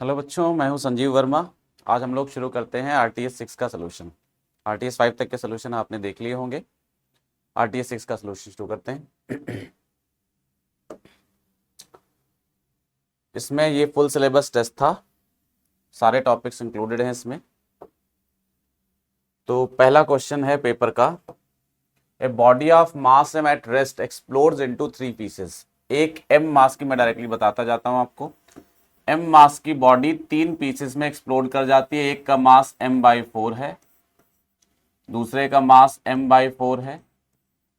Hello बच्चों, मैं हूं संजीव वर्मा। आज हम लोग शुरू करते हैं आरटीएस 6 का सोल्यूशन। आरटीएस 5 तक के सोल्यूशन आपने देख लिए होंगे। आरटीएस 6 का सोल्यूशन शुरू करते हैं। इसमें ये फुल सिलेबस टेस्ट था, सारे टॉपिक्स इंक्लूडेड हैं इसमें। तो पहला क्वेश्चन है पेपर का, a body of mass M at rest explodes into 3 pieces. एक एम मास की मैं डायरेक्टली बताता जाता हूं आपको। एम मास की बॉडी 3 पीसेस में एक्सप्लोड कर जाती है। एक का मास m/4 है, दूसरे का मास m/4 है,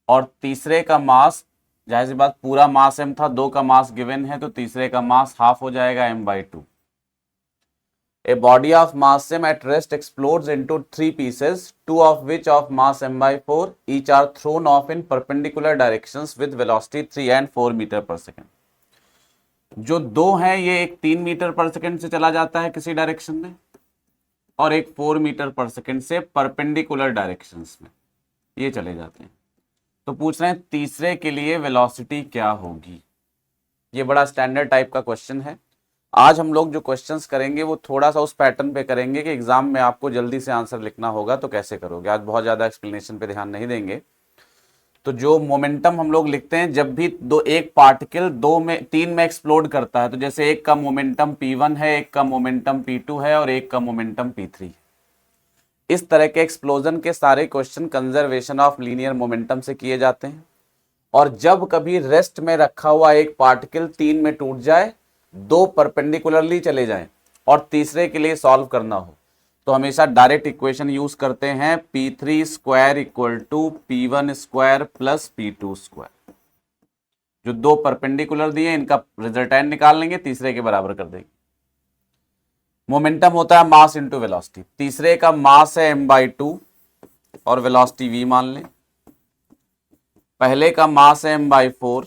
और तीसरे का मास, जाहिर सी बात पूरा मास m था, 2 का मास गिवन है तो तीसरे का मास हाफ हो जाएगा m/2। A body of mass m at rest explodes into 3 pieces, 2 of which of mass m/4 each are thrown off in perpendicular directions with velocity 3 and 4 metre per second. जो 2 हैं ये एक 3 मीटर पर सेकेंड से चला जाता है किसी direction में, और एक 4 मीटर पर सेकेंड से परपेंडिकुलर डायरेक्शंस में ये चले जाते हैं। तो पूछ रहे हैं तीसरे के लिए वेलोसिटी क्या होगी। ये बड़ा स्टैंडर्ड टाइप का क्वेश्चन है। आज हम लोग जो क्वेश्चंस करेंगे वो थोड़ा सा उस पैटर्न पे करेंगे कि एग्जाम में आपको जल्दी से आंसर लिखना होगा तो कैसे करोगे। आज बहुत ज्यादा एक्सप्लेनेशन पे ध्यान नहीं देंगे। तो जो मोमेंटम हम लोग लिखते हैं, जब भी एक पार्टिकल 3 में एक्सप्लोड करता है, तो जैसे एक का मोमेंटम P1 है, एक का मोमेंटम P2 है और एक का मोमेंटम P3 है। इस तरह के एक्सप्लोजन के सारे question conservation of linear momentum से किए जाते हैं। और जब कभी रेस्ट में रखा हुआ एक पार्टिकल 3 में टूट जाए, 2 परपेंडिकुलरली चले जाएं और तीसरे के लिए सॉल्व करना हो, तो हमेशा डायरेक्ट इक्वेशन यूज करते हैं, P3 square equal to P1 square plus P2 square. जो 2 परपेंडिकुलर दिए इनका रिजल्टेंट निकाल लेंगे, तीसरे के बराबर कर देंगे। मोमेंटम होता है मास इंटू वेलोसिटी। तीसरे का मास है m/2 और वेलोसिटी v मान लें। पहले का मास है m/4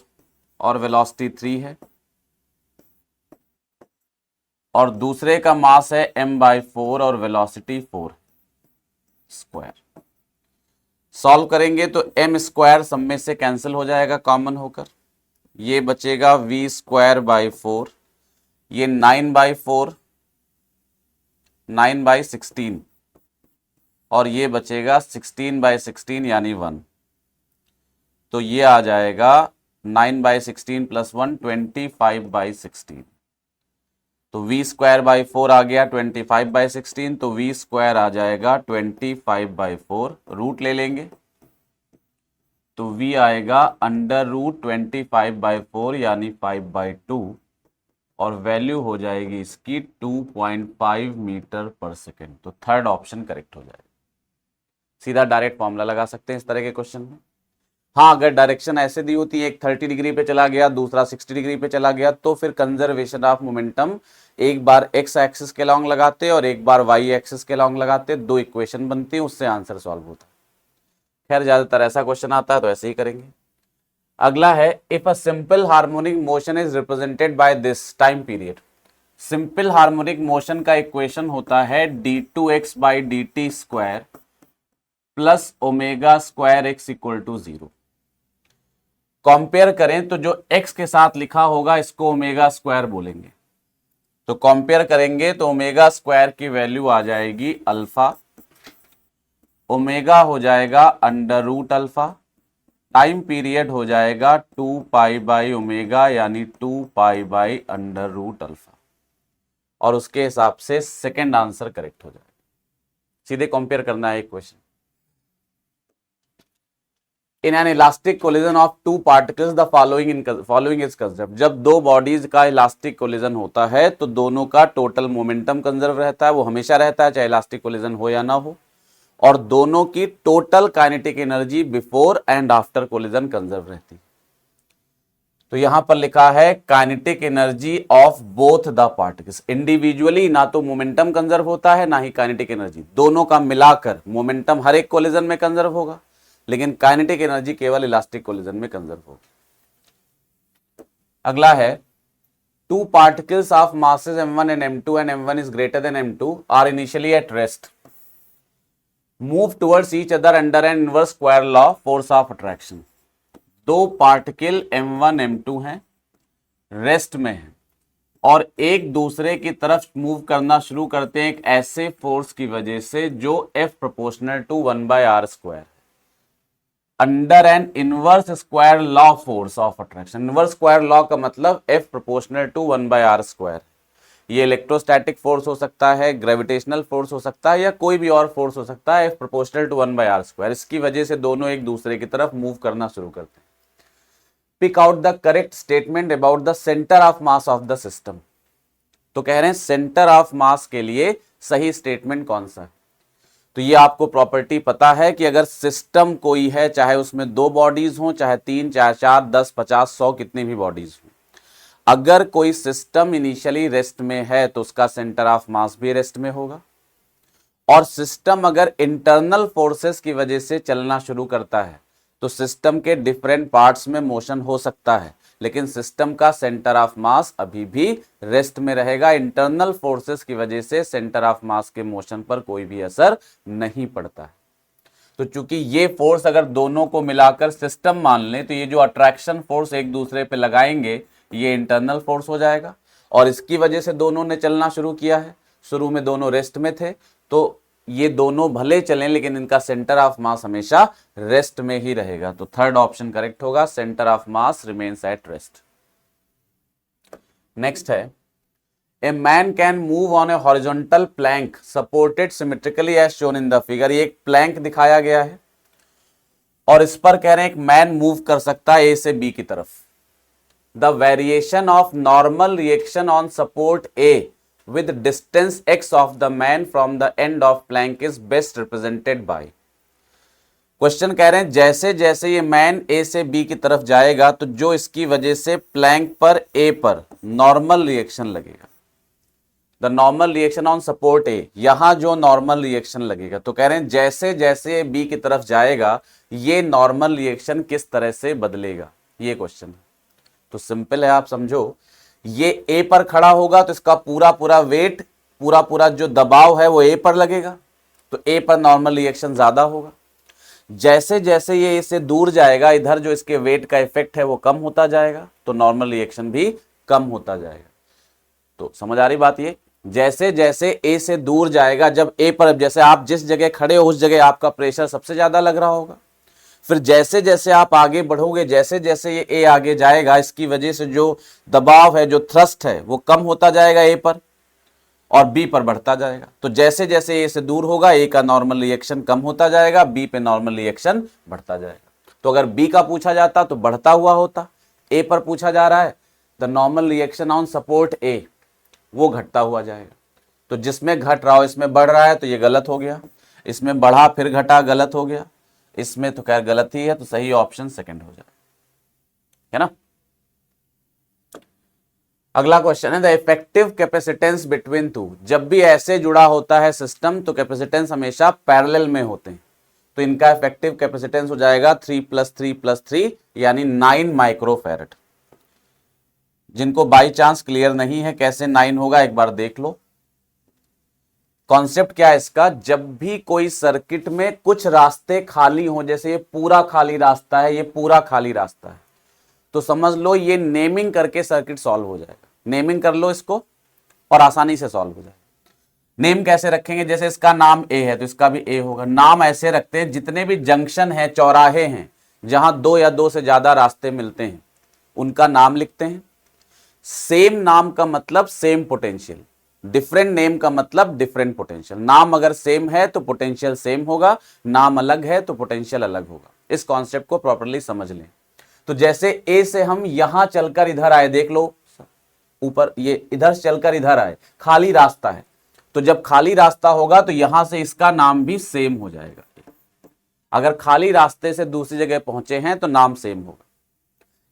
और वेलोसिटी 3 है, और दूसरे का मास है m/4 और वेलोसिटी 4 स्क्वायर। सॉल्व करेंगे तो m स्क्वायर सब में से कैंसिल हो जाएगा कॉमन होकर, ये बचेगा v स्क्वायर बाई 4, ये 9/4 9/16, और ये बचेगा 16/16 यानी 1। तो ये आ जाएगा 9/16 प्लस 1 25/16। तो v स्क्वायर बाई 4 आ गया 25/16, तो v स्क्वायर आ जाएगा 25/4। रूट ले लेंगे तो v आएगा अंडर रूट 25/4 यानी 5/2, और वैल्यू हो जाएगी इसकी 2.5 मीटर पर सेकेंड। तो थर्ड ऑप्शन करेक्ट हो जाएगा। सीधा डायरेक्ट फॉर्मूला लगा सकते हैं इस तरह के क्वेश्चन में। हाँ, अगर डायरेक्शन ऐसे दी होती है, एक 30 डिग्री पे चला गया, दूसरा 60 डिग्री पे चला गया, तो फिर कंजर्वेशन ऑफ मोमेंटम एक बार एक्स एक्सिस के लॉन्ग लगाते और एक बार वाई एक्सिस के लॉन्ग लगाते, 2 इक्वेशन बनती है, उससे आंसर सॉल्व होता है। खैर ज्यादातर ऐसा क्वेश्चन आता है तो ऐसे ही करेंगे। अगला है, if a simple harmonic motion is represented by this time period. Simple harmonic motion का इक्वेशन होता है d2x/dt square plus omega square x equal to 0। Compare करें तो जो x के साथ लिखा होगा इसको ओमेगा स्क्वायर बोलेंगे। तो कंपेयर करेंगे तो ओमेगा स्क्वायर की वैल्यू आ जाएगी अल्फा, ओमेगा हो जाएगा under root alpha, time period हो जाएगा 2π/ओमेगा यानी 2π/अंडर रूट अल्फा, और उसके हिसाब से सेकेंड आंसर करेक्ट हो जाएगा। सीधे कंपेयर करना है equation. In an elastic collision of 2 particles the following is conserve. जब 2 बॉडीज का इलास्टिक कोलिजन होता है तो दोनों का टोटल मोमेंटम कंजर्व रहता है, वो हमेशा रहता है चाहे इलास्टिक कोलिजन हो या ना हो, और दोनों की total kinetic energy before and after collision conserve रहती है। तो यहां पर लिखा है kinetic energy of both the particles. Individually ना तो मोमेंटम कंजर्व होता है ना ही काइनेटिक एनर्जी, दोनों का मिलाकर मोमेंटम हर एक कोलिजन में कंजर्व होगा, लेकिन काइनेटिक एनर्जी केवल इलास्टिक कोलिजन में कंजर्व होगी। अगला है, 2 particles of masses m1 and m2 and m1 is greater than m2 are initially at rest, move towards each other under an inverse square law force of attraction। 2 particle m1 m2 हैं, rest में है और एक दूसरे की तरफ move करना शुरू करते हैं एक ऐसे फोर्स की वजह से जो F proportional to 1/r², under an inverse square law force of attraction. Inverse square law का मतलब F प्रोपोर्शनल टू 1/r²। ये इलेक्ट्रोस्टैटिक फोर्स हो सकता है, ग्रेविटेशनल फोर्स हो सकता है, या कोई भी और फोर्स हो सकता है, F प्रोपोर्शनल टू 1/r²। इसकी वजह से दोनों एक दूसरे की तरफ मूव करना शुरू करते हैं। Pick out the correct statement about the centre of mass of the system. तो कह रहे हैं सेंटर ऑफ मास के लिए सही स्टेटमेंट कौन सा है। तो ये आपको प्रॉपर्टी पता है कि अगर सिस्टम कोई है, चाहे उसमें 2 बॉडीज हों, चाहे 3, चाहे 4, 10, 50, 100 कितनी भी बॉडीज हों, अगर कोई सिस्टम इनिशियली रेस्ट में है तो उसका सेंटर ऑफ मास भी रेस्ट में होगा। और सिस्टम अगर इंटरनल फोर्सेस की वजह से चलना शुरू करता है तो सिस्टम के डिफरेंट पार्ट्स में मोशन हो सकता है, लेकिन सिस्टम का सेंटर ऑफ मास अभी भी रेस्ट में रहेगा। इंटरनल फोर्सेस की वजह से सेंटर ऑफ मास के मोशन पर कोई भी असर नहीं पड़ता है। तो चूंकि ये फोर्स अगर दोनों को मिलाकर सिस्टम मान लें तो ये जो अट्रैक्शन फोर्स एक दूसरे पे लगाएंगे ये इंटरनल फोर्स हो जाएगा, और इसकी वजह से दोनों ने चलना शुरू किया है। शुरू में दोनों रेस्ट में थे, तो ये दोनों भले चलें लेकिन इनका सेंटर ऑफ मास हमेशा रेस्ट में ही रहेगा। तो थर्ड ऑप्शन करेक्ट होगा, centre of mass remains at rest. Next है, a man can move on a horizontal plank supported symmetrically as shown in the figure. ये एक प्लैंक दिखाया गया है और इस पर कह रहे हैं एक मैन मूव कर सकता है ए से बी की तरफ। The variation of normal reaction on support A with distance x of the man from the end of plank is best represented by। Question कह रहे हैं जैसे जैसे ये मैन ए से बी की तरफ जाएगा तो जो इसकी वजह से प्लैंक पर ए पर नॉर्मल रिएक्शन लगेगा, the normal reaction on support A, यहां जो नॉर्मल रिएक्शन लगेगा, तो कह रहे हैं जैसे जैसे बी की तरफ जाएगा ये नॉर्मल रिएक्शन किस तरह से बदलेगा, ये क्वेश्चन है। तो सिंपल है, आप समझो, ये ए पर खड़ा होगा तो इसका पूरा पूरा वेट, पूरा पूरा जो दबाव है वो ए पर लगेगा, तो ए पर नॉर्मल रिएक्शन ज्यादा होगा। जैसे जैसे ये ए से दूर जाएगा, इधर जो इसके वेट का इफेक्ट है वो कम होता जाएगा, तो नॉर्मल रिएक्शन भी कम होता जाएगा। तो समझ आ रही बात, ये जैसे जैसे ए से दूर जाएगा, जब ए पर, जैसे आप जिस जगह खड़े हो उस जगह आपका प्रेशर सबसे ज्यादा लग रहा होगा, फिर जैसे जैसे आप आगे बढ़ोगे, जैसे जैसे ये ए आगे जाएगा, इसकी वजह से जो दबाव है, जो थ्रस्ट है, वो कम होता जाएगा ए पर और बी पर बढ़ता जाएगा। तो जैसे जैसे ए से दूर होगा ए का नॉर्मल रिएक्शन कम होता जाएगा, बी पे नॉर्मल रिएक्शन बढ़ता जाएगा। तो अगर बी का पूछा जाता तो बढ़ता हुआ होता, ए पर पूछा जा रहा है the normal reaction on support A, वो घटता हुआ जाएगा। तो जिसमें घट रहा हो इसमें बढ़ रहा है तो ये गलत हो गया, इसमें बढ़ा फिर घटा गलत हो गया, इसमें तो खैर गलत ही है, तो सही ऑप्शन सेकंड हो जाए, है ना। अगला क्वेश्चन है the effective capacitance between two. जब भी ऐसे जुड़ा होता है सिस्टम तो कैपेसिटेंस हमेशा पैरेलल में होते हैं, तो इनका इफेक्टिव कैपेसिटेंस हो जाएगा 3 + 3 + 3 यानी 9 माइक्रोफैरड। जिनको बाई चांस क्लियर नहीं है कैसे 9 होगा एक बार देख लो। कॉन्सेप्ट क्या है इसका, जब भी कोई सर्किट में कुछ रास्ते खाली हो, जैसे ये पूरा खाली रास्ता है, ये पूरा खाली रास्ता है, तो समझ लो ये नेमिंग करके सर्किट सॉल्व हो जाएगा। नेमिंग कर लो इसको और आसानी से सॉल्व हो जाएगा। नेम कैसे रखेंगे, जैसे इसका नाम ए है तो इसका भी ए होगा। नाम ऐसे रखते हैं जितने भी जंक्शन है, चौराहे हैं, जहां 2 या 2 से ज्यादा रास्ते मिलते हैं उनका नाम लिखते हैं। सेम नाम का मतलब सेम पोटेंशियल, डिफरेंट नेम का मतलब डिफरेंट पोटेंशियल। नाम अगर सेम है तो पोटेंशियल सेम होगा, नाम अलग है तो पोटेंशियल अलग होगा। इस कॉन्सेप्ट को प्रॉपर्ली समझ लें। तो जैसे ए से हम यहां चलकर इधर आए, देख लो ऊपर, ये इधर चलकर इधर आए, खाली रास्ता है, तो जब खाली रास्ता होगा तो यहां से इसका नाम भी सेम हो जाएगा। अगर खाली रास्ते से दूसरी जगह पहुंचे हैं तो नाम सेम होगा।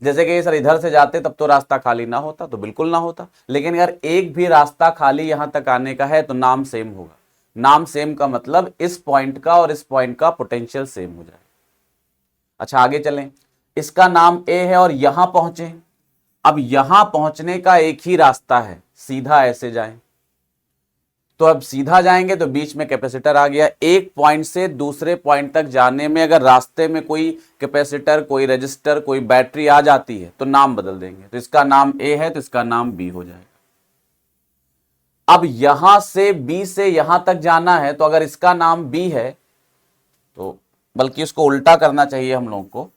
जैसे कि सर इधर से जाते तब तो रास्ता खाली ना होता, तो बिल्कुल ना होता, लेकिन अगर एक भी रास्ता खाली यहां तक आने का है तो नाम सेम होगा। नाम सेम का मतलब इस पॉइंट का और इस पॉइंट का पोटेंशियल सेम हो जाएगा। अच्छा आगे चलें, इसका नाम ए है और यहां पहुंचे, अब यहां पहुंचने का एक ही रास्ता है, सीधा ऐसे जाएं, तो अब सीधा जाएंगे तो बीच में कैपेसिटर आ गया। एक पॉइंट से दूसरे पॉइंट तक जाने में अगर रास्ते में कोई कैपेसिटर, कोई रजिस्टर, कोई बैटरी आ जाती है तो नाम बदल देंगे। तो इसका नाम ए है तो इसका नाम बी हो जाएगा। अब यहां से बी से यहां तक जाना है, तो अगर इसका नाम बी है तो बल्कि इसको उल्टा करना चाहिए हम लोग को,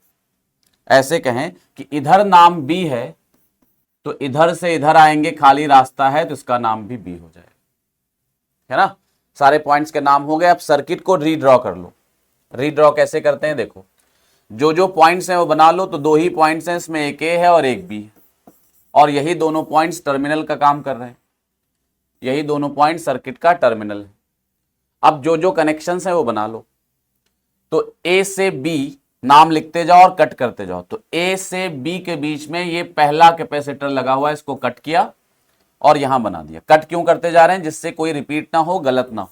ऐसे कहें कि इधर नाम बी है तो इधर से इधर आएंगे, खाली रास्ता है तो इसका नाम भी बी हो जाएगा, है ना। सारे पॉइंट्स के नाम हो गए। अब सर्किट को रीड्रॉ कर लो। रीड्रॉ कैसे करते हैं, देखो जो जो पॉइंट्स हैं वो बना लो। तो दो ही पॉइंट्स हैं इसमें, एक ए है और एक बी है, और यही दोनों पॉइंट्स टर्मिनल का काम कर रहे हैं। यही दोनों पॉइंट सर्किट का टर्मिनल है। अब जो जो कनेक्शंस हैं वो बना लो। तो ए से बी नाम लिखते जाओ और कट करते जाओ। तो ए से बी के बीच में ये पहला कैपेसिटर लगा हुआ है, इसको कट किया और यहां बना दिया। कट क्यों करते जा रहे हैं, जिससे कोई रिपीट ना हो, गलत ना हो।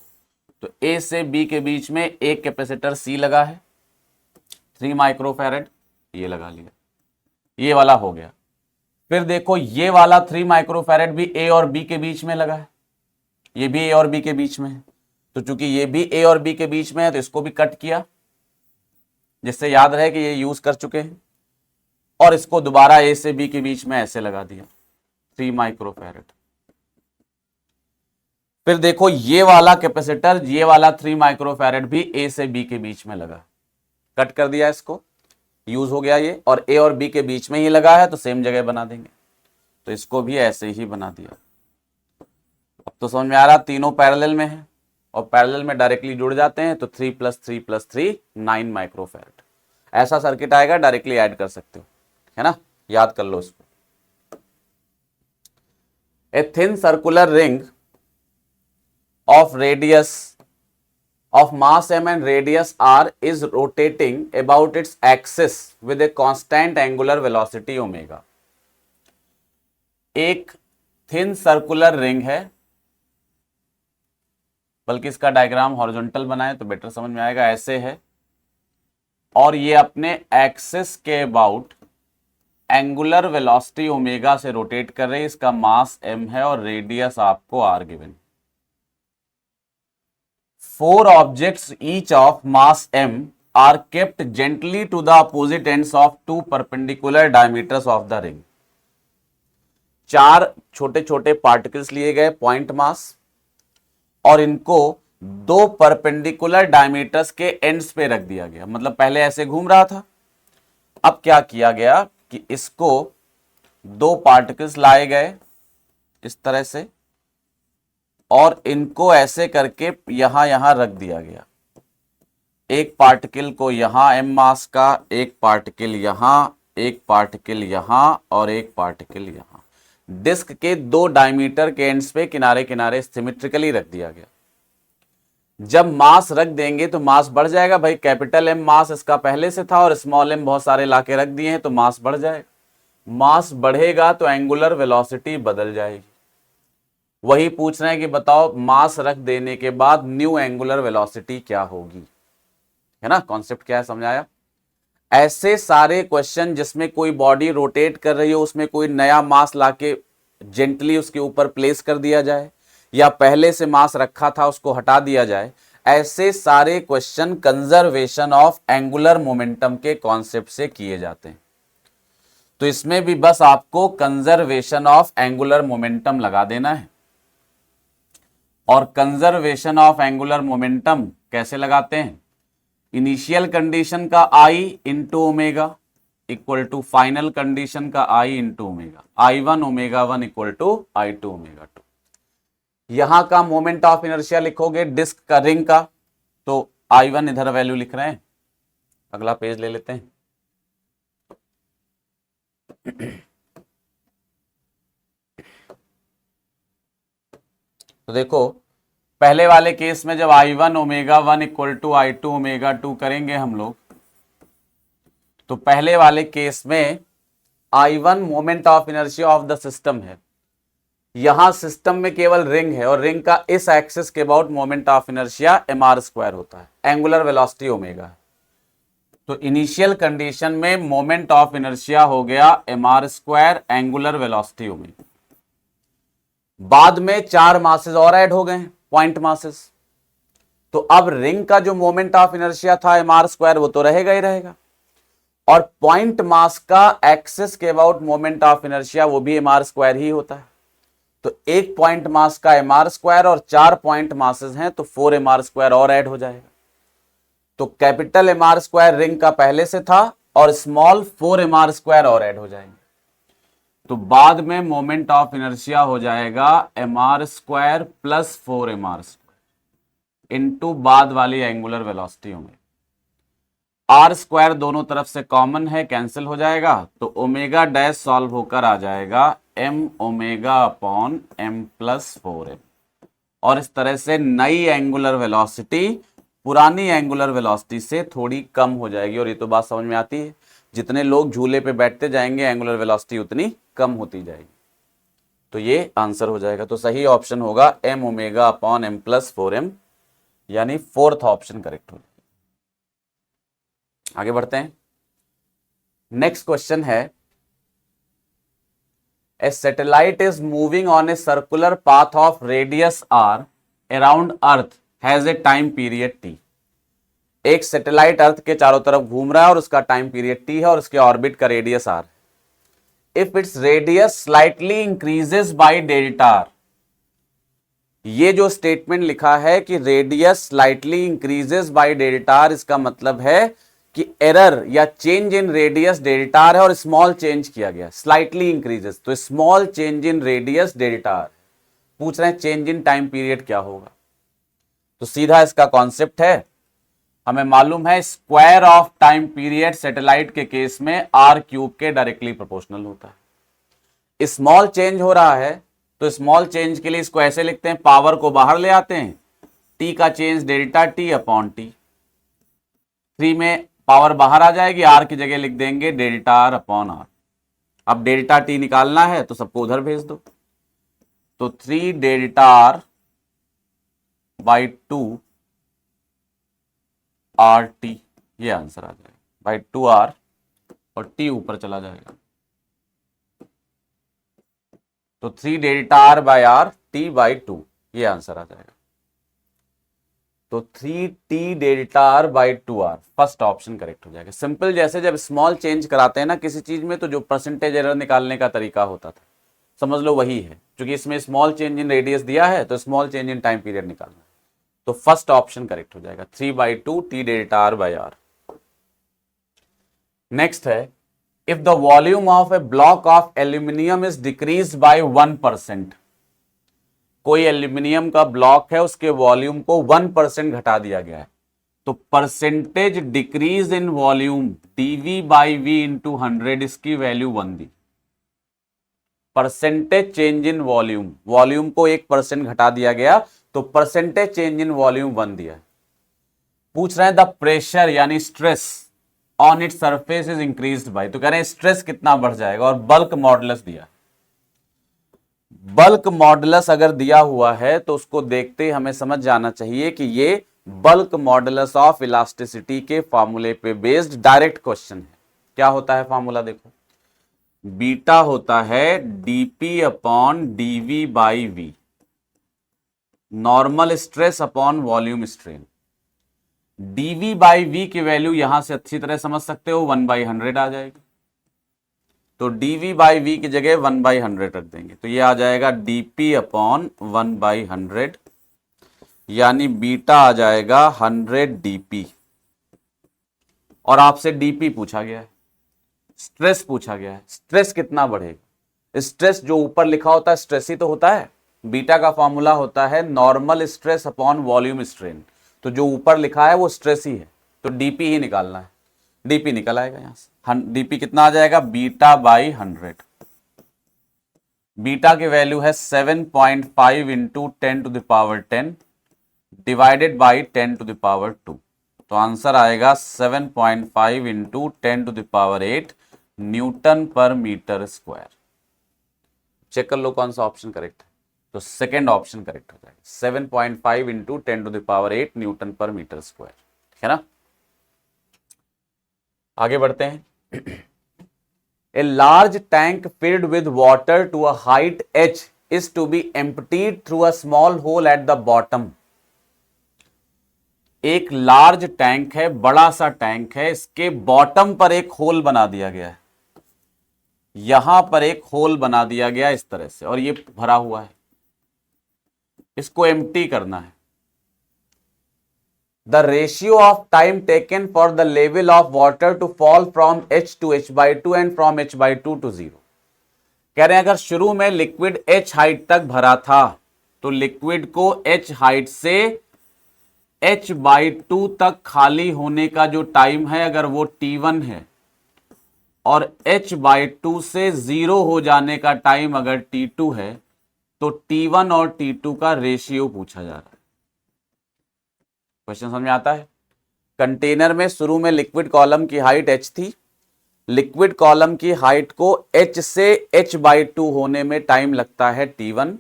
तो ए से बी के बीच में एक कैपेसिटर सी लगा है 3 माइक्रोफैरड, ये लगा लिया, ये वाला हो गया। फिर देखो ये वाला 3 माइक्रोफैरड भी ए और बी के बीच में लगा है, ये भी ए और बी के बीच में है। तो चूंकि ये भी ए और बी के बीच में है तो इसको भी कट किया, जिससे याद रहे कि ये यूज कर चुके हैं। और इसको दोबारा ए से बी के बीच में ऐसे लगा दिया 3 माइक्रोफैरड। फिर देखो ये वाला कैपेसिटर, ये वाला 3 माइक्रोफैरड भी ए से बी के बीच में लगा, कट कर दिया, इसको यूज हो गया ये। और ए और बी के बीच में ही लगा है तो सेम जगह बना देंगे, तो इसको भी ऐसे ही बना दिया। अब तो समझ में आ रहा, तीनों पैरेलल में है और पैरेलल में डायरेक्टली जुड़ जाते हैं। तो 3 + 3 + 3 9 माइक्रोफैरड ऐसा सर्किट आएगा, डायरेक्टली ऐड कर सकते हो, है ना, याद कर लो इसको। A thin circular ring of radius of mass m and radius r is rotating about its axis with a constant angular velocity omega। एक थिन सर्कुलर रिंग है, बल्कि इसका डायग्राम हॉरिजॉन्टल बनाए तो बेटर समझ में आएगा, ऐसे है। और ये अपने एक्सिस के अबाउट एंगुलर वेलोसिटी ओमेगा से रोटेट कर रही है। इसका मास m है और रेडियस आपको r given. 4 objects each of mass m are kept gently to the opposite ends of 2 perpendicular diameters of the ring। 4 छोटे छोटे पार्टिकल्स लिए गए पॉइंट मास, और इनको 2 परपेंडिकुलर डायमीटर्स के एंड्स पे रख दिया गया। मतलब पहले ऐसे घूम रहा था, अब क्या किया गया कि इसको 2 पार्टिकल्स लाए गए इस तरह से, और इनको ऐसे करके यहां रख दिया गया। एक पार्टिकल को यहां m मास का, एक पार्टिकल यहां, एक पार्टिकल यहां और एक पार्टिकल यहां। डिस्क के 2 डायमीटर के एंड्स पे किनारे किनारे सिमेट्रिकली रख दिया गया। जब मास रख देंगे तो मास बढ़ जाएगा भाई। कैपिटल M मास इसका पहले से था और स्मॉल m बहुत सारे लाके रख दिए हैं तो मास बढ़ जाएगा। मास बढ़ेगा तो एंगुलर वेलोसिटी बदल जाएगी। वही पूछ रहे हैं कि बताओ मास रख देने के बाद न्यू एंगुलर वेलोसिटी क्या होगी, है ना। कॉन्सेप्ट क्या है, समझाया। ऐसे सारे क्वेश्चन जिसमें कोई बॉडी रोटेट कर रही हो, उसमें कोई नया मास लाके जेंटली उसके ऊपर प्लेस कर दिया जाए, या पहले से मास रखा था उसको हटा दिया जाए, ऐसे सारे question conservation of angular momentum के कॉन्सेप्ट से किए जाते हैं। तो इसमें भी बस आपको कंजर्वेशन ऑफ एंगुलर मोमेंटम लगा देना है। और कंजर्वेशन ऑफ एंगुलर मोमेंटम कैसे लगाते हैं, इनिशियल कंडीशन का I into omega equal to final condition का I into omega, I1 ω1 equal to I2 ω2। यहां का मोमेंट ऑफ इनर्शिया लिखोगे डिस्क का, रिंग का, तो I1 इधर वैल्यू लिख रहे हैं। अगला पेज ले लेते हैं। तो देखो पहले वाले केस में जब I1 ω1 इक्वल टू I2 ω2 करेंगे हम लोग, तो पहले वाले केस में I1 moment of inertia of the system है। यहां सिस्टम में केवल रिंग है और रिंग का इस एक्सिस के about moment of inertia mr² होता है, एंगुलर वेलोसिटी ओमेगा है। तो इनिशियल कंडीशन में मोमेंट ऑफ इनर्शिया हो गया mr², एंगुलर वेलोसिटी ओमेगा। बाद में 4 मासेस और ऐड हो गए, पॉइंट मासेस। तो अब रिंग का जो मोमेंट ऑफ इनर्शिया था mr², वो तो रहेगा ही रहेगा, और पॉइंट मास का एक्सिस के अबाउट मोमेंट ऑफ इनर्शिया वो भी mr² ही होता है। तो 1 पॉइंट मास का mr² और 4 पॉइंट मासेस हैं तो 4 mr² और ऐड हो जाएगा। तो कैपिटल mr² रिंग का पहले से था और स्मॉल 4 mr² और ऐड हो जाएंगे। तो बाद में मोमेंट ऑफ इनर्शिया हो जाएगा mr² प्लस 4 mr² इंटू बाद वाली एंगुलर वेलोसिटी होंगे। r² दोनों तरफ से कॉमन है, कैंसिल हो जाएगा, तो ओमेगा डैश सॉल्व होकर आ जाएगा m omega upon m plus 4m। और इस तरह से नई एंगुलर वेलोसिटी पुरानी एंगुलर वेलोसिटी से थोड़ी कम हो जाएगी। और ये तो बात समझ में आती है, जितने लोग झूले पे बैठते जाएंगे एंगुलर वेलोसिटी उतनी कम होती जाएगी। तो ये आंसर हो जाएगा। तो सही ऑप्शन होगा m omega upon m plus 4m, यानी फोर्थ ऑप्शन करेक्ट हो। आगे बढ़ते हैं। नेक्स्ट क्वेश्चन है, a satellite is moving on a circular path of radius r around earth has a time period t। एक सैटेलाइट अर्थ के चारों तरफ घूम रहा है और उसका टाइम पीरियड t है और उसके ऑर्बिट का radius r। If its radius slightly increases by delta r, ये जो स्टेटमेंट लिखा है कि radius slightly increases by delta r, इसका मतलब है कि एरर या change in radius delta r है और स्मॉल चेंज किया गया, स्लाइटली इंक्रीजेस, तो small change in radius delta r। पूछ रहे हैं चेंज इन टाइम पीरियड क्या होगा। तो सीधा इसका कॉन्सेप्ट है, हमें मालूम है square of time period satellite के केस में r³ के डायरेक्टली प्रोपोर्शनल होता है। स्मॉल चेंज हो रहा है तो स्मॉल चेंज के लिए इसको ऐसे लिखते हैं, पावर को बाहर ले आते हैं, t का change delta t upon t। 3 में पावर बाहर आ जाएगी, r की जगह लिख देंगे डेल्टा r अपॉन r। अब डेल्टा t निकालना है तो सबको उधर भेज दो, तो 3 डेल्टा r बाई 2 RT, ये आंसर आ जाएगा, बाई 2r और t ऊपर चला जाएगा, तो 3 delta r by r t by 2, ये आंसर आ जाएगा। तो 3t delta r by 2r, first option correct हो जाएगा। सिंपल, जैसे जब स्मॉल चेंज कराते हैं ना किसी चीज में, तो जो परसेंटेज एरर निकालने का तरीका होता था, समझ लो वही है। क्योंकि इसमें स्मॉल चेंज इन रेडियस दिया है तो small change in time period निकालना है, तो फर्स्ट ऑप्शन करेक्ट हो जाएगा, 3/2 t delta r by r। Next है, if the volume of a block of aluminium is decrease by 1%, कोई एल्यूमिनियम का ब्लॉक है उसके वॉल्यूम को 1% घटा दिया गया है, तो percentage decrease in volume dV/V into 100, इसकी value 1 the. Percentage change in volume, volume को 1% घटा दिया गया तो परसेंटेज चेंज इन वॉल्यूम 1 दिया है। पूछ रहे हैं द प्रेशर यानी stress on it surface is increased by, तो कह रहे हैं स्ट्रेस कितना बढ़ जाएगा, और बल्क मॉडुलस दिया। बल्क मॉडुलस अगर दिया हुआ है तो उसको देखते हमें समझ जाना चाहिए कि ये बल्क मॉडुलस ऑफ इलास्टिसिटी के फॉर्मूले पे बेस्ड डायरेक्ट क्वेश्चन है। क्या होता है फॉर्मूला, देखो, बीटा होता है dP upon dV by V, normal stress upon volume strain. dV by V की वैल्यू यहां से अच्छी तरह समझ सकते हो, 1/100 आ जाएगी, तो dV बाई V की जगह 1/100 रख देंगे, तो ये आ जाएगा dP अपॉन 1/100, यानी बीटा आ जाएगा 100 dP। और आपसे dP पूछा गया है, स्ट्रेस पूछा गया है, स्ट्रेस कितना बढ़ेगा। स्ट्रेस जो ऊपर लिखा होता है स्ट्रेस ही तो होता है, बीटा का फॉर्मूला होता है normal stress upon volume strain, तो जो ऊपर लिखा है वो स्ट्रेस ही है, तो डीपी ही निकालना है, डीपी निकल आएगा यहां से। डीपी कितना आ जाएगा, बीटा बाई 100। बीटा की वैल्यू है 7.5 इंटू 10⁻10 डिवाइडेड बाई 10⁻2, तो आंसर आएगा 7.5 into 10⁸ newton per metre square. Check कर लो कौन सा ऑप्शन करेक्ट है, तो सेकेंड ऑप्शन करेक्ट हो जाएगा, 7.5 into 10⁸ newton per metre square, ठीक है ना। आगे बढ़ते हैं। A large tank filled with water to a height h is to be emptied through a small hole at the bottom. एक लार्ज टैंक है, बड़ा सा टैंक है, इसके बॉटम पर एक होल बना दिया गया है, यहां पर एक होल बना दिया गया इस तरह से, और ये भरा हुआ है। इसको एम्प्टी करना है। The ratio of time taken for the level of water to fall from H to H/2 and from H/2 to 0। कह रहे हैं अगर शुरू में लिक्विड H हाइट तक भरा था तो लिक्विड को H हाइट से H/2 तक खाली होने का जो टाइम है अगर वो T1 है और H/2 से 0 हो जाने का टाइम अगर T2 है तो T1 और T2 का रेशियो पूछा जा रहा है। क्वेश्चन समझ में आता है? कंटेनर में शुरू में लिक्विड कॉलम की हाइट H थी, लिक्विड कॉलम की हाइट को H से H/2 होने में टाइम लगता है T1,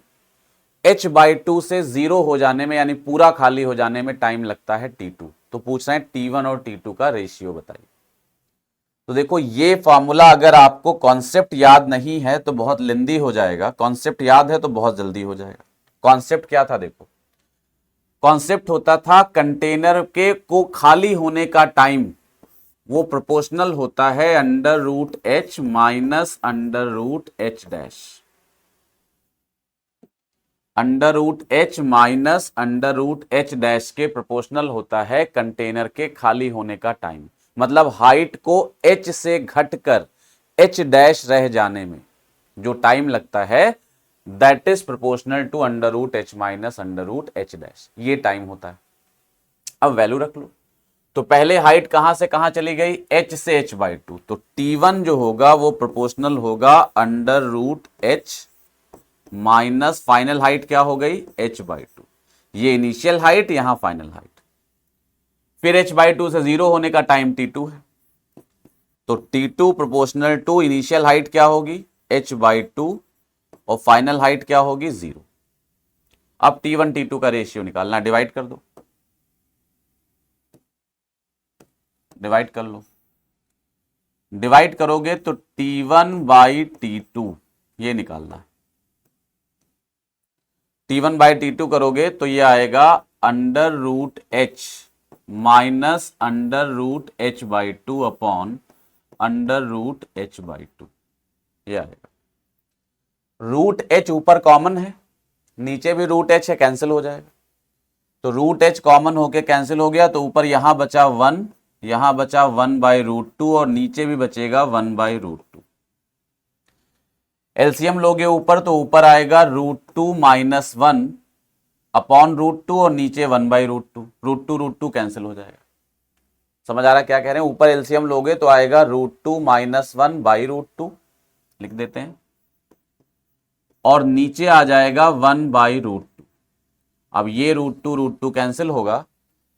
H/2 से 0 हो जाने में यानी पूरा खाली हो जाने में टाइम लगता है T2। तो पूछ रहे हैं T1 और T2 का रेशियो बताइए। तो देखो ये फॉर्मूला अगर आपको कॉन्सेप्ट याद नहीं है तो बहुत लेंदी हो जाएगा, कॉन्सेप्ट याद है तो बहुत जल्दी हो जाएगा। कॉन्सेप्ट क्या था? देखो कॉन्सेप्ट होता था कंटेनर के को खाली होने का टाइम वो प्रोपोर्शनल होता है √H minus √H dash. √H minus √H dash के प्रोपोर्शनल होता है कंटेनर के खाली होने का टाइम। मतलब हाइट को H से घटकर H डैश रह जाने में जो टाइम लगता है that is proportional to √H minus √H dash, ये टाइम होता है। अब वैल्यू रख लो। तो पहले हाइट कहां से कहां चली गई? H से H/2। तो T1 जो होगा वो प्रोपोर्शनल होगा √H माइनस फाइनल हाइट क्या हो गई? H/2। ये इनिशियल हाइट, यहां फाइनल हाइट। फिर H/2 से 0 होने का टाइम T2 है तो T2 proportional to initial height क्या होगी? H/2 और फाइनल हाइट क्या होगी? 0। अब T1 T2 का रेशियो निकालना, डिवाइड कर दो, डिवाइड कर लो। डिवाइड करोगे तो T1/T2 ये निकालना है। T1/T2 करोगे तो ये आएगा √H minus √H/2 upon √H/2 ये आएगा। √H ऊपर कॉमन है, नीचे भी √H है, कैंसिल हो जाएगा। तो √H कॉमन होके कैंसिल हो गया तो ऊपर यहां बचा 1, यहां बचा 1/√2 और नीचे भी बचेगा 1/√2। एलसीएम लोगे ऊपर तो ऊपर आएगा √2 माइनस 1 अपॉन √2 और नीचे 1/√2। √2 कैंसिल हो जाएगा। समझ आ रहा है क्या कह रहे हैं? ऊपर एलसीएम लोगे तो आएगा √2 माइनस 1/√2 लिख देते हैं और नीचे आ जाएगा 1/√2। अब ये √2 कैंसिल होगा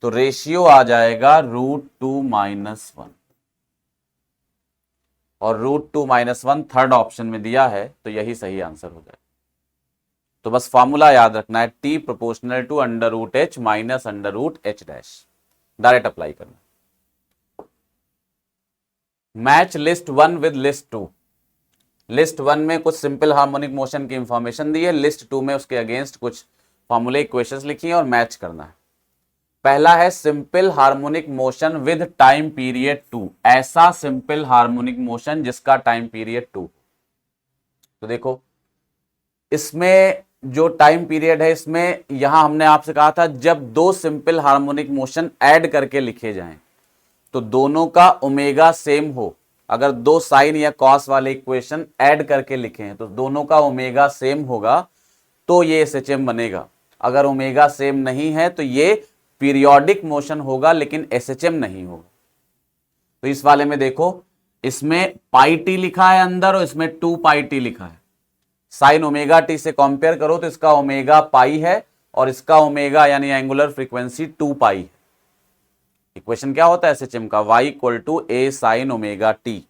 तो रेशियो आ जाएगा √2 माइनस 1 और √2 माइनस 1 थर्ड ऑप्शन में दिया है तो यही सही आंसर हो जाएगा। तो बस फॉर्मूला याद रखना है T proportional to √H minus √H dash, direct apply करना। Match list 1 with list 2। List 1 में कुछ सिंपल हार्मोनिक मोशन की इंफॉर्मेशन दी है, लिस्ट 2 में उसके अगेंस्ट कुछ फॉर्मूले इक्वेशंस लिखी है और मैच करना है। पहला है simple harmonic motion with time period 2, ऐसा सिंपल हार्मोनिक मोशन जिसका टाइम पीरियड 2। तो देखो इसमें जो टाइम पीरियड है, इसमें यहां हमने आपसे कहा था जब दो सिंपल हार्मोनिक मोशन ऐड करके लिखे जाएं तो दोनों का ओमेगा सेम हो। अगर दो साइन या कॉस वाले इक्वेशन ऐड करके लिखे हैं तो दोनों का ओमेगा सेम होगा तो ये एसएचएम बनेगा। अगर ओमेगा सेम नहीं है तो ये पीरियोडिक मोशन होगा लेकिन एसएचएम नहीं होगा। तो इस वाले में देखो इसमें पाई टी लिखा है अंदर और इसमें 2 पाई टी लिखा है। साइन ओमेगा टी से कंपेयर करो तो इसका ओमेगा पाई है और इसका ओमेगा यानी एंगुलर फ्रीक्वेंसी 2 पाई है। इक्वेशन क्या होता है एसएचएम का? y = a sin omega T.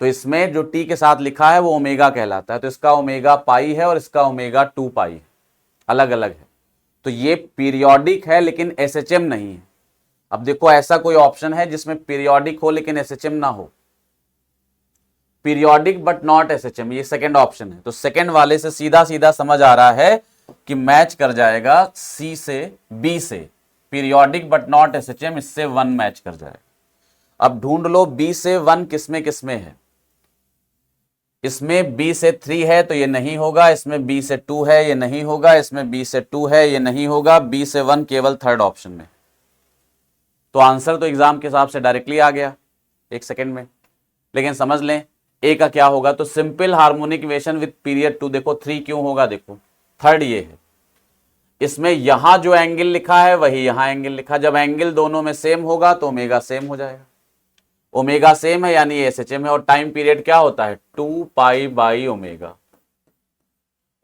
तो इसमें जो t के साथ लिखा है वो ओमेगा कहलाता है, तो इसका ओमेगा पाई है और इसका ओमेगा 2 पाई है, अलग अलग है। तो ये पीरियोडिक है लेकिन एसएचएम नहीं है। अब देखो ऐसा कोई ऑप्शन है जिसमें पीरियोडिक हो लेकिन एसएचएम ना हो? पीरियोडिक बट नॉट एसएचएम, ये सेकंड ऑप्शन है। तो सेकंड वाले से सीधा सीधा समझ आ रहा है कि मैच कर जाएगा सी से बी से, पीरियोडिक बट नॉट एसएचएम, इससे 1 मैच कर जाएगा। अब ढूंढ लो बी से 1 किसमें किसमें है। इसमें b से 3 है तो ये नहीं होगा, इसमें b से 2 है ये नहीं होगा, इसमें b से 2 है ये नहीं होगा, b से 1 केवल थर्ड ऑप्शन में। तो आंसर तो एग्जाम के हिसाब से डायरेक्टली आ गया 1 सेकेंड में। लेकिन समझ लें ए का क्या होगा, तो simple harmonic equation with period 2, देखो 3 क्यों होगा, देखो थर्ड ये है, इसमें यहां जो एंगल लिखा है वही यहां एंगल लिखा, जब एंगल दोनों में सेम होगा तो ओमेगा सेम हो जाएगा, ओमेगा सेम है यानी एसएचएम है, और टाइम पीरियड क्या होता है 2 पाई बाई ओमेगा।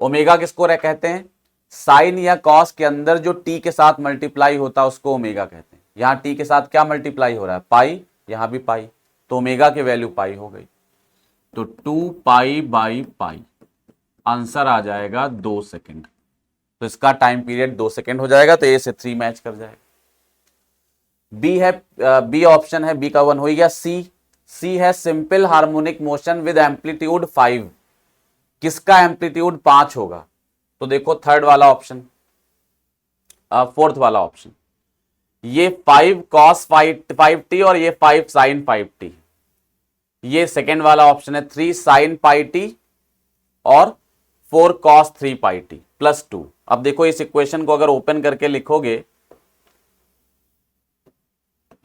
ओमेगा किसको कहते हैं, साइन या कॉस के अंदर जो टी के साथ मल्टीप्लाई होता है उसको ओमेगा कहते हैं। यहां टी के साथ क्या मल्टीप्लाई हो रहा है, पाई, यहां भी पाई, तो ओमेगा की वैल्यू पाई हो गई, तो 2 पाई बाई पाई, आंसर आ जाएगा 2 सेकेंड। तो इसका टाइम पीरियड 2 सेकेंड हो जाएगा, तो ए से 3 मैच कर जाएगा। बी है, बी ऑप्शन है, बी का 1 हो गया। सी है simple harmonic motion with amplitude 5, किसका एम्पलीट्यूड 5 होगा, तो देखो थर्ड वाला ऑप्शन, फोर्थ वाला ऑप्शन, ये 5 cos 5t और ये 5 sin 5t, ये सेकेंड वाला ऑप्शन है 3 sin पाई टी और 4 cos 3 पाई टी प्लस 2। अब देखो इस इक्वेशन को अगर ओपन करके लिखोगे,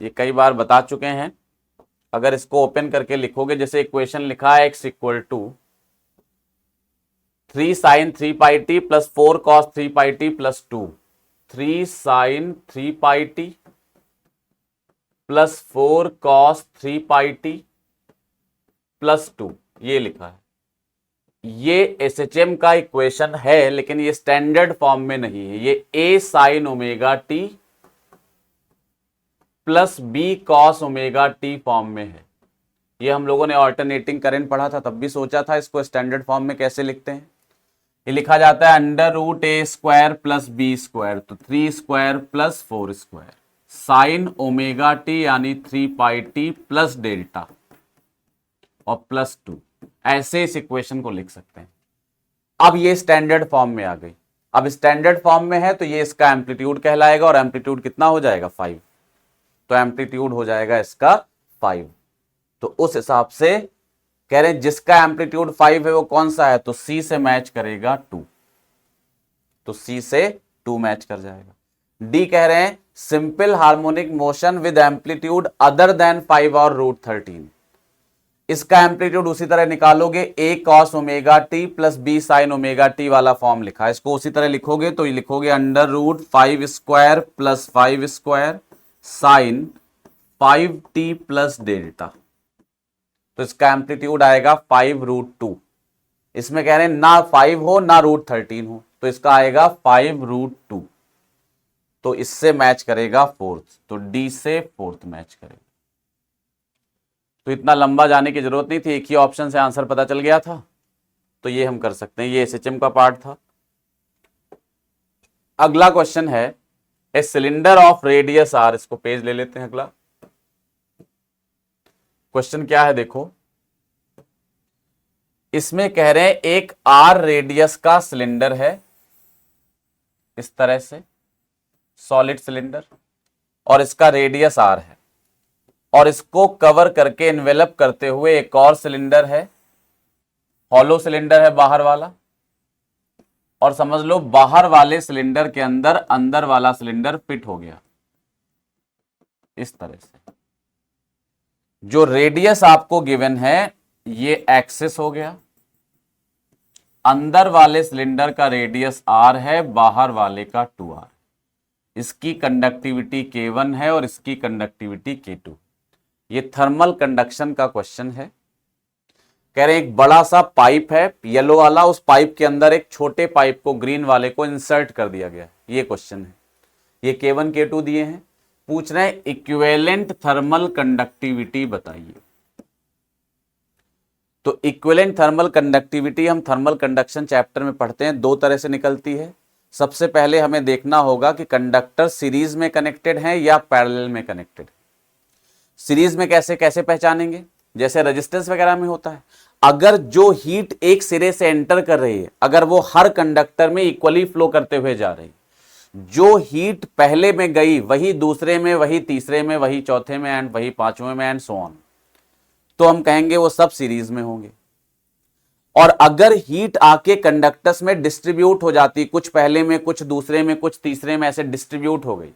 ये कई बार बता चुके हैं, अगर इसको ओपन करके लिखोगे, जैसे इक्वेशन लिखा है x equal to 3 sin 3 pi t plus 4 cos 3 pi t plus 2, 3 sin 3 pi t plus 4 cos 3 pi t plus 2, ये लिखा है। ये एसएचएम का इक्वेशन है, लेकिन ये स्टैंडर्ड फॉर्म में नहीं है, ये a sin omega t plus b cos omega T form में है। ये हम लोगों ने ऑल्टरनेटिंग करंट पढ़ा था, तब भी सोचा था इसको स्टैंडर्ड फॉर्म में कैसे लिखते हैं। ये लिखा जाता है अंडर रूट ए स्क्वायर प्लस बी स्क्वायर, तो 3 square plus 4 square sine omega T यानी 3 पाई टी प्लस डेल्टा और प्लस 2, ऐसे इस इक्वेशन को लिख सकते हैं। अब ये स्टैंडर्ड फॉर्म में आ गई, अब स्टैंडर्ड फॉर्म में है तो ये इसका एम्पलीट्यूड कहलाएगा, और एम्पलीट्यूड कितना हो जाएगा 5, तो एम्पलीट्यूड हो जाएगा इसका 5। तो उस हिसाब से कह रहे हैं जिसका एम्पलीट्यूड 5 है वो कौन सा है, तो सी से मैच करेगा 2, तो सी से 2 मैच कर जाएगा। डी कह रहे हैं simple harmonic motion with amplitude other than 5 और रूट 13, इसका एम्पलीट्यूड उसी तरह निकालोगे, a cos omega t plus b sin omega t वाला फॉर्म लिखा है, इसको उसी तरह लिखोगे तो ये लिखोगे under root 5 square plus 5 square sine 5t plus delta, तो इसका एम्पलीट्यूड आएगा 5 रूट 2। इसमें कह रहे हैं ना 5 हो ना रूट 13 हो, तो इसका आएगा 5 रूट 2, तो इससे मैच करेगा फोर्थ, तो डी से फोर्थ मैच करेगा। तो इतना लंबा जाने की जरूरत नहीं थी, एक ही ऑप्शन से आंसर पता चल गया था, तो ये हम कर सकते हैं, ये एसएचएम का पार्ट था। अगला क्वेश्चन है a cylinder of radius R, इसको पेज ले लेते हैं। अगला क्वेश्चन क्या है देखो, इसमें कह रहे हैं एक आर रेडियस का सिलेंडर है, इस तरह से सॉलिड सिलेंडर, और इसका रेडियस आर है, और इसको कवर करके इन्वेलप करते हुए एक और सिलेंडर है, हॉलो सिलेंडर है बाहर वाला, और समझ लो बाहर वाले सिलेंडर के अंदर अंदर वाला सिलेंडर फिट हो गया इस तरह से। जो रेडियस आपको गिवन है ये एक्सिस हो गया, अंदर वाले सिलेंडर का रेडियस r है, बाहर वाले का 2r, इसकी कंडक्टिविटी K1 है और इसकी कंडक्टिविटी K2। ये थर्मल कंडक्शन का क्वेश्चन है। कह रहे हैं एक बड़ा सा पाइप है येलो वाला, उस पाइप के अंदर एक छोटे पाइप को ग्रीन वाले को इंसर्ट कर दिया गया, ये क्वेश्चन है। ये K1 K2 दिए हैं, पूछ रहे हैं इक्विवेलेंट थर्मल कंडक्टिविटी बताइए। तो इक्विवेलेंट थर्मल कंडक्टिविटी हम थर्मल कंडक्शन चैप्टर में पढ़ते हैं, दो तरह से निकलती है। सबसे पहले हमें देखना होगा कि कंडक्टर सीरीज में कनेक्टेड है या पैरेलल में कनेक्टेड। सीरीज में कैसे कैसे पहचानेंगे, जैसे रेजिस्टेंस वगैरह में होता है, अगर जो हीट एक सिरे से एंटर कर रही है, अगर वो हर कंडक्टर में इक्वली फ्लो करते हुए जा रही, जो हीट पहले में गई वही दूसरे में, वही तीसरे में, वही चौथे में, एंड वही पांचवें में, एंड सो ऑन, तो हम कहेंगे वो सब सीरीज में होंगे। और अगर हीट आके कंडक्टर्स में डिस्ट्रीब्यूट हो जाती, कुछ पहले में, कुछ दूसरे में, कुछ तीसरे में, ऐसे डिस्ट्रीब्यूट हो गई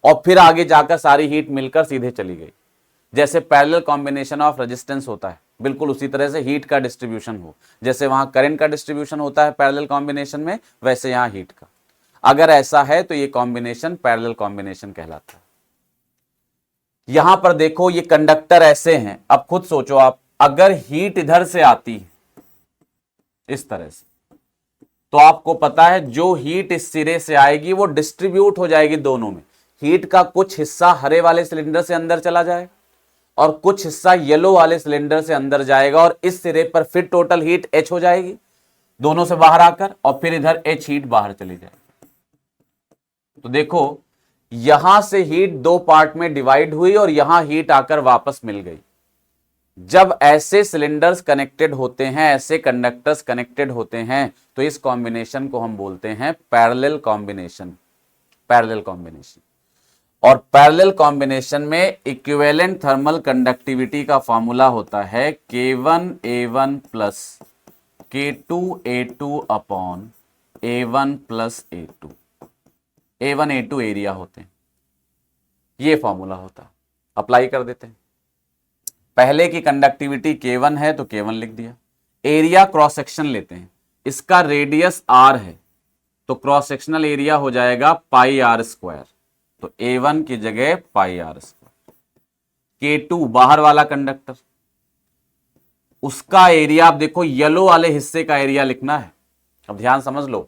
और फिर आगे जाकर सारी हीट मिलकर सीधे चली गई, जैसे पैरेलल कॉम्बिनेशन ऑफ रेजिस्टेंस होता है, बिल्कुल उसी तरह से हीट का डिस्ट्रीब्यूशन हो, जैसे वहां करंट का डिस्ट्रीब्यूशन होता है पैरेलल कॉम्बिनेशन में, वैसे यहां हीट का। अगर ऐसा है तो ये कॉम्बिनेशन पैरेलल कॉम्बिनेशन कहलाता है। यहां पर देखो ये कंडक्टर ऐसे हैं, अब खुद सोचो आप, अगर हीट इधर से आती है इस तरह से, तो आपको पता है जो हीट इस सिरे से आएगी वो डिस्ट्रीब्यूट हो जाएगी दोनों में। हीट का कुछ हिस्सा हरे वाले सिलेंडर से अंदर चला जाएगा और कुछ हिस्सा येलो वाले सिलेंडर से अंदर जाएगा, और इस सिरे पर फिर टोटल हीट H हो जाएगी दोनों से बाहर आकर, और फिर इधर H हीट बाहर चली जाएगी। तो देखो यहां से हीट दो पार्ट में डिवाइड हुई और यहां हीट आकर वापस मिल गई। जब ऐसे सिलेंडर्स कनेक्टेड होते हैं, ऐसे कंडक्टर्स कनेक्टेड होते हैं, तो इस कॉम्बिनेशन को हम बोलते हैं पैरेलल कॉम्बिनेशन। पैरेलल कॉम्बिनेशन, और पैरेलल कॉम्बिनेशन में इक्विवेलेंट थर्मल कंडक्टिविटी का फॉर्मूला होता है K1A1 plus K2A2 upon A1 plus A2। A1 A2 area होते हैं, ये फॉर्मूला होता, अप्लाई कर देते हैं। पहले की कंडक्टिविटी K1 है तो K1 लिख दिया, एरिया क्रॉस सेक्शन लेते हैं, इसका रेडियस R है तो क्रॉस सेक्शनल एरिया हो जाएगा पाई आर स्क्वायर, तो A1 की जगह पाई आर स्क्वायर। K2 बाहर वाला कंडक्टर, उसका एरिया आप देखो, येलो वाले हिस्से का एरिया लिखना है। अब ध्यान समझ लो,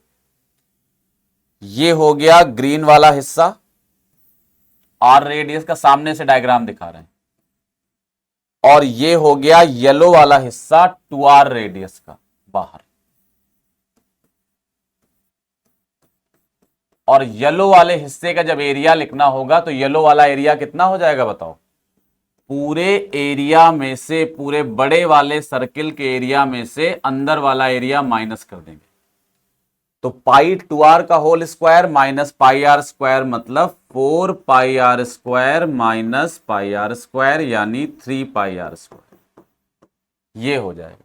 ये हो गया ग्रीन वाला हिस्सा, आर रेडियस का, सामने से डायग्राम दिखा रहे हैं, और ये हो गया येलो वाला हिस्सा 2r रेडियस का बाहर। और येलो वाले हिस्से का जब एरिया लिखना होगा तो येलो वाला एरिया कितना हो जाएगा बताओ? पूरे एरिया में से, पूरे बड़े वाले सर्किल के एरिया में से अंदर वाला एरिया माइनस कर देंगे, तो पाई 2r का whole square minus pi R square, मतलब 4 pi R square minus pi R square, यानी 3 पाई आर स्क्वायर, ये हो जाएगा।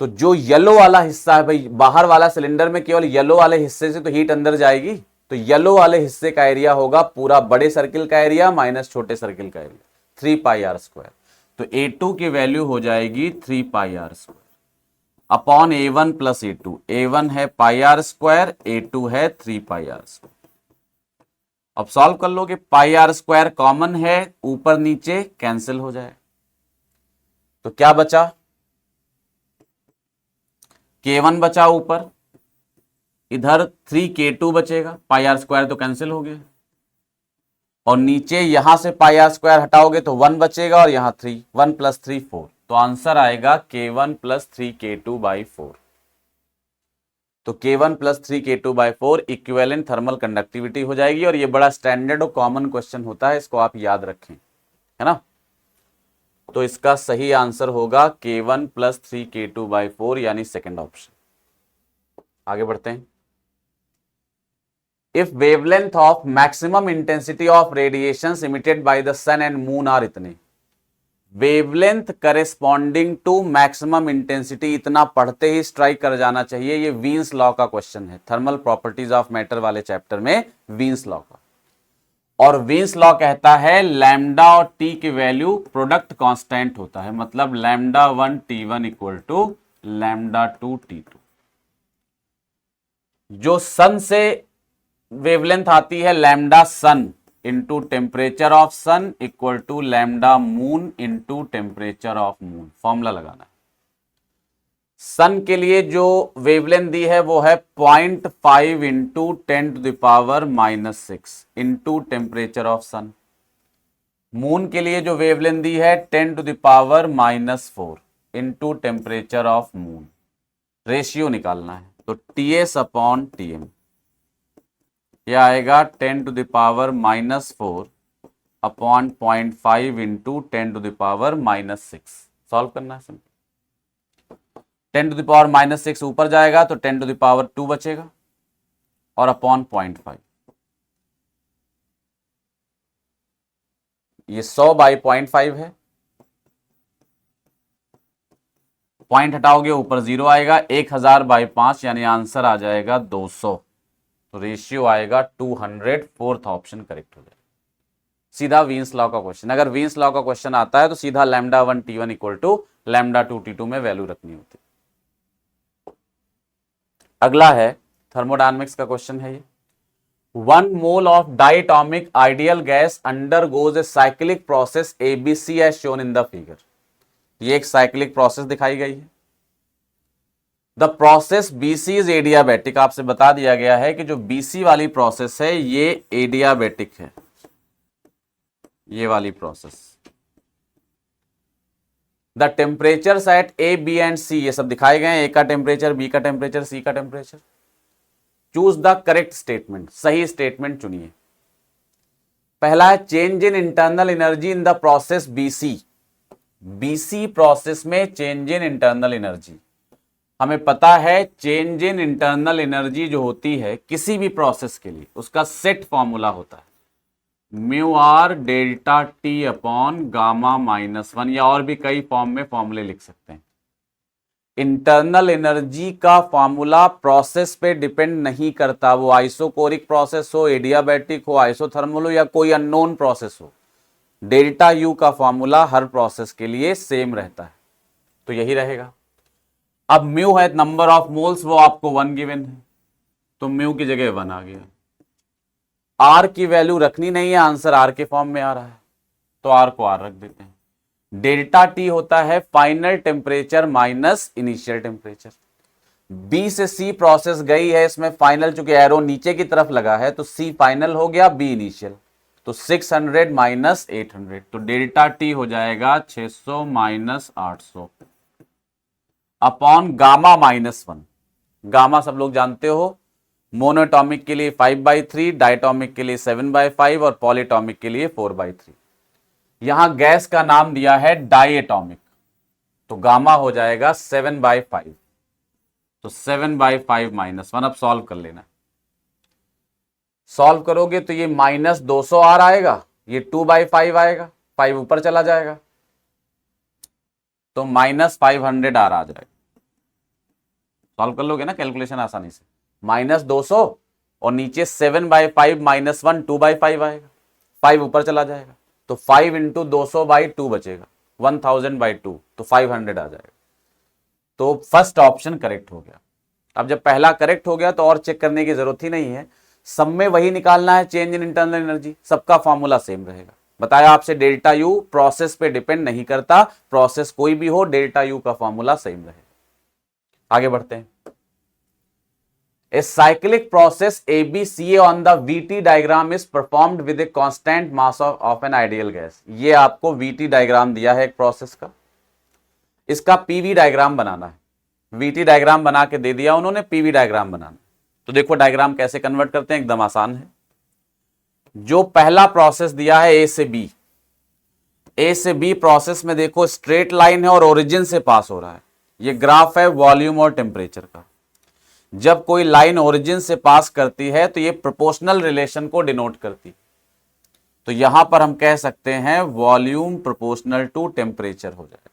तो जो येलो वाला हिस्सा है भाई, बाहर वाला सिलेंडर में केवल येलो वाले हिस्से से तो हीट अंदर जाएगी, तो येलो वाले हिस्से का एरिया होगा पूरा बड़े सर्किल का एरिया माइनस छोटे सर्किल का एरिया, 3 पाई आर स्क्वायर। तो A2 की वैल्यू हो जाएगी 3 pi R square upon A1 plus A2। A1 है पाई आर स्क्वायर, A2 है 3 पाई आर स्क्वायर। अब सॉल्व कर लो कि पाई आर स्क्वायर कॉमन है, ऊपर नीचे कैंसिल हो जाए, तो क्या बचा? K1 बचा ऊपर, इधर 3K2 बचेगा, पाई आर स्क्वायर तो कैंसिल हो गया, और नीचे यहां से पाई आर स्क्वायर हटाओगे तो 1 बचेगा, और यहां 3, 1 प्लस 3 4, तो आंसर आएगा K1 प्लस 3K2 बाई 4। तो K1 plus 3K2 by 4 equivalent thermal conductivity हो जाएगी, और ये बड़ा स्टैंडर्ड और कॉमन क्वेश्चन होता है, इसको आप याद रखें, है ना। तो इसका सही आंसर होगा K1 प्लस 3K2 बाई 4, यानी सेकेंड ऑप्शन। आगे बढ़ते हैं। If wavelength of maximum intensity of radiations emitted by the sun and moon are इतने, wavelength corresponding to maximum intensity, इतना पढ़ते ही स्ट्राइक कर जाना चाहिए, ये वीन्स लॉ का क्वेश्चन है, थर्मल प्रॉपर्टीज ऑफ मैटर वाले चैप्टर में वीन्स लॉ का। और वीन्स लॉ कहता है लैम्डा और टी की वैल्यू प्रोडक्ट कांस्टेंट होता है, मतलब lambda 1 T1 equal to lambda 2 T2। जो सन से वेवलेंथ आती है lambda sun into temperature of sun equal to lambda moon into temperature of moon, formula लगाना है। सन के लिए जो वेवलेंथ दी है वो है 0.5 into 10⁻⁻6 into temperature of sun. Moon के लिए जो वेवलेंथ दी है 10⁻⁻4 into temperature of moon. Ratio निकालना है, तो TS अपॉन TM, यह आएगा 10⁻⁻4 अपॉन 0.5 इंटू 10⁻⁻6। सॉल्व करना है सिंपल, 10⁻⁻6 ऊपर जाएगा तो 10⁻2 बचेगा, और अपॉन 0.5, ये 100 बाई 0.5 है, पॉइंट हटाओगे ऊपर 0 आएगा, 1000/5 यानी आंसर आ जाएगा 200, तो रेशियो आएगा 200, फोर्थ ऑप्शन करेक्ट हो जाएगा। सीधा वीन्स लॉ का क्वेश्चन, अगर वीन्स लॉ का क्वेश्चन आता है तो सीधा λ1 T1 इक्वल टू λ2 T2 में वैल्यू रखनी होती। अगला है थर्मोडायनेमिक्स का क्वेश्चन है ये। 1 mole of diatomic ideal gas undergoes a cyclic process ABC as shown in the figure. ये एक साइक्लिक प्रोसेस दिखाई गई है। The process BC is adiabatic, आपसे बता दिया गया है कि जो BC वाली प्रोसेस है ये एडियाबैटिक है, ये वाली process. The temperatures at A, B and C, ये सब दिखाए गए हैं, A का टेम्परेचर, B का टेम्परेचर, C का temperature. Choose the correct statement, सही स्टेटमेंट चुनिए। पहला है change in internal energy in the process BC। BC process में चेंज इन इंटरनल एनर्जी, हमें पता है चेंज इन इंटरनल एनर्जी जो होती है किसी भी प्रोसेस के लिए उसका सेट फॉर्मूला होता है μr delta T upon gamma -1, या और भी कई फॉर्म में फॉर्मूले लिख सकते हैं। इंटरनल एनर्जी का फॉर्मूला प्रोसेस पे डिपेंड नहीं करता, वो आइसोकोरिक प्रोसेस हो, एडियाबैटिक हो, आइसोथर्मल हो या कोई अननोन प्रोसेस हो, डेल्टा U का फॉर्मूला हर प्रोसेस के लिए सेम रहता है, तो यही रहेगा। अब म्यू है नंबर ऑफ मोल्स, वो आपको 1 गिवन है, तो म्यू की जगह 1 आ गया। आर की वैल्यू रखनी नहीं है, आंसर आर के फॉर्म में आ रहा है, तो आर को आर रख देते हैं। डेल्टा टी होता है final temperature minus initial temperature. B से सी प्रोसेस गई है, इसमें फाइनल चूंकि एरो नीचे की तरफ लगा है तो सी फाइनल हो गया, बी इनिशियल, तो 600 माइनस 800, तो डेल्टा टी हो जाएगा 600 माइनस 800 अपॉन गामा -1। गामा सब लोग जानते हो, मोनोटॉमिक के लिए 5/3, डायटोमिक के लिए 7/5 और पॉलीटॉमिक के लिए 4/3। यहां गैस का नाम दिया है डायटोमिक, तो गामा हो जाएगा 7/5, तो 7/5 -1। अब सॉल्व कर लेना, सॉल्व करोगे तो ये -200 आर आएगा, ये 2/5 आएगा, 5 ऊपर चला जाएगा तो -500 आर आ जाएगा। सॉल्व कर लोगे ना कैलकुलेशन आसानी से, -200 और नीचे 7/5 -1 2/5 आएगा, 5 ऊपर चला जाएगा तो 5 × 200/2 बचेगा, 1000/2, तो 500 आ जाएगा। तो फर्स्ट ऑप्शन करेक्ट हो गया। अब जब पहला करेक्ट हो गया तो और चेक करने की जरूरत ही नहीं है, सब में वही निकालना है, चेंज इन इंटरनल एनर्जी, सबका फॉर्मूला सेम रहेगा। बताया आपसे डेल्टा U प्रोसेस पे डिपेंड नहीं करता, प्रोसेस कोई भी हो डेल्टा U का फॉर्मूला सेम रहेगा। आगे बढ़ते हैं। A cyclic process ABCA on the VT diagram is performed with a constant mass of an ideal gas। ये आपको VT डायग्राम दिया है एक प्रोसेस का, इसका PV डायग्राम बनाना है। VT डायग्राम बना के दे दिया उन्होंने, PV डायग्राम बनाना। तो देखो डायग्राम कैसे कन्वर्ट करते हैं, एकदम आसान है। जो पहला प्रोसेस दिया है A से B, A से B प्रोसेस में देखो स्ट्रेट लाइन है और ओरिजिन से पास हो रहा है। ये ग्राफ है वॉल्यूम और टेम्परेचर का। जब कोई लाइन ओरिजिन से पास करती है तो ये प्रोपोर्शनल रिलेशन को डिनोट करती, तो यहां पर हम कह सकते हैं वॉल्यूम प्रोपोर्शनल टू टेम्परेचर हो जाएगा।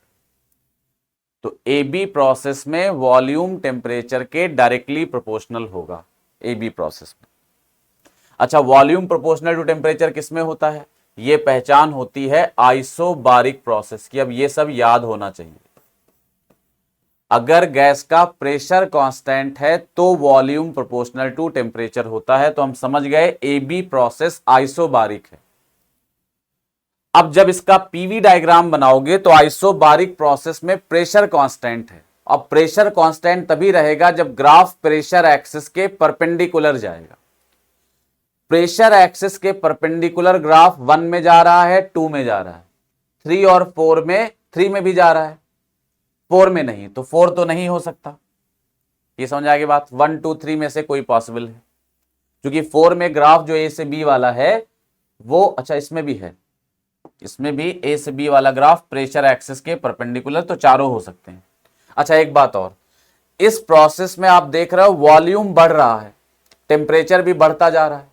तो ए बी प्रोसेस में वॉल्यूम टेम्परेचर के डायरेक्टली प्रोपोर्शनल होगा ए बी प्रोसेस में। अच्छा, वॉल्यूम प्रोपोर्शनल टू टेम्परेचर किसमें होता है, ये पहचान होती है आइसोबारिक प्रोसेस की। अब ये सब याद होना चाहिए। अगर गैस का प्रेशर कांस्टेंट है तो वॉल्यूम प्रोपोर्शनल टू टेम्परेचर होता है, तो हम समझ गए ए बी प्रोसेस आइसोबारिक है। अब जब इसका पीवी डायग्राम बनाओगे तो आइसोबारिक प्रोसेस में प्रेशर कांस्टेंट है। अब प्रेशर कांस्टेंट तभी रहेगा जब ग्राफ प्रेशर एक्सिस के परपेंडिकुलर जाएगा। प्रेशर एक्सिस के परपेंडिकुलर ग्राफ 1 में जा रहा है, 2 में जा रहा है, 3 और 4 में, 3 में भी जा रहा है, 4 में नहीं, तो 4 तो नहीं हो सकता। ये समझ आ गई बात। 1 2 3 में से कोई पॉसिबल है, क्योंकि 4 में ग्राफ जो ए से बी वाला है वो, अच्छा इसमें भी है, इसमें भी ए से बी वाला ग्राफ प्रेशर एक्सिस के परपेंडिकुलर, तो चारों हो सकते हैं। अच्छा एक बात और, इस प्रोसेस में आप देख रहे हो वॉल्यूम बढ़ रहा है, टेम्परेचर भी बढ़ता जा रहा है,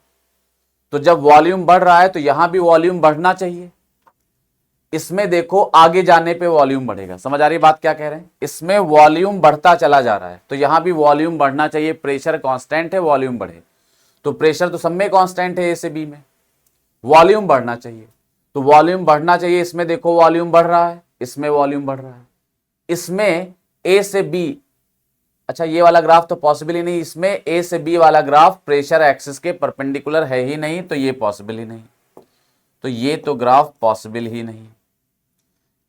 तो जब वॉल्यूम बढ़ रहा है तो यहां भी वॉल्यूम बढ़ना चाहिए। इसमें देखो आगे जाने पे वॉल्यूम बढ़ेगा। समझ आ रही बात क्या कह रहे हैं? इसमें वॉल्यूम बढ़ता चला जा रहा है, तो यहां भी वॉल्यूम बढ़ना चाहिए। प्रेशर कांस्टेंट है, वॉल्यूम बढ़े, तो प्रेशर तो सब में कांस्टेंट है, ए से बी में, वॉल्यूम बढ़ना चाहिए, तो वॉल्यूम बढ़ना चाहिए। इसमें देखो वॉल्यूम बढ़ रहा है, इसमें वॉल्यूम बढ़ रहा है, इसमें ए से बी। अच्छा ये वाला ग्राफ तो पॉसिबल ही नहीं, इसमें ए से बी वाला ग्राफ प्रेशर एक्सिस के परपेंडिकुलर है ही नहीं, तो ये पॉसिबल ही नहीं, तो ये तो ग्राफ पॉसिबल ही नहीं।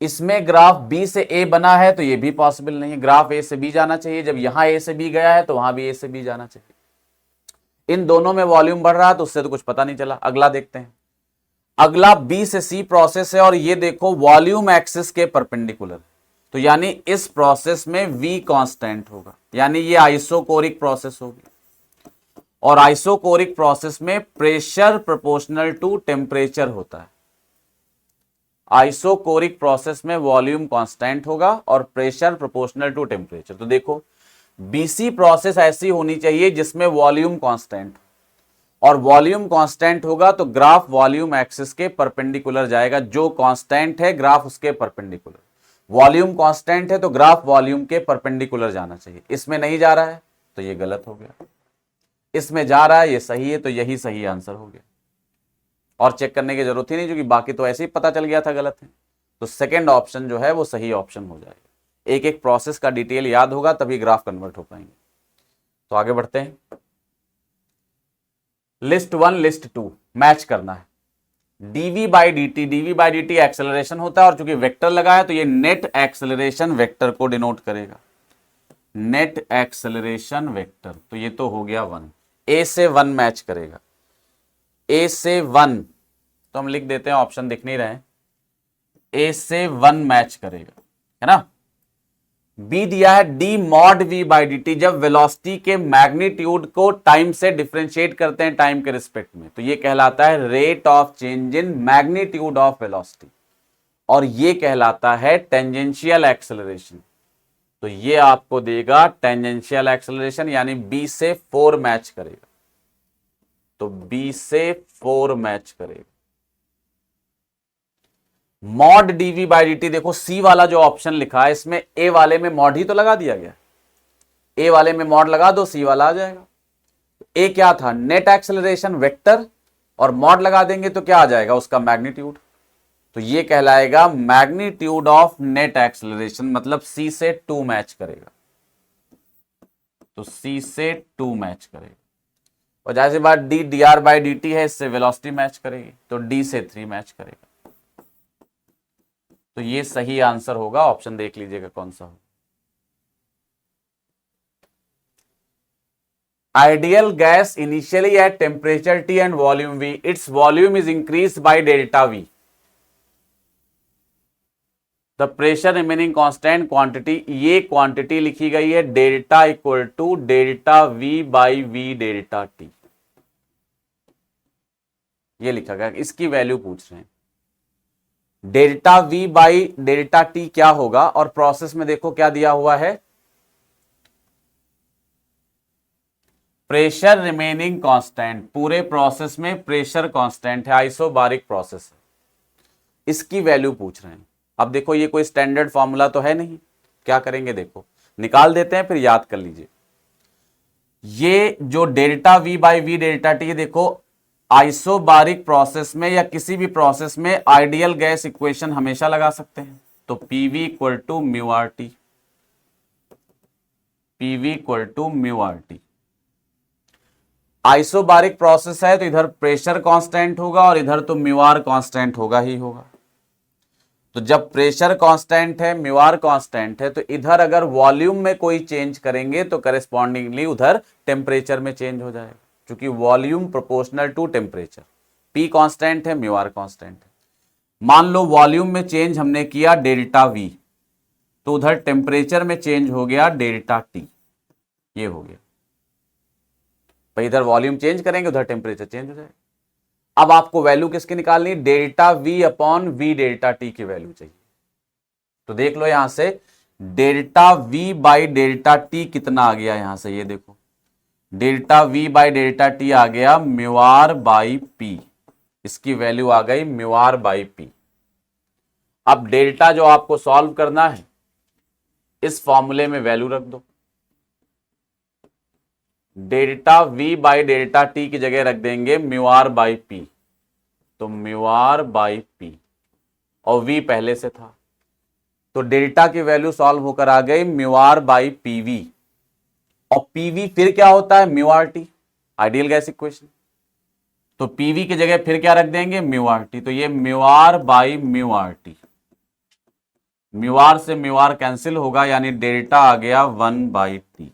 इसमें ग्राफ बी से ए बना है, तो ये भी पॉसिबल नहीं है। ग्राफ ए से बी जाना चाहिए, जब यहां ए से बी गया है तो वहां भी ए से बी जाना चाहिए। इन दोनों में वॉल्यूम बढ़ रहा है, तो उससे तो कुछ पता नहीं चला। अगला देखते हैं। अगला बी से सी प्रोसेस है, और ये देखो वॉल्यूम एक्सिस के परपेंडिकुलर, तो यानी इस प्रोसेस में v कांस्टेंट होगा, यानी ये आइसोकोरिक प्रोसेस होगी। और आइसोकोरिक प्रोसेस में प्रेशर प्रोपोर्शनल टू टेम्परेचर होता है। आइसोकोरिक प्रोसेस में वॉल्यूम कांस्टेंट होगा और प्रेशर प्रोपोर्शनल टू टेम्परेचर। तो देखो बीसी प्रोसेस ऐसी होनी चाहिए जिसमें वॉल्यूम कांस्टेंट, और वॉल्यूम कांस्टेंट होगा तो ग्राफ वॉल्यूम एक्सिस के परपेंडिकुलर जाएगा। जो कांस्टेंट है ग्राफ उसके परपेंडिकुलर, वॉल्यूम कांस्टेंट है तो ग्राफ वॉल्यूम के परपेंडिकुलर जाना चाहिए। इसमें नहीं जा रहा है तो ये गलत हो गया, इसमें जा रहा है ये सही है, तो यही सही आंसर हो गया। और चेक करने की जरूरत ही नहीं, क्योंकि बाकी तो ऐसे ही पता चल गया था गलत है। तो सेकेंड ऑप्शन जो है वो सही ऑप्शन हो जाएगा। एक एक प्रोसेस का डिटेल याद होगा तभी ग्राफ कन्वर्ट हो पाएंगे। तो आगे बढ़ते हैं। लिस्ट 1 लिस्ट 2 मैच करना है। dv बाई dt एक्सेलरेशन होता है, और चूंकि वेक्टर लगा है तो ये नेट एक्सेलरेशन वेक्टर को डिनोट करेगा, नेट एक्सेलरेशन वेक्टर। तो ये तो हो गया 1, a से 1 मैच करेगा, a से 1, तो हम लिख देते हैं, ऑप्शन दिख नहीं रहे हैं, a से 1 मैच करेगा, है ना। b दिया है d mod v by dt, जब वेलोसिटी के मैग्नीट्यूड को टाइम से डिफरेंशिएट करते हैं टाइम के रिस्पेक्ट में, तो ये कहलाता है rate of change in magnitude of velocity, और ये कहलाता है टेंजेंशियल एक्सेलरेशन। तो ये आपको देगा टेंजेंशियल एक्सेलरेशन, यानी b से 4 मैच करेगा, तो b से 4 मैच करेगा। मॉड dv बाई dt, देखो सी वाला जो ऑप्शन लिखा है इसमें ए वाले में मॉड ही तो लगा दिया गया, ए वाले में मॉड लगा दो, सी वाला आ जाएगा। ए क्या था? नेट एक्सेलरेशन वेक्टर, और मॉड लगा देंगे तो क्या आ जाएगा? उसका मैग्नीट्यूड। तो ये कहलाएगा मैग्नीट्यूड ऑफ नेट एक्सेलरेशन, मतलब सी से 2 मैच करेगा, तो सी से 2 मैच करेगा। और जाहिर सी बात डी dr बाई dt है, इससे वेलोसिटी मैच करेगी, तो डी से 3 मैच करेगा। तो ये सही आंसर होगा, ऑप्शन देख लीजिएगा कौन सा हो। Ideal gas initially at temperature T and volume V, its volume is increase by delta V, the pressure remaining constant quantity, ये क्वांटिटी लिखी गई है delta equal to delta V by V delta T, ये लिखा गया, इसकी value पूछ रहे हैं। Delta V by delta T क्या होगा, और प्रोसेस में देखो क्या दिया हुआ है, प्रेशर रिमेनिंग कांस्टेंट, पूरे प्रोसेस में प्रेशर कांस्टेंट है, आइसोबारिक प्रोसेस है, इसकी वैल्यू पूछ रहे हैं। अब देखो ये कोई स्टैंडर्ड फॉर्मूला तो है नहीं, क्या करेंगे, देखो निकाल देते हैं, फिर याद कर लीजिए। ये जो delta V by V delta T, देखो आइसोबारिक प्रोसेस में या किसी भी प्रोसेस में आइडियल गैस इक्वेशन हमेशा लगा सकते हैं, तो PV equal to mu R T, PV equal to mu R T. Isobaric process है तो इधर प्रेशर कांस्टेंट होगा और इधर तो म्यू आर कांस्टेंट होगा ही होगा। तो जब प्रेशर कांस्टेंट है, म्यू आर कांस्टेंट है, तो इधर अगर वॉल्यूम में कोई चेंज करेंगे तो करेस्पॉन्डिंगली उधर टेम्परेचर में चेंज हो जाएगा, क्योंकि volume proportional to temperature, P constant है, म्यू आर कांस्टेंट है। मान लो वॉल्यूम में चेंज हमने किया डेल्टा V, तो उधर टेम्परेचर में चेंज हो गया डेल्टा T, ये हो गया भाई, इधर वॉल्यूम चेंज करेंगे उधर टेम्परेचर चेंज हो जाएगा। अब आपको वैल्यू किसकी निकालनी? Delta V upon V delta T की वैल्यू चाहिए। तो देख लो यहां से delta V by delta T कितना आ गया, यहां से ये देखो delta V by delta T आ गया म्यू आर बाई P, इसकी वैल्यू आ गई म्यू आर बाई P। अब डेल्टा जो आपको सॉल्व करना है, इस फॉर्मूले में वैल्यू रख दो। Delta we by delta T की जगह रख देंगे म्यू आर बाई पी, तो म्यू आर बाई पी, और वी पहले से था, तो डेल्टा की वैल्यू सॉल्व होकर आ गई म्यू आर बाई पीवी, और पीवी फिर क्या होता है, mu R T, ideal gas equation. तो पीवी की जगह फिर क्या रख देंगे, म्यू आर टी, तो ये mu R by mu R T, mu R से म्यू आर कैंसिल होगा, यानी डेल्टा आ गया 1/t।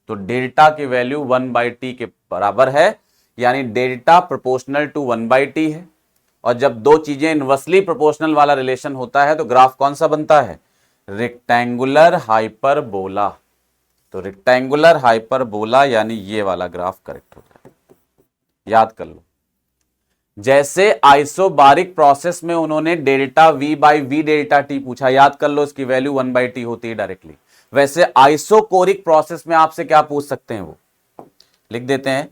तो डेल्टा की वैल्यू 1/t के बराबर है, यानी डेल्टा प्रोपोर्शनल टू 1/t है। और जब दो चीजें इनवर्सली प्रोपोर्शनल वाला रिलेशन होता है तो ग्राफ कौन सा बनता है, रेक्टेंगुलर हाइपरबोला। तो रेक्टेंगुलर हाइपरबोला यानी ये वाला ग्राफ करेक्ट हो जाए, याद कर लो। जैसे आइसोबारिक प्रोसेस में उन्होंने delta we by we delta T पूछा, याद कर लो, इसकी वैल्यू 1/t होती है डायरेक्टली। वैसे आइसोकोरिक प्रोसेस में आपसे क्या पूछ सकते हैं, वो लिख देते हैं।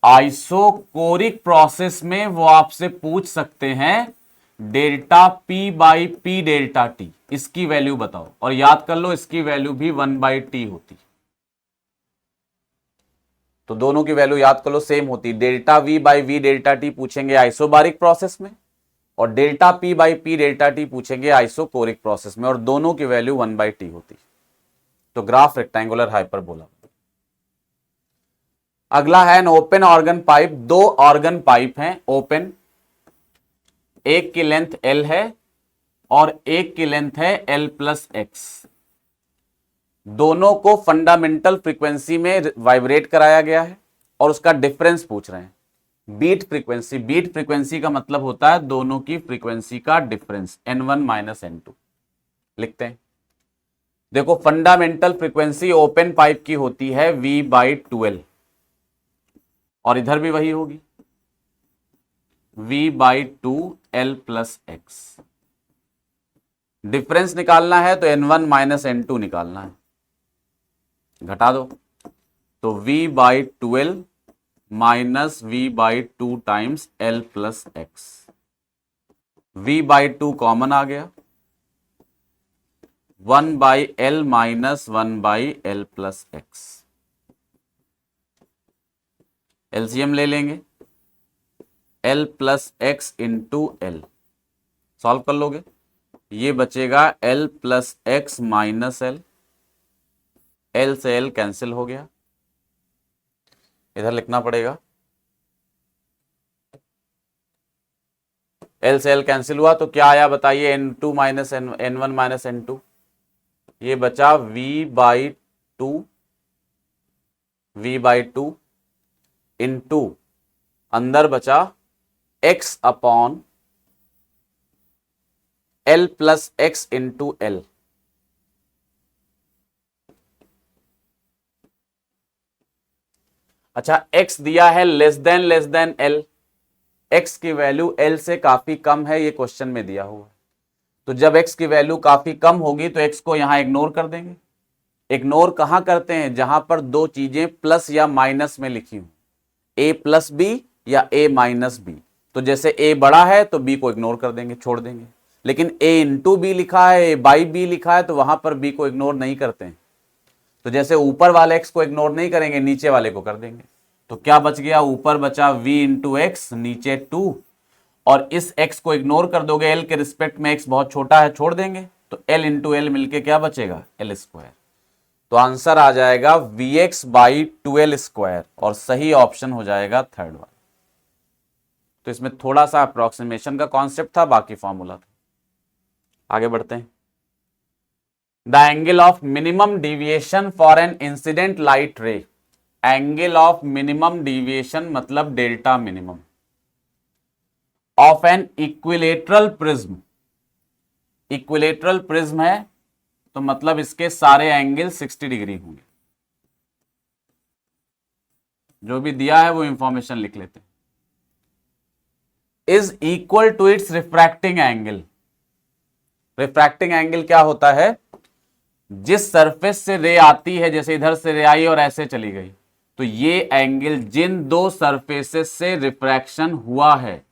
आइसोकोरिक प्रोसेस में वो आपसे पूछ सकते हैं delta P by P delta T, इसकी वैल्यू बताओ, और याद कर लो इसकी वैल्यू भी 1/t होती। तो दोनों की वैल्यू याद कर लो सेम होती, delta we by we delta T पूछेंगे आइसोबारिक प्रोसेस में, और delta P by P delta T पूछेंगे आइसोकोरिक प्रोसेस में, और दोनों की वैल्यू 1/t होती। तो ग्राफ रेक्टेंगुलर हाइपरबोला। अगला है एन ओपन ऑर्गन पाइप। दो ऑर्गन पाइप हैं ओपन, एक की लेंथ L है और एक की लेंथ है L+X। दोनों को फंडामेंटल फ्रीक्वेंसी में वाइब्रेट कराया गया है और उसका डिफरेंस पूछ रहे हैं, बीट फ्रीक्वेंसी। बीट फ्रीक्वेंसी का मतलब होता है दोनों की फ्रीक्वेंसी का डिफरेंस, N1 - N2 लिखते हैं। देखो फंडामेंटल फ्रीक्वेंसी ओपन पाइप की होती है V/12, और इधर भी वही होगी V/2 L+X। डिफरेंस निकालना है तो N1 - N2 निकालना है, घटा दो, तो V/12 minus V/2 times L+X। V/2 common आ गया, 1/L माइनस 1/L+X। एलसीएम ले लेंगे, L+X इंटू L, सॉल्व कर लोगे, ये बचेगा L+X माइनस L, L से L कैंसिल हो गया, इधर लिखना पड़ेगा, L से L कैंसिल हुआ तो क्या आया बताइए, N2 minus N1 minus N2, ये बचा V/2 इंटू अंदर बचा X upon L+X into L। अच्छा X दिया है लेस देन L, X की वैल्यू L से काफी कम है, ये क्वेश्चन में दिया हुआ है। तो जब X की वैल्यू काफी कम होगी तो X को यहां इग्नोर कर देंगे। इग्नोर कहां करते हैं, जहां पर दो चीजें प्लस या माइनस में लिखी हूं, A+B या A-B। तो जैसे A बड़ा है तो B को इग्नोर कर देंगे, छोड़ देंगे, लेकिन A इंटू B लिखा है, A/B लिखा है, तो वहां पर B को इग्नोर नहीं करते हैं। तो जैसे ऊपर वाले X को इग्नोर नहीं करेंगे, नीचे वाले को कर देंगे। तो क्या बच गया, ऊपर बचा V इंटू X, नीचे 2, और इस X को इग्नोर कर दोगे, L के रिस्पेक्ट में X बहुत छोटा है, छोड़ देंगे, तो L इंटू L मिलके क्या बचेगा, L²। तो आंसर आ जाएगा Vx/12², और सही ऑप्शन हो जाएगा थर्ड वाला। तो इसमें थोड़ा सा अप्रोक्सीमेशन का कॉन्सेप्ट था, बाकी फॉर्मूला था। आगे बढ़ते हैं। The angle of minimum deviation for an incident light ray. Angle of minimum deviation मतलब delta minimum of an equilateral prism. Equilateral prism है तो मतलब इसके सारे एंगल 60 डिग्री होंगे। जो भी दिया है वो इंफॉर्मेशन लिख लेते हैं। Is equal to its refracting angle. Refracting angle क्या होता है, जिस सरफेस से रे आती है, जैसे इधर से रे आई और ऐसे चली गई, तो ये एंगल जिन दो सरफेसेस से रिफ्रैक्शन हुआ है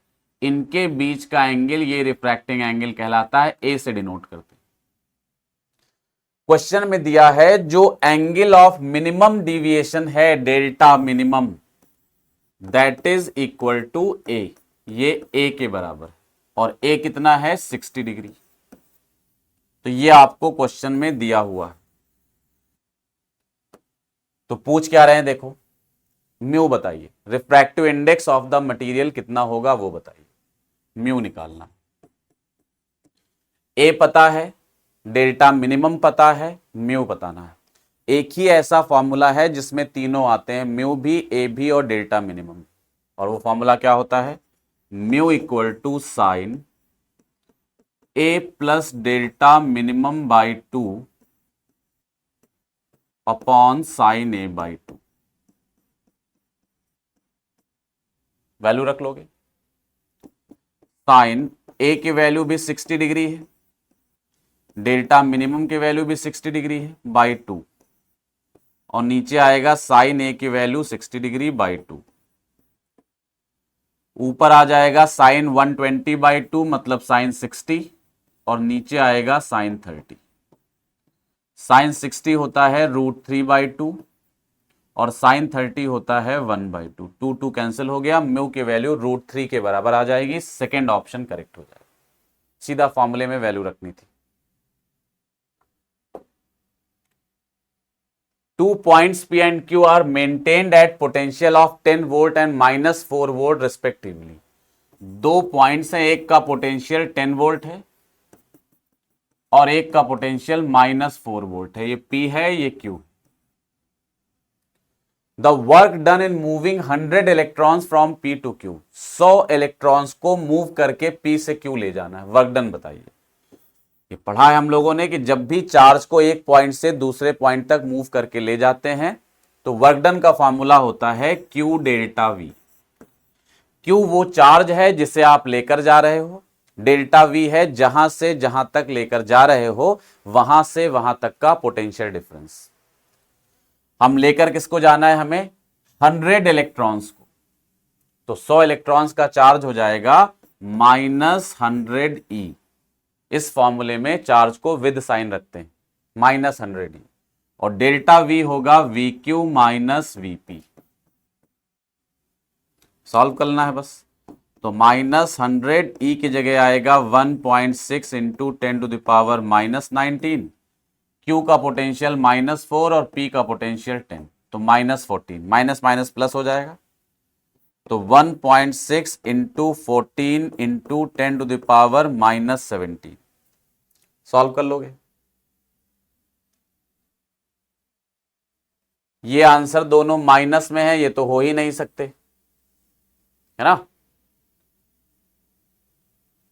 इनके बीच का एंगल ये रिफ्रैक्टिंग एंगल कहलाता है, ए से डिनोट करते हैं। क्वेश्चन में दिया है जो एंगल ऑफ मिनिमम डिविएशन है delta minimum, that is equal to A, ये ए के बराबर है, और ए कितना है 60 डिग्री। तो ये आपको क्वेश्चन में दिया हुआ है। तो पूछ क्या रहे हैं, देखो म्यू बताइए, refractive index of the material कितना होगा वो बताइए, म्यू निकालना। ए पता है, डेल्टा मिनिमम पता है, म्यू बताना है। एक ही ऐसा फॉर्मूला है जिसमें तीनों आते हैं, म्यू भी, ए भी और डेल्टा मिनिमम, और वो फॉर्मूला क्या होता है, mu equal to sine A plus delta minimum by 2 upon sine A by 2। Value रख लोगे, साइन ए की वैल्यू भी 60 डिग्री है, डेल्टा मिनिमम की वैल्यू भी 60 डिग्री है बाई 2, और नीचे आएगा साइन ए की वैल्यू 60 डिग्री बाई 2, ऊपर आ जाएगा साइन 120 बाई 2 मतलब साइन 60, और नीचे आएगा साइन 30। साइन 60 होता है √3/2 और साइन 30 होता है 1/2, 2 कैंसिल हो गया, म्यू की वैल्यू √3 के बराबर आ जाएगी, सेकेंड ऑप्शन करेक्ट हो जाएगा। सीधा फॉर्मूले में वैल्यू रखनी थी। 2 points P and Q are maintained at potential of 10 volt and -4 volt respectively. दो पॉइंट्स हैं, एक का पोटेंशियल 10 वोल्ट है और एक का पोटेंशियल -4 वोल्ट है, ये P है, ये Q। The work done in moving 100 electrons from P to Q, 100 electrons को मूव करके P से Q ले जाना है, वर्क डन बताइए। ये पढ़ा है हम लोगों ने कि जब भी चार्ज को एक पॉइंट से दूसरे पॉइंट तक मूव करके ले जाते हैं तो वर्क डन का फॉर्मूला होता है Q डेल्टा V। Q वो चार्ज है जिसे आप लेकर जा रहे हो, डेल्टा V है जहां से जहां तक लेकर जा रहे हो वहां से वहां तक का पोटेंशियल डिफरेंस। हम लेकर किसको जाना है, हमें 100 इलेक्ट्रॉन्स को, तो 100 इलेक्ट्रॉन्स का चार्ज हो जाएगा -100E। इस फॉर्मूले में चार्ज को विद साइन रखते हैं, -100E, और डेल्टा V होगा VQ माइनस VP। सॉल्व करना है बस, तो -100E की जगह आएगा 1.6 इंटू 10⁻⁻19, Q का पोटेंशियल -4 और P का पोटेंशियल 10, तो -14, माइनस माइनस प्लस हो जाएगा, तो 1.6 इंटू 14 इंटू 10⁻⁻17। सॉल्व कर लोगे, ये आंसर दोनों माइनस में है, ये तो हो ही नहीं सकते, है ना।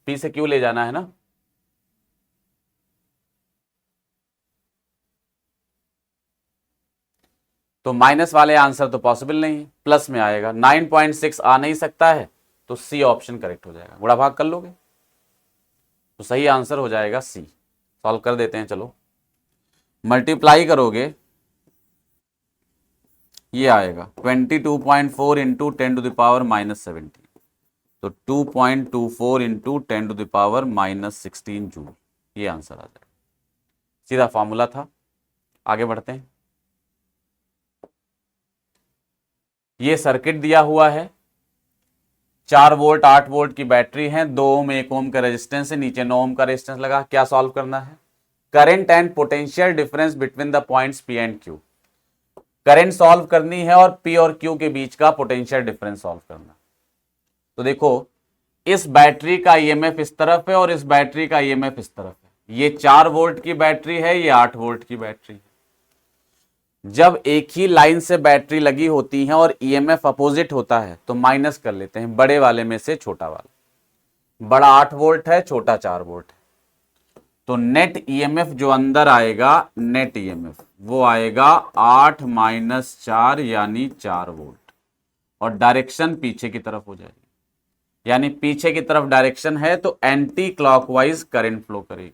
P से Q ले जाना है ना, तो माइनस वाले आंसर तो पॉसिबल नहीं है, प्लस में आएगा, 9.6 आ नहीं सकता है, तो सी ऑप्शन करेक्ट हो जाएगा। गुणा भाग कर लोगे तो सही आंसर हो जाएगा सी। सॉल्व कर देते हैं, चलो मल्टीप्लाई करोगे, ये आएगा 22.4 इंटू 10⁻⁻17, तो 2.24 इंटू 10⁻⁻16 जूल, ये आंसर आ जाएगा। सीधा फॉर्मूला था। आगे बढ़ते हैं, ये सर्किट दिया हुआ है, 4 वोल्ट 8 वोल्ट की बैटरी है, 2 ओम 1 ओम का रेजिस्टेंस है, नीचे 9 ओम का रेजिस्टेंस लगा। क्या सॉल्व करना है, current and potential difference between the points P and Q। Current solve करनी है और P और Q के बीच का पोटेंशियल डिफरेंस सॉल्व करना। तो देखो, इस बैटरी का ईएमएफ इस तरफ है और इस बैटरी का ईएमएफ इस तरफ है। ये 4 वोल्ट की बैटरी है, ये 8 वोल्ट की बैटरी है। जब एक ही लाइन से बैटरी लगी होती है और ईएमएफ अपोजिट होता है तो माइनस कर लेते हैं बड़े वाले में से छोटा वाला। बड़ा 8 वोल्ट है, छोटा 4 वोल्ट है, तो नेट ईएमएफ जो अंदर आएगा, नेट ईएमएफ वो आएगा 8 - 4 यानी 4 वोल्ट, और डायरेक्शन पीछे की तरफ हो जाएगी, यानी पीछे की तरफ डायरेक्शन है तो एंटी क्लॉकवाइज करंट फ्लो करेगी।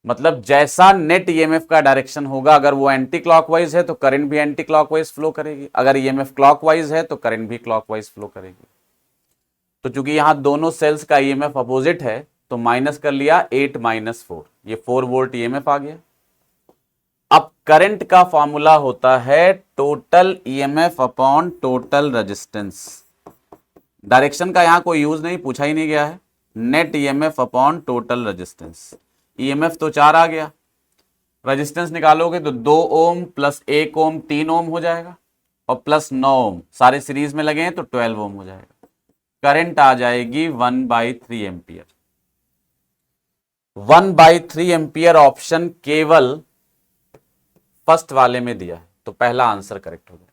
मतलब जैसा नेट ईएमएफ का डायरेक्शन होगा, अगर वो एंटी क्लॉकवाइज है तो करंट भी एंटी क्लॉकवाइज फ्लो करेगी, अगर ईएमएफ क्लॉकवाइज है तो करंट भी क्लॉकवाइज फ्लो करेगी। तो चूंकि यहां दोनों सेल्स का ईएमएफ अपोजिट है तो माइनस कर लिया 8 माइनस 4, ये 4 वोल्ट ईएमएफ आ गया। अब करंट का फॉर्मूला होता है total EMF upon total resistance. Direction का यहां कोई यूज नहीं, पूछा ही नहीं गया है। Net EMF upon total resistance. EMF तो 4 आ गया, रेजिस्टेंस निकालोगे तो 2 ओम प्लस 1 ओम 3 ओम हो जाएगा, और प्लस 9 ओम, सारे सीरीज में लगे हैं तो 12 ओम हो जाएगा। करंट आ जाएगी 1/3 एम्पियर। 1/3 एम्पियर ऑप्शन केवल फर्स्ट वाले में दिया है, तो पहला आंसर करेक्ट हो गया।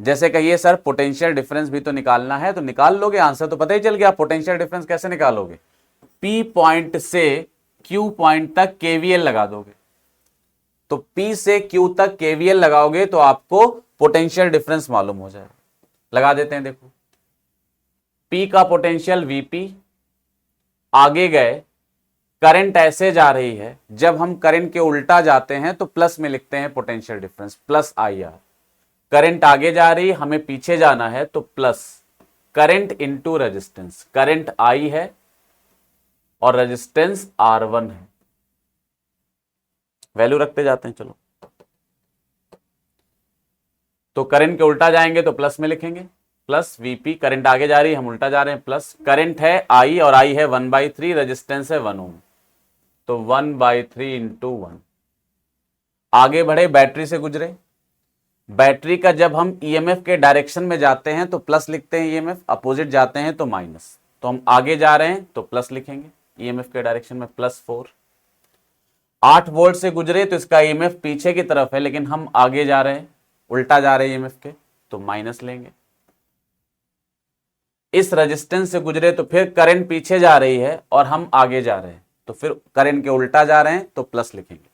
जैसे कहिए सर पोटेंशियल डिफरेंस भी तो निकालना है, तो निकाल लोगे, आंसर तो पता ही चल गया। पोटेंशियल डिफरेंस कैसे निकालोगे? P पॉइंट से Q पॉइंट तक केवीएल लगा दोगे, तो P से Q तक केवीएल लगाओगे तो आपको पोटेंशियल डिफरेंस मालूम हो जाएगा। लगा देते हैं, देखो P का पोटेंशियल Vp, आगे गए, करंट ऐसे जा रही है, जब हम करंट के उल्टा जाते हैं तो प्लस में लिखते हैं potential difference plus IR। Current आगे जा रही, हमें पीछे जाना है तो plus current into resistance. Current I है और रेजिस्टेंस R1 है, वैल्यू रखते जाते हैं। चलो, तो करंट के उल्टा जाएंगे तो प्लस में लिखेंगे, प्लस Vp। करंट आगे जा रही है, हम उल्टा जा रहे हैं, प्लस करंट है I और I है 1/3, रेजिस्टेंस है 1 ओम, तो 1/3 इंटू 1। आगे बढ़े, बैटरी से गुजरे, बैटरी का जब हम ईएमएफ के डायरेक्शन में जाते हैं तो प्लस लिखते हैं, ईएमएफ अपोजिट जाते हैं तो माइनस। तो हम आगे जा रहे हैं तो प्लस लिखेंगे, ईएमएफ के डायरेक्शन में +4। 8 वोल्ट से गुजरे तो इसका ईएमएफ पीछे की तरफ है, लेकिन हम आगे जा रहे हैं, उल्टा जा रहे हैं ईएमएफ के, तो माइनस लेंगे। इस रेजिस्टेंस से गुजरे तो फिर करंट पीछे जा रही है और हम आगे जा रहे हैं, तो फिर करंट के उल्टा जा रहे हैं तो प्लस लिखेंगे।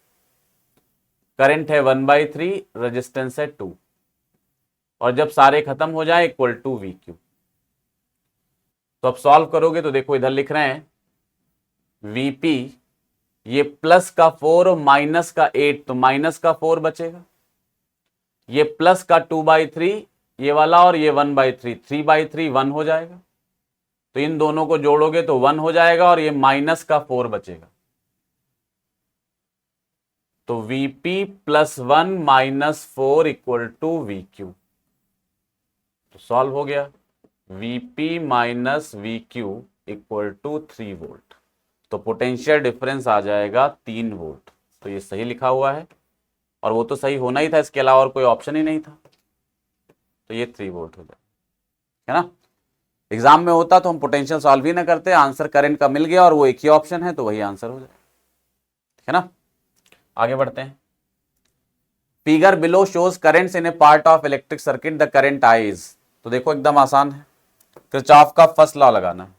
करंट है 1/3, रेजिस्टेंस है 2, और जब सारे खत्म हो जाए इक्वल टू VQ। तो अब सॉल्व करोगे तो देखो इधर लिख रहे हैं Vp, ये प्लस का 4 और माइनस का 8, तो माइनस का 4 बचेगा, ये प्लस का 2/3 ये वाला, और ये 1/3, 3/3 1 हो जाएगा। तो इन दोनों को जोड़ोगे तो 1 हो जाएगा, और ये माइनस का 4 बचेगा, तो Vp +1 -4 इक्वल टू VQ। तो सॉल्व हो गया, Vp - VQ equal to 3 volt. तो पोटेंशियल डिफरेंस आ जाएगा 3 वोल्ट। तो ये सही लिखा हुआ है, और वो तो सही होना ही था, इसके अलावा और कोई ऑप्शन ही नहीं था, तो ये 3 वोल्ट हो जाएगा, है ना। एग्जाम में होता तो हम पोटेंशियल सॉल्व ही ना करते, आंसर करंट का मिल गया और वो एक ही ऑप्शन है, तो वही आंसर हो जाएगा, है ना। आगे बढ़ते हैं। Figure below shows currents in A part of electric circuit, the current I is. तो देखो एकदम आसान है, किरचॉफ का फर्स्ट लॉ लगाना है।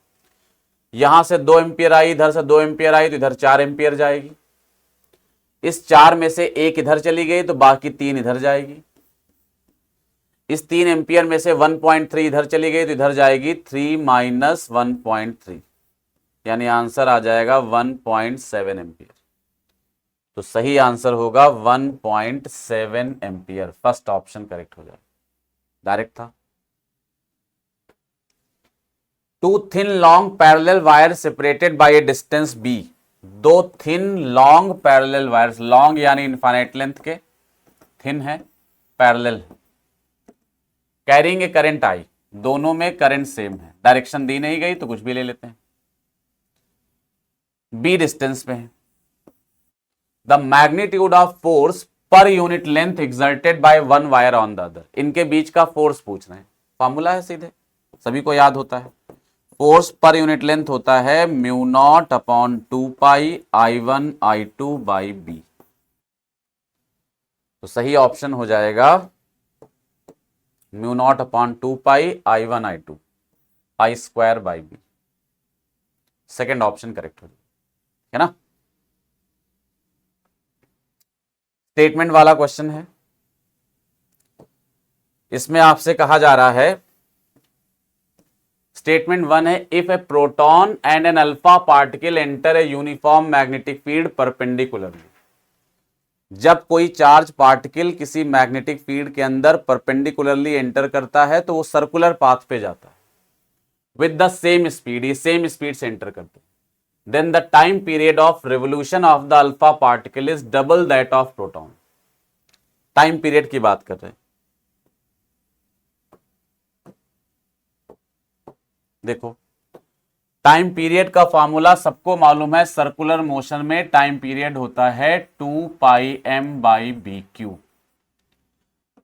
यहां से 2 एम्पियर आई, इधर से 2 एम्पियर आई, तो इधर 4 एम्पियर जाएगी। इस 4 में से 1 इधर चली गई तो बाकी 3 इधर जाएगी। इस 3 एम्पियर में से 1.3 इधर चली गई तो इधर जाएगी 3 - 1.3, यानी आंसर आ जाएगा 1.7 एम्पियर। तो सही आंसर होगा 1.7 एम्पियर, फर्स्ट ऑप्शन करेक्ट हो जाएगा, डायरेक्ट था। 2 thin long parallel wire separated by A distance B। 2 thin long parallel wires, long यानी इनफाइनाइट लेंथ के, थिन है, पैरेलल है, कैरिंग ए करंट I, दोनों में करंट सेम है, डायरेक्शन दी नहीं गई तो कुछ भी ले लेते हैं। B डिस्टेंस पे है। The magnitude of force per unit length exerted by one wire on the other. इनके बीच का फोर्स पूछ रहे हैं, फॉर्मूला है सीधे, सभी को याद होता है। फोर्स पर यूनिट लेंथ होता है μ0/2 I1 I2 बाई B। तो सही ऑप्शन हो जाएगा μ0/2 I1 I2 I² by B। Second option correct हो जाएगा, है ना। स्टेटमेंट वाला क्वेश्चन है, इसमें आपसे कहा जा रहा है स्टेटमेंट 1 है if a proton and an alpha particle enter a uniform magnetic field perpendicularly. जब कोई चार्ज पार्टिकल किसी मैग्नेटिक फील्ड के अंदर परपेंडिकुलरली एंटर करता है तो वो सर्कुलर पाथ पे जाता है विद द सेम स्पीड, ये सेम स्पीड से एंटर करते हैं। Then the time period of revolution of the alpha particle is double that of proton. Time period की बात कर रहे हैं। देखो टाइम पीरियड का फॉर्मूला सबको मालूम है, सर्कुलर मोशन में टाइम पीरियड होता है 2 pi m by B q.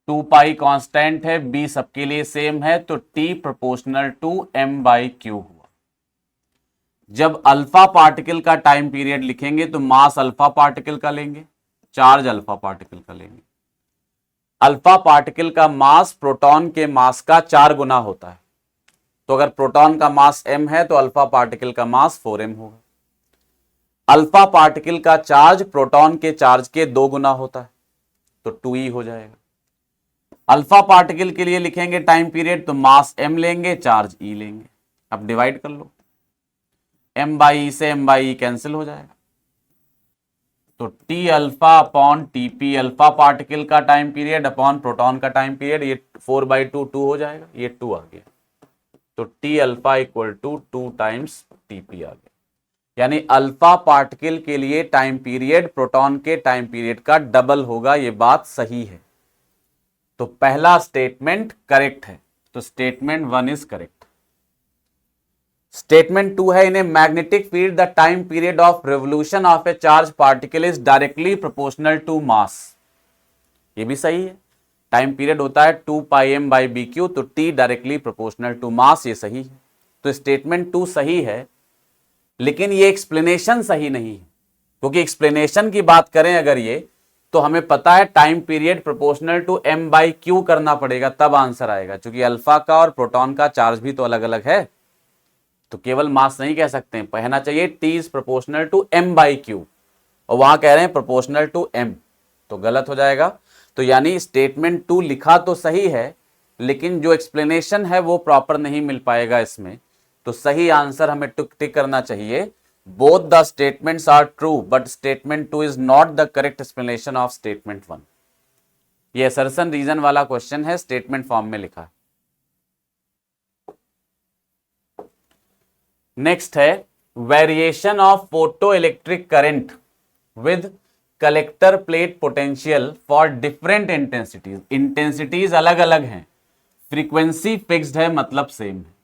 2 pi constant है, b सबके लिए सेम है, तो t proportional to m by q हुआ। जब अल्फा पार्टिकल का टाइम पीरियड लिखेंगे तो मास अल्फा पार्टिकल का लेंगे, चार्ज अल्फा पार्टिकल का लेंगे। अल्फा पार्टिकल का मास प्रोटॉन के मास का 4 गुना होता है, तो अगर प्रोटॉन का मास m है तो अल्फा पार्टिकल का मास 4m होगा। अल्फा पार्टिकल का चार्ज प्रोटॉन के चार्ज के 2 गुना होता है, तो 2e हो जाएगा। अल्फा पार्टिकल के लिए लिखेंगे टाइम पीरियड तो मास m लेंगे, चार्ज e लेंगे। अब डिवाइड कर लो, m बाई ई से m बाई ई कैंसिल हो जाएगा, तो t alpha upon TP alpha particle का टाइम पीरियड अपॉन प्रोटॉन का टाइम पीरियड, ये 4/2 2 हो जाएगा, ये 2 आ गया, तो t alpha equal to 2 times T P आ गया। यानी अल्फा पार्टिकल के लिए टाइम पीरियड प्रोटॉन के टाइम पीरियड का डबल होगा, ये बात सही है। तो पहला स्टेटमेंट करेक्ट है, तो स्टेटमेंट 1 इज करेक्ट। स्टेटमेंट 2 है in a magnetic field the time period of revolution of a charge particle is directly proportional to mass. ये भी सही है, टाइम पीरियड होता है 2 pi m by B Q, तो t directly proportional to mass, ये सही है। तो स्टेटमेंट 2 सही है, लेकिन ये एक्सप्लेनेशन सही नहीं है, क्योंकि एक्सप्लेनेशन की बात करें अगर ये, तो हमें पता है time period proportional to m by q करना पड़ेगा, तब आंसर आएगा। क्योंकि अल्फा का और प्रोटॉन का चार्ज भी तो अलग अलग है, तो केवल मास नहीं कह सकते हैं, कहना चाहिए t is proportional to m by q, और वहां कह रहे हैं प्रोपोर्शनल टू m, तो गलत हो जाएगा। तो यानी स्टेटमेंट 2 लिखा तो सही है, लेकिन जो एक्सप्लेनेशन है वो प्रॉपर नहीं मिल पाएगा इसमें, तो सही आंसर हमें टिक करना चाहिए both the statements are true but statement 2 is not the correct explanation of statement 1। ये असर्शन रीजन वाला क्वेश्चन है, स्टेटमेंट फॉर्म में लिखा है। नेक्स्ट है variation of photo electric current with collector plate potential for different intensities. Intensities अलग अलग हैं, फ्रीक्वेंसी फिक्स्ड है, मतलब सेम है।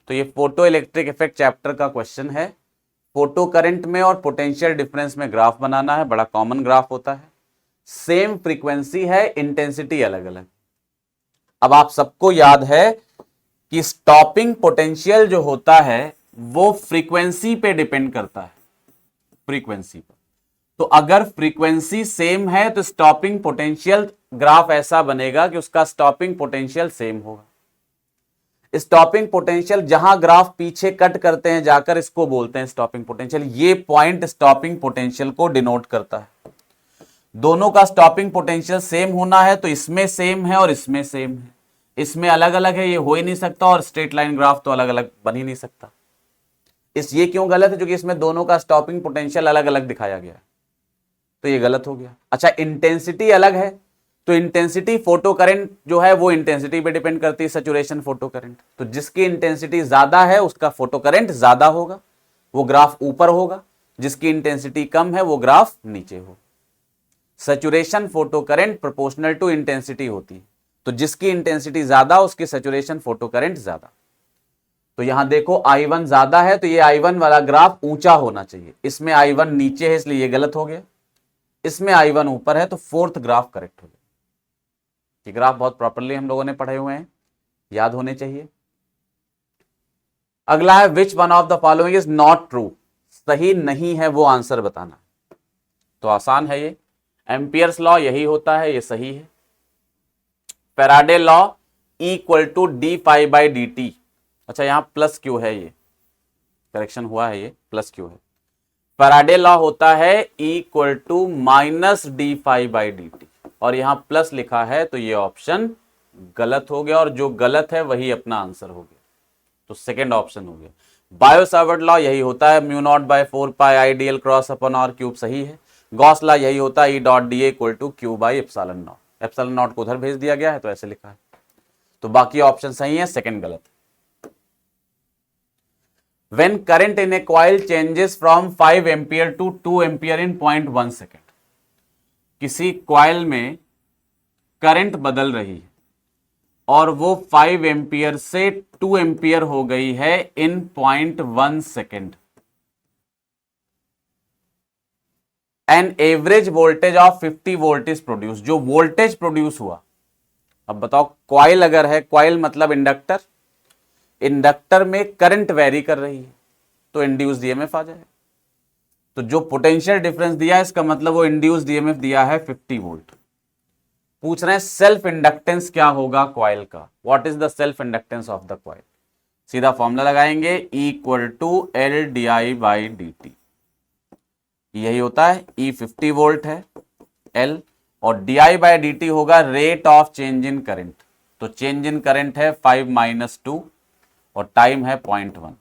तो ये फोटो इलेक्ट्रिक इफेक्ट चैप्टर का क्वेश्चन है। फोटो करंट में और पोटेंशियल डिफरेंस में ग्राफ बनाना है, बड़ा कॉमन ग्राफ होता है। सेम फ्रीक्वेंसी है, इंटेंसिटी अलग अलग। अब आप सबको याद है कि स्टॉपिंग पोटेंशियल जो होता है वो फ्रीक्वेंसी पे डिपेंड करता है, फ्रीक्वेंसी पर। तो अगर फ्रीक्वेंसी सेम है तो स्टॉपिंग पोटेंशियल ग्राफ ऐसा बनेगा कि उसका स्टॉपिंग पोटेंशियल सेम होगा। स्टॉपिंग पोटेंशियल जहां ग्राफ पीछे कट करते हैं जाकर इसको बोलते हैं स्टॉपिंग पोटेंशियल। ये पॉइंट स्टॉपिंग पोटेंशियल को डिनोट करता है। दोनों का स्टॉपिंग पोटेंशियल सेम होना है, तो इसमें सेम है और इसमें सेम है, इसमें अलग अलग है, ये हो ही नहीं सकता, और स्ट्रेट लाइन ग्राफ तो अलग अलग बन ही नहीं सकता। ये क्यों गलत है? क्योंकि इसमें दोनों का स्टॉपिंग पोटेंशियल अलग अलग दिखाया गया है, तो ये गलत हो गया। अच्छा, इंटेंसिटी अलग है, तो इंटेंसिटी फोटो करंट जो है वो इंटेंसिटी पे डिपेंड करती है, सैचुरेशन फोटो करंट। तो जिसकी इंटेंसिटी ज्यादा है उसका फोटो करंट ज्यादा होगा, वो ग्राफ ऊपर होगा। जिसकी इंटेंसिटी कम है वो ग्राफ नीचे होगा। Saturation photo current proportional to intensity होती है, तो जिसकी इंटेंसिटी ज्यादा उसकी सैचुरेशन फोटो करंट ज्यादा। तो यहां देखो I1 ज्यादा है, तो ये I1 वाला ग्राफ ऊंचा होना चाहिए। इसमें I1 नीचे है इसलिए ये गलत हो गया, इसमें I1 ऊपर है तो फोर्थ ग्राफ करेक्ट हो गया। ये ग्राफ बहुत प्रॉपर्ली हम लोगों ने पढ़े हुए हैं, याद होने चाहिए। अगला है which one of the following is not true. सही नहीं है वो आंसर बताना। तो आसान है ये, एम्पियर्स लॉ यही होता है, ये सही है। Faraday law equal to d phi by D T. अच्छा, यहां प्लस क्यू है, ये करेक्शन हुआ है, ये प्लस क्यू है। फैराडे लॉ होता है equal to minus d phi by D t, और यहां प्लस लिखा है, तो ये ऑप्शन गलत हो गया, और जो गलत है वही अपना आंसर हो गया। तो सेकेंड ऑप्शन हो गया। बायो सावर्ट लॉ यही होता है, mu naught by 4 pi I d l cross upon r cube, सही है। गॉस लॉ यही होता है, E dot d equal to q by epsilon naught. Epsilon naught को उधर भेज दिया गया है तो ऐसे लिखा है, तो बाकी ऑप्शन सही है, सेकेंड गलत। When current in a coil changes from 5 ampere to 2 ampere in 0.1 second, किसी कॉइल में करंट बदल रही है और वो 5 एम्पियर से 2 एम्पियर हो गई है इन 0.1 second, an average voltage of 50 volt is produce, जो वोल्टेज प्रोड्यूस हुआ। अब बताओ, कॉइल अगर है, कॉइल मतलब इंडक्टर, इंडक्टर में करंट वेरी कर रही है तो इंड्यूस्ड ईएमएफ आ जाएगा। तो जो पोटेंशियल डिफरेंस दिया है इसका मतलब वो इंड्यूस्ड ईएमएफ दिया है 50 वोल्ट। पूछ रहे हैं सेल्फ इंडक्टेंस क्या होगा कॉइल का, what is the self inductance of the coil. सीधा फॉर्मूला लगाएंगे, equal to L D I by D T, यही होता है। ई 50 वोल्ट है एल, और D I by D T होगा rate of change in current. तो चेंज इन करंट है 5-2 और टाइम है 0.1,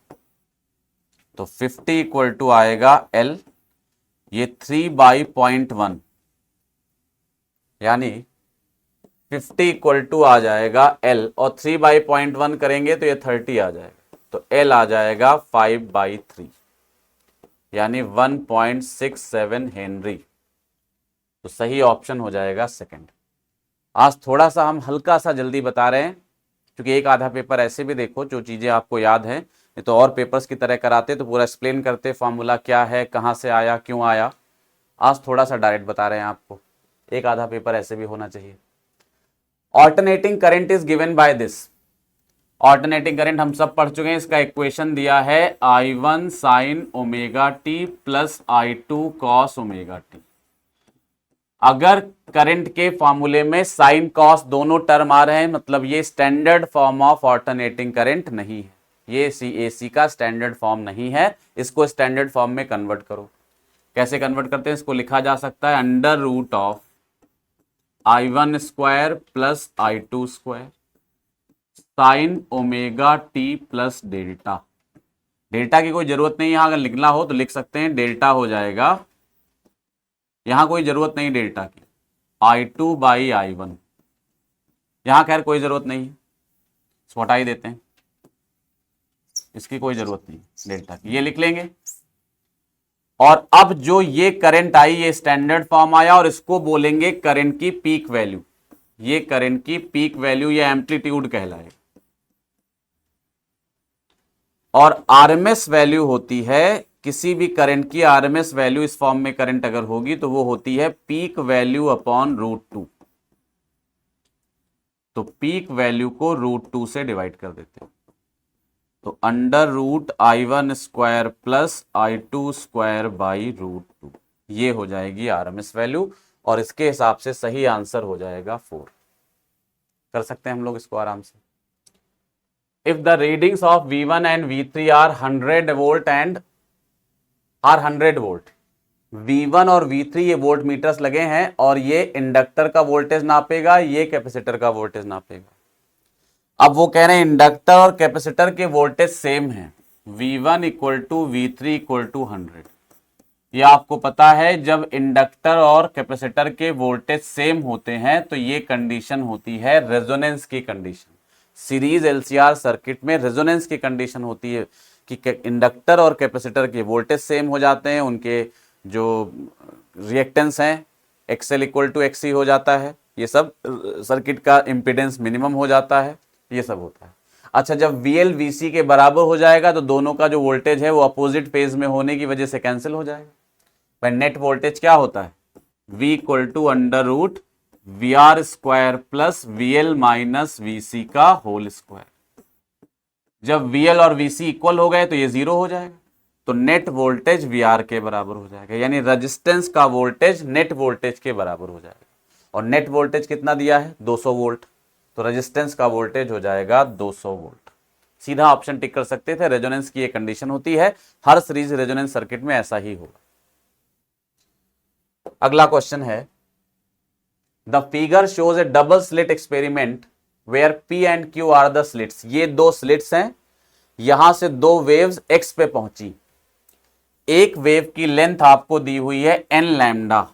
तो 50 इक्वल टू आएगा एल, ये 3/0.1, यानी 50 इक्वल टू आ जाएगा एल, और 3/0.1 करेंगे तो ये 30 आ जाएगा, तो एल आ जाएगा 5/3, यानी 1.67 हेनरी। तो सही ऑप्शन हो जाएगा सेकंड। आज थोड़ा सा हम हल्का सा जल्दी बता रहे हैं, क्योंकि एक आधा पेपर ऐसे भी देखो जो चीजें आपको याद हैं, नहीं तो और पेपर्स की तरह कराते तो पूरा एक्सप्लेन करते, फॉर्मूला क्या है, कहां से आया, क्यों आया। आज थोड़ा सा डायरेक्ट बता रहे हैं आपको, एक आधा पेपर ऐसे भी होना चाहिए। Alternating current is given by this. Alternating current हम सब पढ़ चुके हैं, इसका इक्वेशन दिया है I1 sign omega t plus I2 cos omega T. अगर करंट के फॉर्मूले में साइन कॉस दोनों टर्म आ रहे हैं, मतलब ये standard form of alternating current नहीं है, ये CAC का स्टैंडर्ड फॉर्म नहीं है। इसको स्टैंडर्ड फॉर्म में कन्वर्ट करो। कैसे कन्वर्ट करते हैं, इसको लिखा जा सकता है under root of I1 square plus I2 square sine omega t plus delta. Delta की कोई जरूरत नहीं, यहां अगर लिखना हो तो लिख सकते हैं, डेल्टा हो जाएगा, यहां कोई जरूरत नहीं डेल्टा की, I2 बाई I1, यहां खैर कोई जरूरत नहीं है, इसको हटा ही देते हैं, इसकी कोई जरूरत नहीं डेल्टा की, ये लिख लेंगे। और अब जो ये करंट आई, ये स्टैंडर्ड फॉर्म आया, और इसको बोलेंगे करंट की पीक वैल्यू। ये करंट की पीक वैल्यू या एम्पलीट्यूड कहलाएगा। और आरएमएस वैल्यू होती है किसी भी करंट की, आरएमएस वैल्यू इस फॉर्म में करंट अगर होगी तो वो होती है पीक वैल्यू अपॉन √2। तो पीक वैल्यू को √2 से डिवाइड कर देते हैं, तो under root I1 square plus I2 square by √2, ये हो जाएगी आरएमएस वैल्यू, और इसके हिसाब से सही आंसर हो जाएगा 4। कर सकते हैं हम लोग इसको आराम से। If the readings of V1 and V3 are 100 volt and are 100 volt, V1 और V3 ये वोल्ट मीटर्स लगे हैं, और ये इंडक्टर का वोल्टेज नापेगा, ये कैपेसिटर का वोल्टेज नापेगा। अब वो कह रहे हैं इंडक्टर और कैपेसिटर के वोल्टेज सेम है, V1 equal to V3 equal to 100। ये आपको पता है, जब इंडक्टर और कैपेसिटर के वोल्टेज सेम होते हैं तो ये कंडीशन होती है रेजोनेंस की कंडीशन। सीरीज LCR सर्किट में रेजोनेंस की कंडीशन होती है कि इंडक्टर और कैपेसिटर के वोल्टेज सेम हो जाते हैं, उनके जो रिएक्टेंस हैं XL इक्वल टू XC हो जाता है, ये सब सर्किट का इंपीडेंस मिनिमम हो जाता है, ये सब होता है। अच्छा, जब VL VC के बराबर हो जाएगा तो दोनों का जो वोल्टेज है वो अपोजिट फेज में होने की वजह से कैंसिल हो जाएगा। भाई नेट वोल्टेज क्या होता है, V equal to under root VR square plus VL minus VC का होल स्क्वायर। जब VL और VC इक्वल हो गए तो ये 0 हो जाएगा, तो नेट वोल्टेज VR के बराबर हो जाएगा, यानी रेजिस्टेंस का वोल्टेज नेट वोल्टेज के बराबर हो जाएगा। और नेट वोल्टेज कितना दिया है, 200 वोल्ट, तो रेजिस्टेंस का वोल्टेज हो जाएगा 200 वोल्ट। सीधा ऑप्शन टिक कर सकते थे, रेजोनेंस की एक कंडीशन होती है, हर सीरीज रेजोनेंस सर्किट में ऐसा ही होगा। अगला क्वेश्चन है, the figure shows a double slit experiment where P and Q are the slits. ये दो स्लिट्स हैं, यहां से दो वेव्स x पे पहुंची, एक वेव की लेंथ आपको दी हुई है n लैम्डा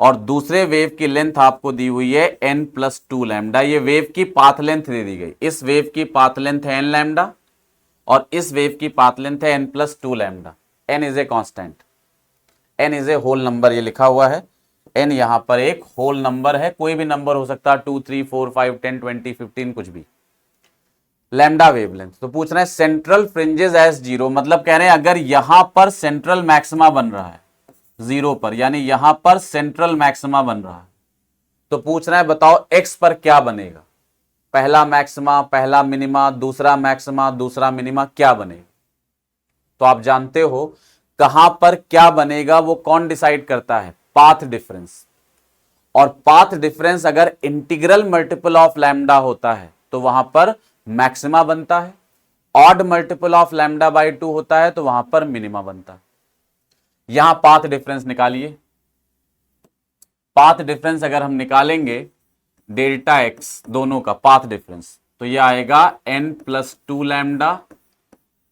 और दूसरे वेव की लेंथ आपको दी हुई है n+2 लैम्डा। ये वेव की पाथ लेंथ दे दी गई, इस वेव की पाथ लेंथ है n लैम्डा और इस वेव की पाथ लेंथ है n+2 lambda. n is a constant, n is a whole number, ये लिखा हुआ है n यहां पर एक होल नंबर है, कोई भी नंबर हो सकता है 2 3 4 5 10 20 15 कुछ भी। लैम्डा वेवलेंथ, तो पूछ रहे हैं सेंट्रल फ्रिंजेस एज जीरो, मतलब कह रहे हैं अगर यहां पर सेंट्रल मैक्सिमा बन रहा है जीरो पर, यानी यहां पर सेंट्रल मैक्सिमा बन रहा है, तो पूछ रहा है बताओ एक्स पर क्या बनेगा, पहला मैक्सिमा, पहला मिनिमा, दूसरा मैक्सिमा, दूसरा मिनिमा, क्या बनेगा। तो आप जानते हो कहां पर क्या बनेगा वो कौन डिसाइड करता है, पाथ डिफरेंस। और पाथ डिफरेंस अगर इंटीग्रल मल्टीपल ऑफ लैम्डा होता है तो वहां पर मैक्सिमा बनता है, odd multiple of lambda by 2 होता है तो वहां पर मिनिमा बनता है। यहां पाथ डिफरेंस निकालिए, पाथ डिफरेंस अगर हम निकालेंगे डेल्टा एक्स दोनों का पाथ डिफरेंस, तो यह आएगा n+2 lambda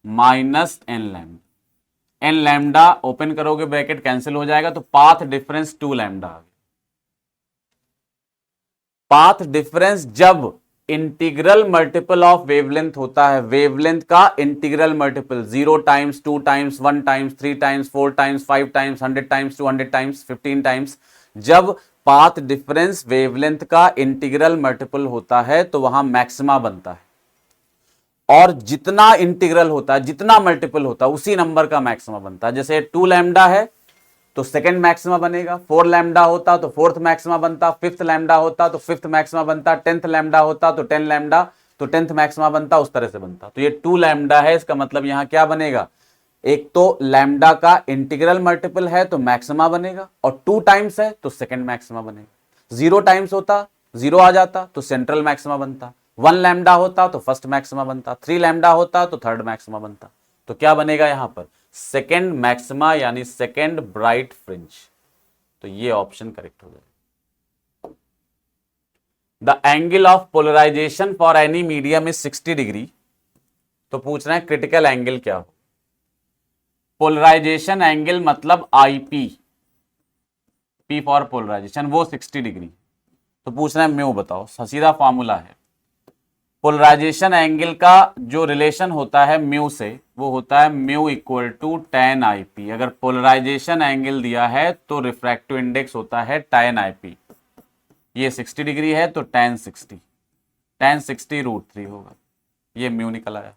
minus n lambda. n lambda open करोगे ब्रैकेट कैंसिल हो जाएगा, तो पाथ डिफरेंस 2 लैम्डा आ गया। पाथ डिफरेंस जब इंटीग्रल मल्टीपल ऑफ वेवलेंथ होता है, वेवलेंथ का integral multiple 0 times 2 times 1 times 3 times 4 times 5 times 100 times 200 times 15 times, जब पाथ डिफरेंस वेवलेंथ का इंटीग्रल मल्टीपल होता है तो वहां मैक्सिमा बनता है। और जितना इंटीग्रल होता है, जितना मल्टीपल होता है, उसी नंबर का मैक्सिमा बनता है। जैसे 2 लैम्डा है तो सेकंड मैक्सिमा बनेगा, 4 लैम्डा होता तो फोर्थ मैक्सिमा बनता, 5th लैम्डा होता तो 5th मैक्सिमा बनता, 10th लैम्डा होता तो 10 लैम्डा तो 10th मैक्सिमा बनता, उस तरह से बनता। तो ये 2 लैम्डा है, इसका मतलब यहां क्या बनेगा, एक तो लैम्डा का इंटीग्रल मल्टीपल है तो मैक्सिमा बनेगा, और 2 टाइम्स है तो सेकंड मैक्सिमा बनेगा। 0 टाइम्स होता, 0 आ जाता तो सेंट्रल मैक्सिमा बनता, 1 लैम्डा होता तो फर्स्ट मैक्सिमा बनता, 3 लैम्डा होता तो थर्ड मैक्सिमा बनता। तो क्या बनेगा यहां पर, सेकेंड मैक्सिमा यानी सेकेंड ब्राइट फ्रिंज। तो ये ऑप्शन करेक्ट हो जाएगा। The angle of polarization for any medium is 60 degree. तो पूछ रहे हैं क्रिटिकल एंगल क्या हो। पोलराइजेशन एंगल मतलब आईपी, पी फॉर पोलराइजेशन, वो 60 डिग्री। तो पूछ रहे हैं म्यू बताओ, सीधा फॉर्मूला है, पोलराइजेशन एंगल का जो रिलेशन होता है म्यू से, वो होता है mu equal to tan IP। अगर पोलराइजेशन एंगल दिया है तो रिफ्रैक्टिव इंडेक्स होता है tan IP। ये 60 डिग्री है तो tan 60, tan 60 √3 होगा, ये म्यू निकल आया।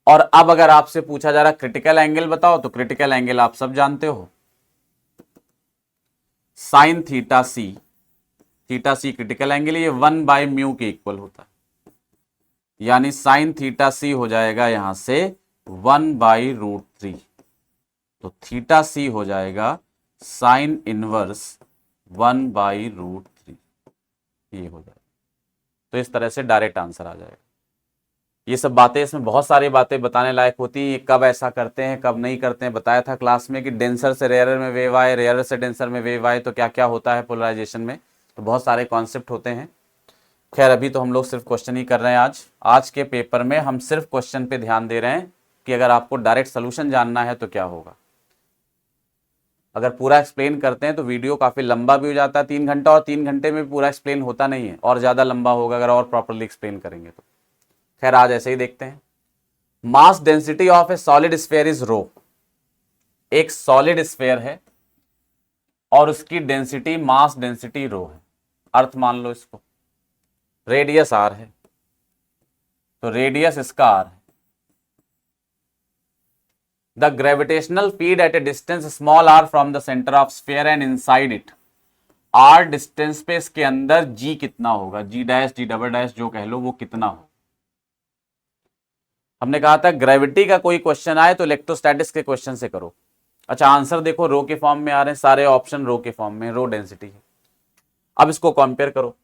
और अब अगर आपसे पूछा जा रहा क्रिटिकल एंगल बताओ, तो क्रिटिकल एंगल आप सब जानते हो, साइन थीटा सी, थीटा सी क्रिटिकल एंगल, ये 1/μ के इक्वल होता है, यानी साइन थीटा सी हो जाएगा यहां से 1/√3। तो थीटा सी हो जाएगा साइन इनवर्स 1/√3, ये हो जाएगा। तो इस तरह से डायरेक्ट आंसर आ जाएगा। ये सब बातें, इसमें बहुत सारी बातें बताने लायक होती हैं, कब ऐसा करते हैं कब नहीं करते हैं। बताया था क्लास में कि डेंसर से रेयरर में वेव आए, रेयरर से डेंसर में वेव आए तो क्या क्या होता है पोलराइजेशन में, तो बहुत सारे कॉन्सेप्ट होते हैं। खैर अभी तो हम लोग सिर्फ क्वेश्चन ही कर रहे हैं। आज के पेपर में हम सिर्फ क्वेश्चन पे ध्यान दे रहे हैं कि अगर आपको डायरेक्ट सोल्यूशन जानना है तो क्या होगा। अगर पूरा एक्सप्लेन करते हैं तो वीडियो काफी लंबा भी हो जाता है, 3 घंटा, और 3 घंटे में पूरा एक्सप्लेन होता नहीं है, और ज्यादा लंबा होगा अगर और प्रॉपरली एक्सप्लेन करेंगे तो। खैर आज ऐसे ही देखते हैं। Mass density of a solid sphere is rho. एक सॉलिड स्फीयर है और उसकी डेंसिटी, मास डेंसिटी रो है, अर्थ मान लो इसको, रेडियस आर है, तो रेडियस इसका आर है। The gravitational field at a distance small r from the centre of sphere and inside it, r distance पे इसके अंदर जी कितना होगा, g dash g double dash जो कह लो, वो कितना हो। हमने कहा था ग्रेविटी का कोई क्वेश्चन आए तो इलेक्ट्रोस्टैटिक्स के क्वेश्चन से करो। अच्छा आंसर देखो रो के फॉर्म में आ रहे हैं, सारे ऑप्शन रो के फॉर्म में, रो डेंसिटी है। अब इसको कंपेयर करो।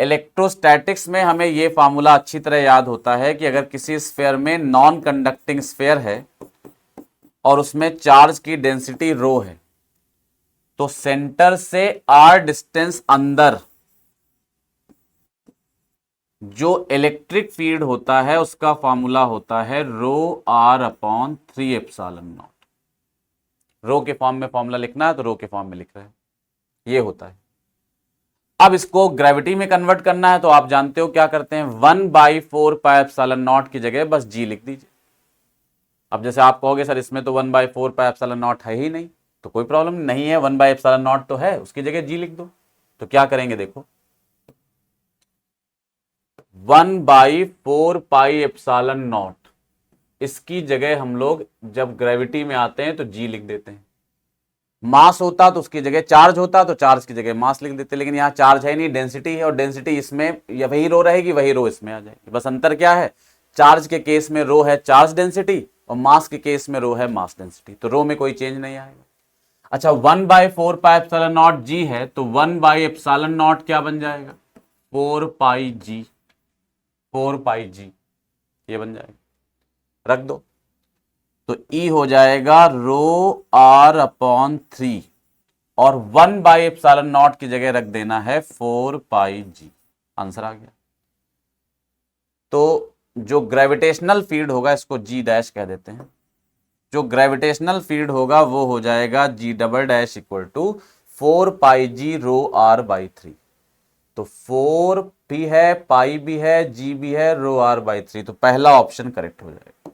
इलेक्ट्रोस्टैटिक्स में हमें यह फार्मूला अच्छी तरह याद होता है कि अगर किसी स्फीयर में नॉन कंडक्टिंग स्फीयर है और उसमें चार्ज की डेंसिटी रो है, तो सेंटर से आर डिस्टेंस अंदर जो इलेक्ट्रिक फील्ड होता है उसका फॉर्मूला होता है रो आर अपॉन 3 एप्सिलॉन नॉट। रो के फॉर्म में फॉर्मूला लिखना है तो रो के फॉर्म में लिख रहे हैं, ये होता है। अब इसको ग्रेविटी में कन्वर्ट करना है तो आप जानते हो क्या करते हैं, 1/4 पाई एप्सिलॉन नॉट की जगह बस जी लिख दीजिए। अब जैसे आप कहोगे सर इसमें तो 1/4 पाई एप्सिलॉन नॉट है ही नहीं, तो कोई प्रॉब्लम नहीं है, 1 बाई एप्सिलॉन नॉट तो है, उसकी जगह जी लिख दो। तो क्या करेंगे देखो, 1/4 पाई एप्सिलॉन नॉट, इसकी जगह हम लोग जब ग्रेविटी में आते हैं तो जी लिख देते हैं। मास होता तो उसकी जगह चार्ज होता तो चार्ज की जगह मास लिख देते, लेकिन यहां चार्ज है नहीं, डेंसिटी है, और डेंसिटी इसमें या वही रो रहेगी वही रो इसमें आ जाएगी। बस अंतर क्या है, चार्ज के केस में रो है चार्ज डेंसिटी और मास के केस में रो है मास डेंसिटी, तो रो में कोई चेंज नहीं आएगा। अच्छा 1/4 पाई एप्सिलॉन नॉट जी है तो 1/एप्सिलॉन नॉट क्या बन जाएगा, 4 पाई जी, 4 पाई जी ये बन जाएगा, रख दो। तो E हो जाएगा रो आर अपॉन 3 और 1/एप्सिलॉन नॉट की जगह रख देना है 4 पाई जी, आंसर आ गया। तो जो ग्रेविटेशनल फील्ड होगा इसको जी डैश कह देते हैं, जो ग्रेविटेशनल फील्ड होगा वो हो जाएगा G double dash equal to 4 pi G rho R by 3। तो 4 भी है, पाई भी है, जी भी है, रो आर बाई 3, तो पहला ऑप्शन करेक्ट हो जाएगा,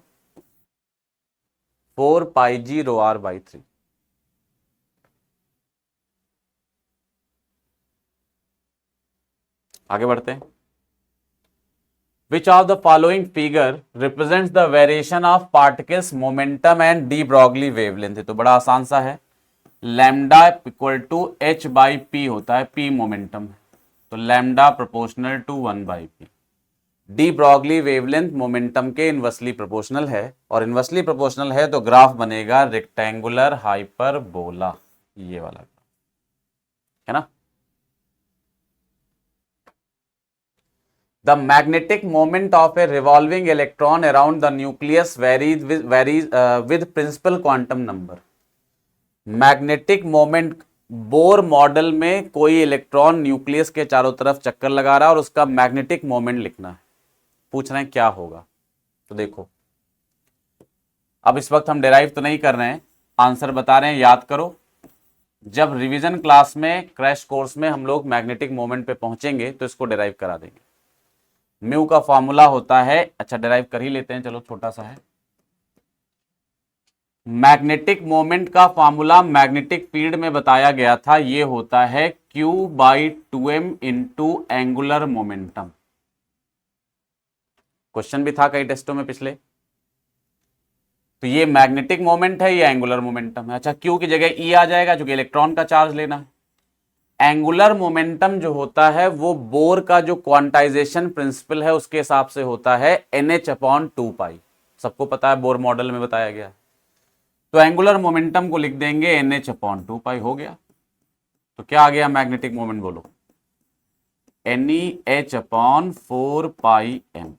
4 pi G rho R by 3। आगे बढ़ते हैं। Which of the following figure represents the variation of particles momentum and de Broglie wavelength? तो बड़ा आसान सा है, lambda equal to h by p होता है, पी मोमेंटम है, तो lambda proportional to 1/p। De Broglie wavelength momentum के इनवर्सली प्रोपोर्शनल है, और इनवर्सली प्रोपोर्शनल है तो ग्राफ बनेगा रेक्टेंगुलर हाइपरबोला, ये वाला है ना। The magnetic moment of a revolving electron around the nucleus varies with principal quantum number. Magnetic moment, Bohr model में कोई इलेक्ट्रॉन न्यूक्लियस के चारों तरफ चक्कर लगा रहा है और उसका मैग्नेटिक मोमेंट लिखना है, पूछ रहे हैं क्या होगा। तो देखो अब इस वक्त हम डिराइव तो नहीं कर रहे हैं, आंसर बता रहे हैं, याद करो। जब रिवीजन क्लास में क्रैश कोर्स में हम लोग मैग्नेटिक मोमेंट पे पहुंचेंगे तो इसको डिराइव करा देंगे। म्यू का फॉर्मूला होता है, अच्छा डिराइव कर ही लेते हैं, चलो छोटा सा है। मैग्नेटिक मोमेंट का फॉर्मूला मैग्नेटिक फील्ड में बताया गया था, ये होता है Q/2m into angular momentum. Question भी था कई टेस्टों में पिछले। तो ये मैग्नेटिक मोमेंट है, ये एंगुलर मोमेंटम है। अच्छा Q की जगह E आ जाएगा जो कि इलेक्ट्रॉन का चार्ज लेना है। एंगुलर मोमेंटम जो होता है वो बोर का जो क्वांटाइजेशन प्रिंसिपल है उसके हिसाब से होता है NH/2π, सबको पता है, बोर मॉडल में बताया गया। तो एंगुलर मोमेंटम को लिख देंगे NH/2π, हो गया। तो क्या आ गया मैग्नेटिक मोमेंट, बोलो NEH/4πm,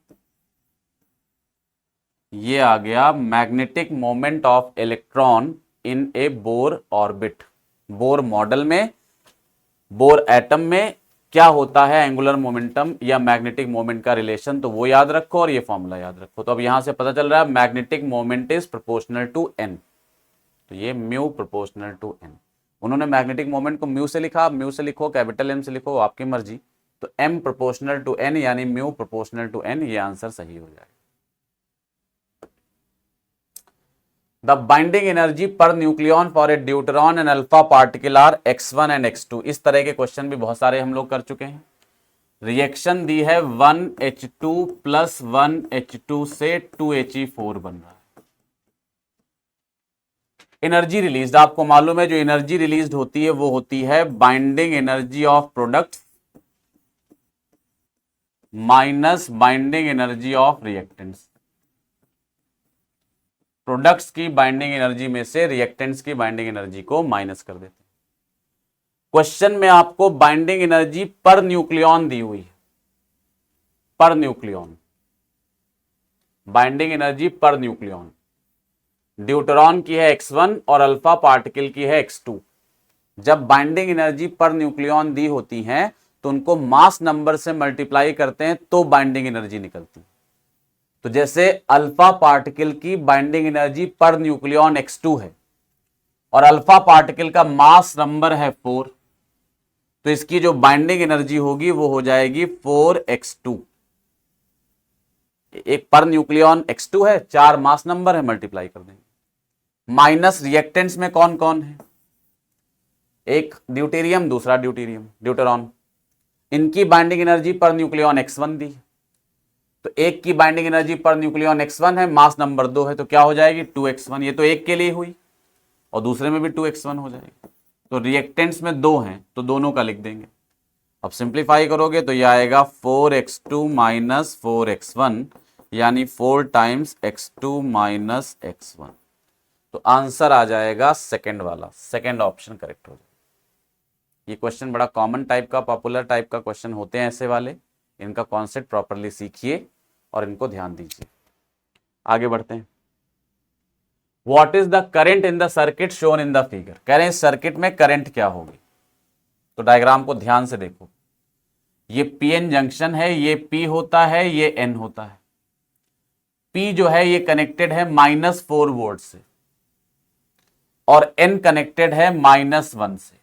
ये आ गया magnetic moment of electron in A Bohr orbit. Bohr model में, बोर एटम में क्या होता है एंगुलर मोमेंटम या मैग्नेटिक मोमेंट का रिलेशन, तो वो याद रखो और ये फॉर्मूला याद रखो। तो अब यहां से पता चल रहा है magnetic moment is proportional to n, तो ये म्यू प्रोपोर्शनल टू n। उन्होंने मैग्नेटिक मोमेंट को म्यू से लिखा, म्यू से लिखो, कैपिटल M से लिखो, आपकी मर्जी। तो m प्रोपोर्शनल टू n यानी म्यू प्रोपोर्शनल टू n, ये आंसर सही हो जाएगा। The binding energy per nucleon for a deuteron and alpha particle are x1 and x2। इस तरह के क्वेश्चन भी बहुत सारे हम लोग कर चुके हैं। रिएक्शन दी है 1H2 प्लस 1H2 से 2He4 बन रहा है। एनर्जी रिलीज आपको मालूम है, जो एनर्जी रिलीज होती है वो होती है binding energy of product minus binding energy of reactants. Products की बाइंडिंग एनर्जी में से रिएक्टेंट्स की बाइंडिंग एनर्जी को माइनस कर देते हैं। क्वेश्चन में आपको बाइंडिंग एनर्जी पर न्यूक्लियॉन दी हुई है, पर न्यूक्लियॉन बाइंडिंग एनर्जी पर न्यूक्लियॉन। ड्यूटेरॉन की है x1 और अल्फा पार्टिकल की है x2। जब बाइंडिंग एनर्जी पर न्यूक्लियॉन दी होती है तो उनको मास नंबर से मल्टीप्लाई करते हैं तो बाइंडिंग एनर्जी निकलती है। तो जैसे अल्फा पार्टिकल की बाइंडिंग एनर्जी पर न्यूक्लियॉन x2 है और अल्फा पार्टिकल का मास नंबर है 4, तो इसकी जो बाइंडिंग एनर्जी होगी वो हो जाएगी 4x2। एक पर न्यूक्लियॉन x2 है, 4 मास नंबर है, मल्टीप्लाई कर देंगे। माइनस रिएक्टेंट्स में कौन कौन है? एक ड्यूटेरियम, दूसरा ड्यूटेरॉन। इनकी बाइंडिंग एनर्जी पर न्यूक्लियॉन x1 दी, तो एक की बाइंडिंग एनर्जी पर न्यूक्लियॉन x1 है, मास नंबर 2 है, तो क्या हो जाएगी 2x1। ये तो एक के लिए हुई और दूसरे में भी 2x1 हो जाएगी। तो रिएक्टेंट्स में 2 हैं तो दोनों का लिख देंगे। अब सिंप्लीफाई करोगे तो यह आएगा 4x2 माइनस 4x1 यानी 4 टाइम्स x2 माइनस x1। तो आंसर आ जाएगा सेकंड वाला, सेकंड ऑप्शन करेक्ट हो जाएगा। ये क्वेश्चन बड़ा कॉमन टाइप का, पॉपुलर टाइप का क्वेश्चन होते हैं ऐसे वाले। इनका कॉन्सेप्ट प्रॉपरली सीखिए और इनको ध्यान दीजिए। आगे बढ़ते हैं। What is the current in the circuit shown in the figure? कह रहे हैं सर्किट में करंट क्या होगी। तो डायग्राम को ध्यान से देखो। ये पीएन जंक्शन है, ये पी होता है, ये एन होता है। पी जो है ये कनेक्टेड है -4 वोल्ट से और एन कनेक्टेड है -1 से।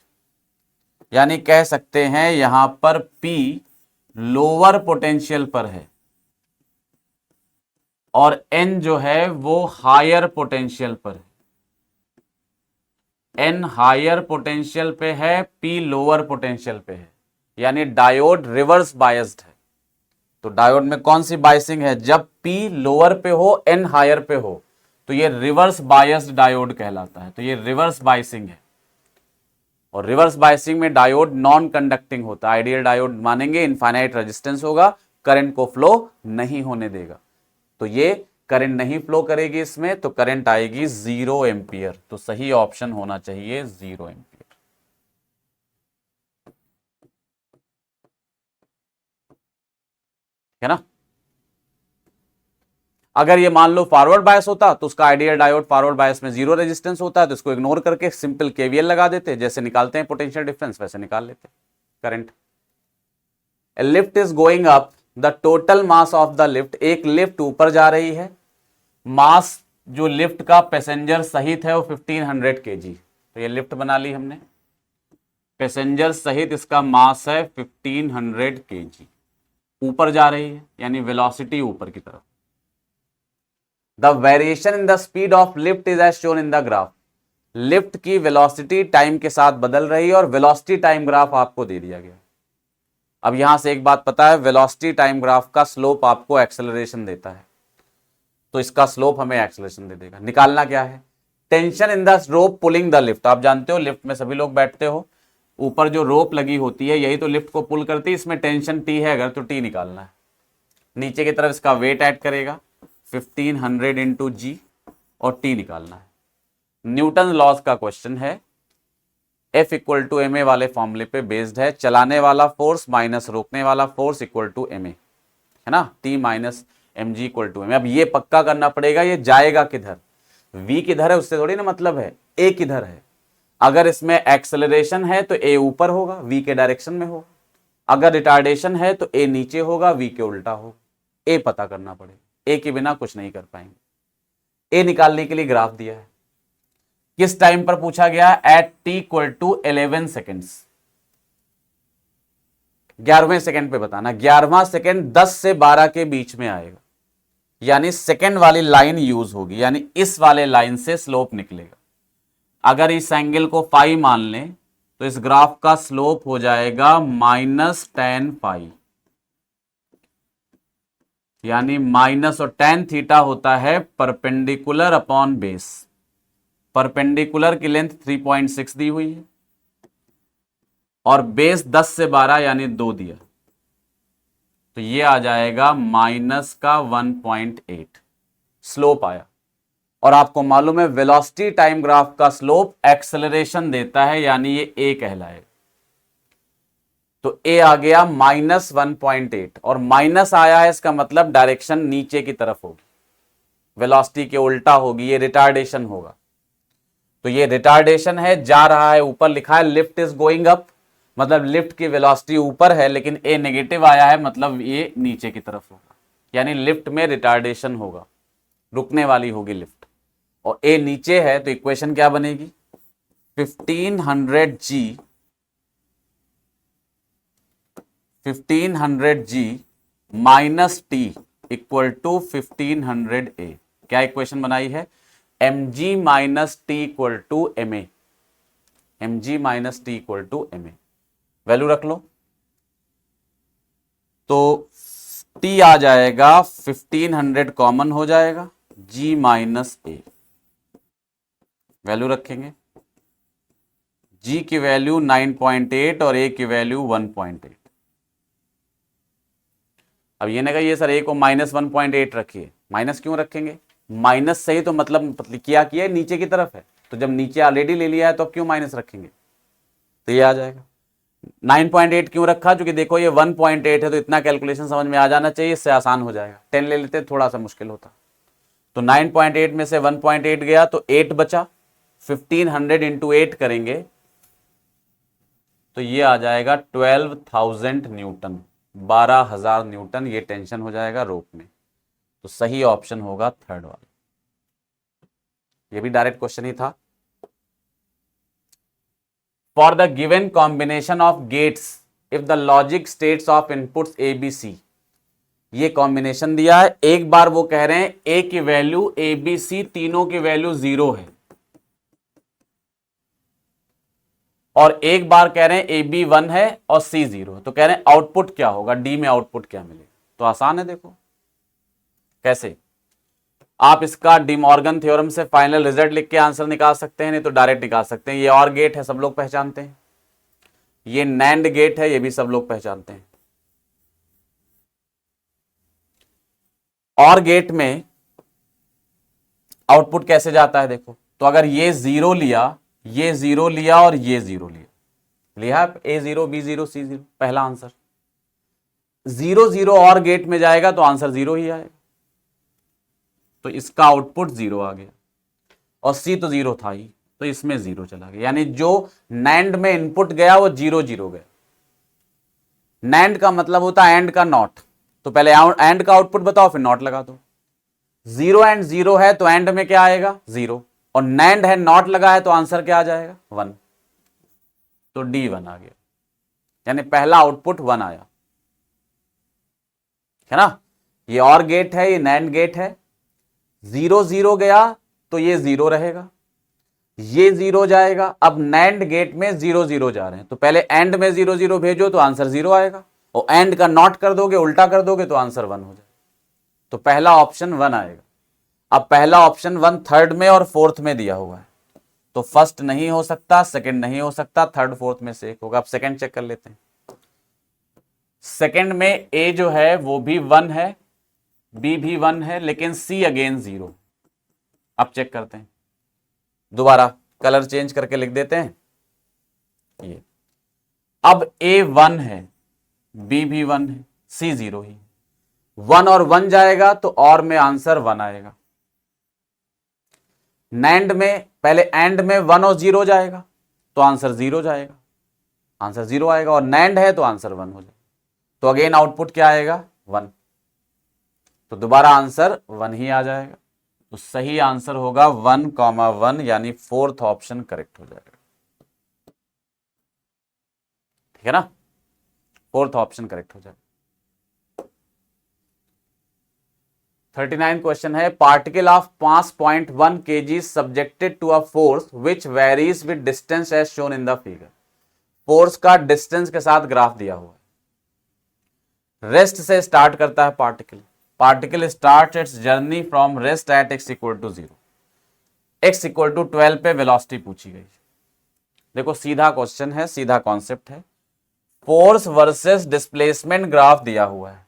यानी कह सकते हैं यहां पर P लोअर पोटेंशियल पर है और N जो है वो हायर पोटेंशियल पर है। N हायर पोटेंशियल पे है, P लोअर पोटेंशियल पे है, यानी डायोड रिवर्स बायस्ड है। तो डायोड में कौन सी बायसिंग है? जब P लोअर पे हो, N हायर पे हो, तो ये रिवर्स बायस्ड डायोड कहलाता है। तो ये रिवर्स बायसिंग है और रिवर्स बायसिंग में डायोड नॉन कंडक्टिंग होता है। आइडियल डायोड मानेंगे, इनफाइनाइट रेजिस्टेंस होगा, करंट को फ्लो नहीं होने देगा। तो ये करंट नहीं फ्लो करेगी इसमें, तो करंट आएगी 0 एम्पियर। तो सही ऑप्शन होना चाहिए 0 एम्पियर, है ना। अगर ये मान लो फॉरवर्ड बायस होता तो उसका आइडियल डायोड फॉरवर्ड बायस में 0 रेजिस्टेंस होता है, तो इसको इग्नोर करके सिंपल केवीएल लगा देते, जैसे निकालते हैं पोटेंशियल डिफरेंस वैसे निकाल लेते current. Lift is going up, the total mass of the lift, एक लिफ्ट ऊपर जा रही है, मास जो लिफ्ट का पैसेंजर सहित है वो 1500 kg। तो ये लिफ्ट बना ली हमने, पैसेंजर सहित इसका मास है 1500 kg, ऊपर जा रही है यानी वेलोसिटी ऊपर की तरफ। The variation in the speed of lift is as shown in the graph, lift की वेलोसिटी टाइम के साथ बदल रही है और वेलोसिटी टाइम ग्राफ आपको दे दिया गया। अब यहां से एक बात पता है, वेलोसिटी टाइम ग्राफ का स्लोप आपको एक्सेलरेशन देता है, तो इसका स्लोप हमें एक्सेलरेशन दे देगा। निकालना क्या है? Tension in the rope pulling the lift. आप जानते हो लिफ्ट में सभी लोग बैठते हो, ऊपर जो रोप लगी होती है यही तो लिफ्ट को पुल करती है, इसमें टेंशन टी है अगर, तो टी निकालना है। नीचे की तरफ इसका वेट ऐड करेगा 1500 इंटू जी और टी निकालना है। न्यूटन लॉज का क्वेश्चन है, F equal to m a वाले फॉर्मूले पे बेस्ड है। चलाने वाला फोर्स माइनस रोकने वाला force equal to m a, है ना, T minus m g equal to m a. अब ये पक्का करना पड़ेगा ये जाएगा किधर, V किधर है उससे थोड़ी ना मतलब है, A किधर है। अगर इसमें एक्सेलरेशन है तो A ऊपर होगा, V के डायरेक्शन में होगा। अगर रिटार्डेशन है तो A नीचे होगा, V के उल्टा होगा। A पता करना पड़ेगा, A के बिना कुछ नहीं कर पाएंगे। A निकालने के लिए ग्राफ दिया है, किस टाइम पर पूछा गया? At T equal to 11 seconds, 11वें सेकेंड पे बताना। 11वां सेकेंड 10 से 12 के बीच में आएगा, यानी सेकेंड वाली लाइन यूज होगी, यानी इस वाले लाइन से स्लोप निकलेगा। अगर इस एंगल को फाई मान लें तो इस ग्राफ का स्लोप हो जाएगा -tan फाई, यानी माइनस, और tan थीटा होता है परपेंडिकुलर अपॉन बेस। परपेंडिकुलर की लेंथ 3.6 दी हुई है और बेस 10 से 12 यानी 2 दिया, तो ये आ जाएगा -1.8 स्लोप आया। और आपको मालूम है वेलोसिटी टाइम ग्राफ का स्लोप एक्सेलरेशन देता है, यानी ये A कहलाएगा। तो A आ गया -1.8 और माइनस आया है, इसका मतलब डायरेक्शन नीचे की तरफ होगी, वेलोसिटी के उल्टा होगी, ये रिटार्डेशन होगा। तो ये रिटार्डेशन है, जा रहा है ऊपर, लिखा है लिफ्ट इज गोइंग अप, मतलब लिफ्ट की वेलोसिटी ऊपर है लेकिन ए नेगेटिव आया है, मतलब ये नीचे की तरफ होगा, यानी लिफ्ट में रिटार्डेशन होगा, रुकने वाली होगी लिफ्ट। और ए नीचे है तो इक्वेशन क्या बनेगी, 1500G minus T equal to 1500A। क्या इक्वेशन बनाई है, mg minus T equal to ma, mg minus T equal to ma। Value रख लो तो t आ जाएगा 1500, कॉमन हो जाएगा, g माइनस a। वैल्यू रखेंगे, g की वैल्यू 9.8 और a की वैल्यू 1.8। अब ये ना कहिए सर a को -1.8 रखिए, माइनस क्यों रखेंगे, माइनस से ही तो मतलब क्या किया, नीचे की तरफ है, तो जब नीचे ऑलरेडी ले लिया है तो अब क्यों माइनस रखेंगे, तो ये आ जाएगा। 9.8 क्यों रखा, क्योंकि देखो ये 1.8 है तो इतना कैलकुलेशन समझ में आ जाना चाहिए, इससे आसान हो जाएगा। 10 ले लेते थोड़ा सा मुश्किल होता। तो 9.8 में से 1.8 गया तो 8 बचा, 1500 इंटू 8 करेंगे तो ये आ जाएगा 12,000 न्यूटन, 12,000 न्यूटन। ये टेंशन हो जाएगा रोप में, तो सही ऑप्शन होगा थर्ड वाला। ये भी डायरेक्ट क्वेश्चन ही था। For the given combination of gates, if the logic states of inputs A, B, C, ये कॉम्बिनेशन दिया है। एक बार वो कह रहे हैं A की वैल्यू A, B, C तीनों की वैल्यू 0 है, और एक बार कह रहे हैं A, B 1 है और C 0 है, तो कह रहे हैं आउटपुट क्या होगा, D में आउटपुट क्या मिलेगा। तो आसान है, देखो कैसे आप इसका डिमॉर्गन थ्योरम से फाइनल रिजल्ट लिख के आंसर निकाल सकते हैं, नहीं तो डायरेक्ट निकाल सकते हैं। ये और गेट है, सब लोग पहचानते हैं। ये नैंड गेट है, ये भी सब लोग पहचानते हैं। और गेट में आउटपुट कैसे जाता है देखो, तो अगर ये 0 लिया, ये 0 लिया और ये 0 लिया A0 B0 C0, पहला आंसर 0 0 और गेट में जाएगा तो आंसर 0 ही आएगा, तो इसका आउटपुट 0 आ गया। और C तो 0 था ही, तो इसमें 0 चला गया, यानी जो नैंड में इनपुट गया वो 0 0 गया। नैंड का मतलब होता है एंड का नॉट, तो पहले एंड का आउटपुट बताओ फिर नॉट लगा दो। 0 एंड 0 है तो एंड में क्या आएगा 0, और नैंड है नॉट लगा है तो आंसर क्या आ जाएगा 1, तो D1 आ गया, यानी पहला आउटपुट 1 आया, है ना। ये और गेट है, ये नैंड गेट है। 0 0 गया तो ये 0 रहेगा, ये 0 जाएगा। अब नैंड गेट में 0 0 जा रहे हैं, तो पहले एंड में 0 0 भेजो तो आंसर 0 आएगा, और एंड का नॉट कर दोगे, उल्टा कर दोगे तो आंसर 1 हो जाएगा। तो पहला ऑप्शन 1 आएगा। अब पहला ऑप्शन 1 थर्ड में और फोर्थ में दिया हुआ है, तो फर्स्ट नहीं हो सकता, सेकंड नहीं हो सकता, थर्ड फोर्थ में से एक होगा। अब सेकंड चेक कर लेते हैं। सेकंड में ए जो है वो भी 1 है, बी भी 1 है, लेकिन सी अगेन 0। अब चेक करते हैं, दोबारा कलर चेंज करके लिख देते हैं। ये अब ए 1 है, बी भी 1 है, सी 0 ही। 1 और 1 जाएगा तो और में आंसर 1 आएगा। नैंड में पहले एंड में 1 और 0 जाएगा तो आंसर 0 जाएगा, आंसर 0 आएगा, और नैंड है तो आंसर 1 हो जाएगा, तो अगेन आउटपुट क्या आएगा 1, तो दोबारा आंसर 1 ही आ जाएगा। तो सही आंसर होगा 1,1, यानी फोर्थ ऑप्शन करेक्ट हो जाएगा, ठीक है ना, फोर्थ ऑप्शन करेक्ट हो जाएगा। 39 क्वेश्चन है, particle of mass 0.1 kg subjected to a force which varies with distance as shown in the figure. Force का डिस्टेंस के साथ ग्राफ दिया हुआ है। रेस्ट से स्टार्ट करता है particle, particle start its journey from rest at x equal to 0, x equal to 12 पे वेलोसिटी पूछी गई। देखो सीधा क्वेश्चन है, सीधा कॉन्सेप्ट है। फोर्स वर्सेस डिस्प्लेसमेंट ग्राफ दिया हुआ है।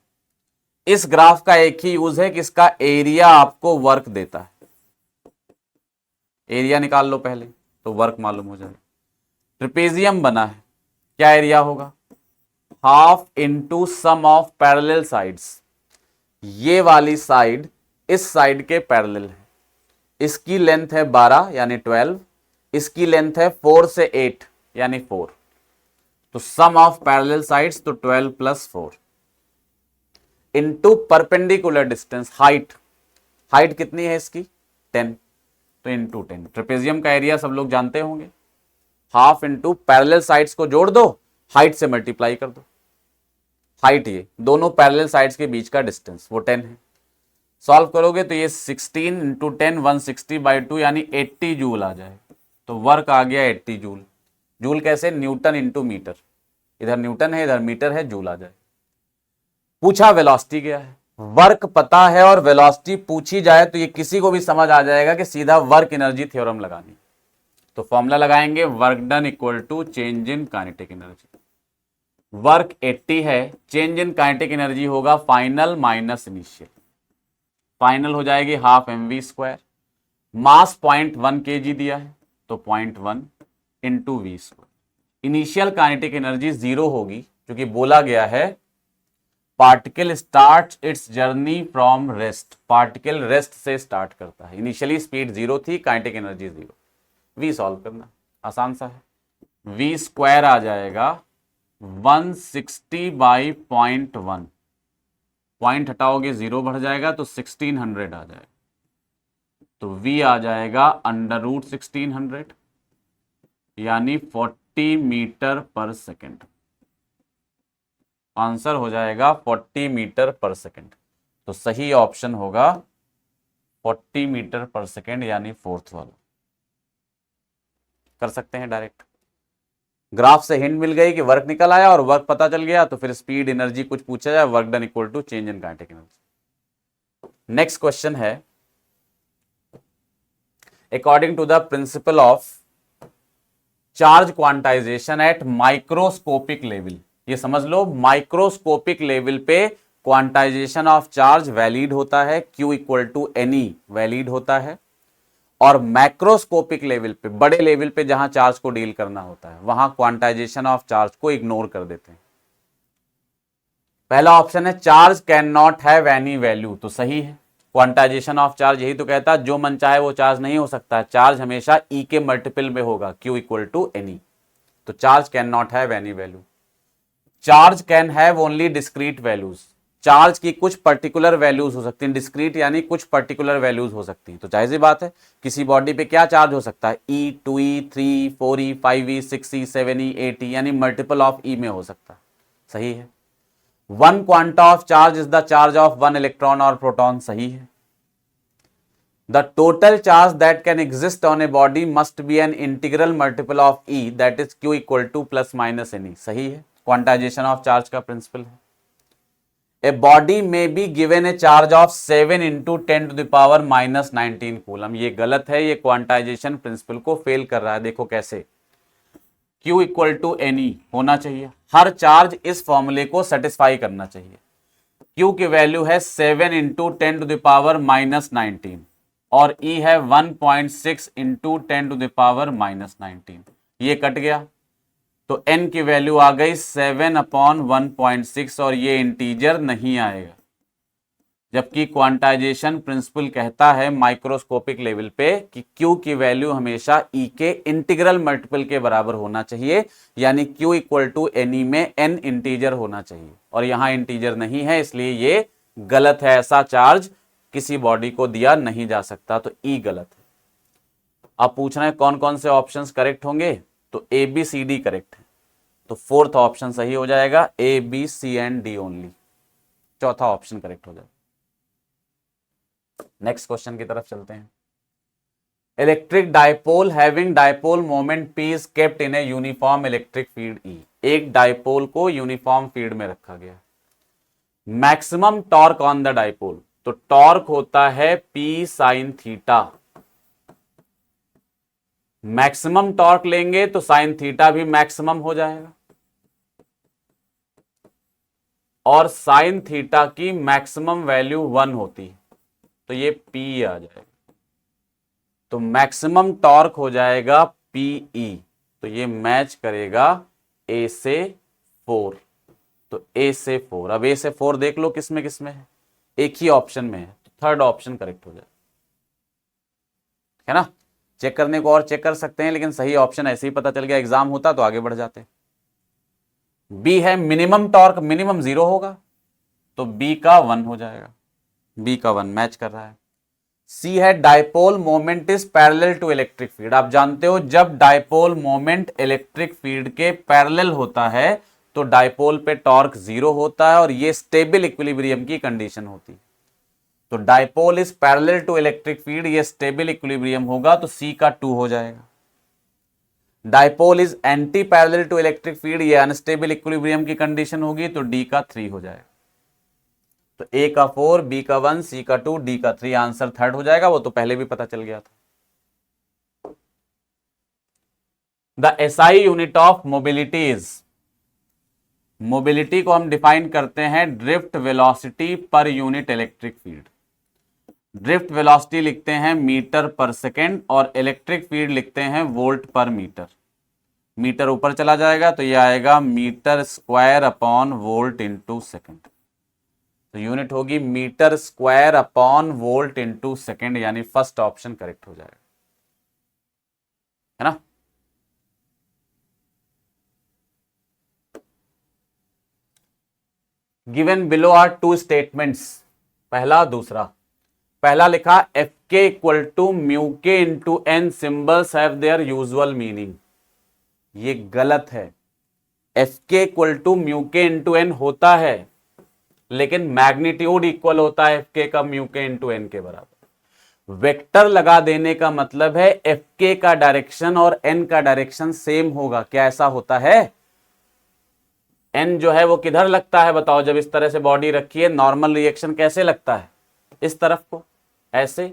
इस ग्राफ का एक ही यूज है कि इसका एरिया आपको वर्क देता है। एरिया निकाल लो पहले तो वर्क मालूम हो जाएगा। ट्रिपेजियम बना है, क्या एरिया होगा, half into sum of parallel sides. ये वाली साइड इस साइड के पैरेलल है, इसकी लेंथ है 12 यानी 12, इसकी लेंथ है 4 से 8 यानी 4, तो सम ऑफ पैरेलल साइड्स तो 12 plus 4 into perpendicular distance, height, height कितनी है इसकी 10, तो इंटू 10। ट्रेपेजियम का एरिया सब लोग जानते होंगे, हाफ इंटू पैरेलल साइड्स को जोड़ दो, हाइट से मल्टीप्लाई कर दो। हाइट ये दोनों पैरेलल साइड्स के बीच का डिस्टेंस वो 10 है। सॉल्व करोगे तो ये 16 इंटू 10 160/2 यानी 80 जूल आ जाए। तो वर्क आ गया 80 जूल। जूल कैसे, न्यूटन इंटू मीटर, इधर न्यूटन है इधर मीटर है, जूल आ जाए। पूछा वेलोसिटी क्या है, वर्क पता है और वेलोसिटी पूछी जाए तो ये किसी को भी समझ आ जाएगा कि सीधा वर्क एनर्जी थ्योरम लगानी। तो फॉर्मूला लगाएंगे, work done equal to change in kinetic energy. Work 80 है, चेंज इन काइनेटिक एनर्जी होगा फाइनल माइनस इनिशियल, फाइनल हो जाएगी हाफ mv²। मास 0.1 kg दिया है तो 0.1 into v²। Initial kinetic energy 0 होगी क्योंकि बोला गया है particle start its journey from rest, particle rest से स्टार्ट करता है। इनिशियली स्पीड 0 थी, काइनेटिक एनर्जी 0। v सॉल्व करना आसान सा है, v² आ जाएगा 160/0.1, पॉइंट हटाओगे 0 बढ़ जाएगा तो 1600 आ जाएगा। तो v आ जाएगा √1600 यानी 40 मीटर पर सेकेंड। आंसर हो जाएगा 40 मीटर पर सेकेंड। तो सही ऑप्शन होगा 40 मीटर पर सेकेंड यानी फोर्थ वाला। कर सकते हैं डायरेक्ट, ग्राफ से हिंट मिल गई कि वर्क निकल आया और वर्क पता चल गया तो फिर स्पीड एनर्जी कुछ पूछा जाए, work done equal to change in kinetic energy. Next question है, according to the principle of charge quantization at microscopic level, ये समझ लो माइक्रोस्कोपिक लेवल पे क्वांटाइजेशन ऑफ चार्ज वैलिड होता है, Q equal to any valid होता है, और मैक्रोस्कोपिक लेवल पे बड़े लेवल पे जहां चार्ज को डील करना होता है वहां क्वांटाइजेशन ऑफ चार्ज को इग्नोर कर देते हैं। पहला ऑप्शन है charge can not have any value, तो सही है। क्वांटाइजेशन ऑफ चार्ज यही तो कहता है जो मन चाहे वो चार्ज नहीं हो सकता, चार्ज हमेशा E के मल्टीपल में होगा, Q इक्वल टू एनी। तो charge can not have any value. Charge can have only discrete values, charge की कुछ पर्टिकुलर वैल्यूज हो सकती हैं, डिस्क्रीट यानी कुछ पर्टिकुलर वैल्यूज हो सकती हैं। तो जाहिर सी बात है किसी बॉडी पे क्या चार्ज हो सकता है, E, 2E, 3, 4E, 5E, 6E, 7E, 8E यानी मल्टीपल ऑफ E में हो सकता है, सही है। One quanta of charge is the charge of one electron और प्रोटॉन, सही है। The total charge that can exist on a body must be an integral multiple of E that is Q equal two plus minus any, सही है। Quantization of charge का principal है। A body may be given a charge of 7 into 10 to the power minus 19 coulomb, ये गलत है, ये quantization principal को fail कर रहा है। देखो कैसे, Q इक्वल टू एनी होना चाहिए, हर चार्ज इस फॉर्मूले को सेटिस्फाई करना चाहिए। Q की वैल्यू है 7 into 10 to the power minus 19 और E है 1.6 into 10 to the power minus 19, ये कट गया तो n की वैल्यू आ गई 7/1.6 और ये इंटीजर नहीं आएगा। जबकि क्वांटाइजेशन प्रिंसिपल कहता है माइक्रोस्कोपिक लेवल पे कि Q की वैल्यू हमेशा E के इंटीग्रल मल्टीपल के बराबर होना चाहिए, यानी Q इक्वल टू एनी में n इंटीजर होना चाहिए, और यहां इंटीजर नहीं है इसलिए ये गलत है। ऐसा चार्ज किसी बॉडी को दिया नहीं जा सकता, तो E गलत है। अब पूछना है कौन कौन से ऑप्शंस करेक्ट होंगे, तो A B C D correct है, तो फोर्थ ऑप्शन सही हो जाएगा, A B C and D only, चौथा ऑप्शन करेक्ट हो जाएगा। नेक्स्ट क्वेश्चन की तरफ चलते हैं। Electric dipole having dipole moment P is kept in a uniform electric field E, एक डाइपोल को यूनिफॉर्म फील्ड में रखा गया। Maximum torque on the dipole, तो टॉर्क होता है P sine theta, maximum torque लेंगे तो साइन थीटा भी मैक्सिमम हो जाएगा, और साइन थीटा की मैक्सिमम वैल्यू 1 होती है, तो ये P आ जाएगा। तो मैक्सिमम टॉर्क हो जाएगा PE, तो ये मैच करेगा A से 4, तो A से 4। अब A से 4 देख लो किसमें किसमें है, एक ही ऑप्शन में है, तो थर्ड ऑप्शन करेक्ट हो जाएगा, है ना। चेक करने को और चेक कर सकते हैं, लेकिन सही ऑप्शन ऐसे ही पता चल गया, एग्जाम होता तो आगे बढ़ जाते। बी है मिनिमम टॉर्क, मिनिमम 0 होगा, तो बी का 1 हो जाएगा, बी का 1 मैच कर रहा है। सी है dipole moment is parallel to electric field. आप जानते हो जब डायपोल मोमेंट इलेक्ट्रिक फील्ड के पैरेलल होता है तो डायपोल पे टॉर्क 0 होता है और ये स्टेबल इक्विलिब्रियम की कंडीशन होती है। तो dipole is parallel to electric field, ये स्टेबल इक्विलिब्रियम होगा, तो सी का 2 हो जाएगा। Dipole is anti parallel to electric field, ये अनस्टेबल इक्विलिब्रियम की कंडीशन होगी, तो डी का 3 हो जाएगा। तो ए का 4, बी का 1, सी का 2, डी का 3, आंसर थर्ड हो जाएगा। वो तो पहले भी पता चल गया था। The SI unit of mobility is, mobility को हम डिफाइन करते हैं drift velocity per unit electric field. Drift velocity लिखते हैं मीटर पर सेकेंड और इलेक्ट्रिक फील्ड लिखते हैं वोल्ट पर मीटर। मीटर ऊपर चला जाएगा तो ये आएगा metre square upon volt into second. तो यूनिट होगी metre square upon volt into second, यानी फर्स्ट ऑप्शन करेक्ट हो जाएगा, है ना। Given below are two statements, पहला दूसरा। पहला लिखा f k equal to mu k into n symbols have their usual meaning, ये गलत है। F k equal to mu k into n होता है, लेकिन मैग्नीट्यूड इक्वल होता है एफ के का म्यू के इंटू एन के बराबर। वेक्टर लगा देने का मतलब है एफ के का डायरेक्शन और एन का डायरेक्शन सेम होगा। क्या ऐसा होता है? एन जो है वो किधर लगता है बताओ? जब इस तरह से बॉडी रखी है, नॉर्मल रिएक्शन कैसे लगता है? इस तरफ को, ऐसे।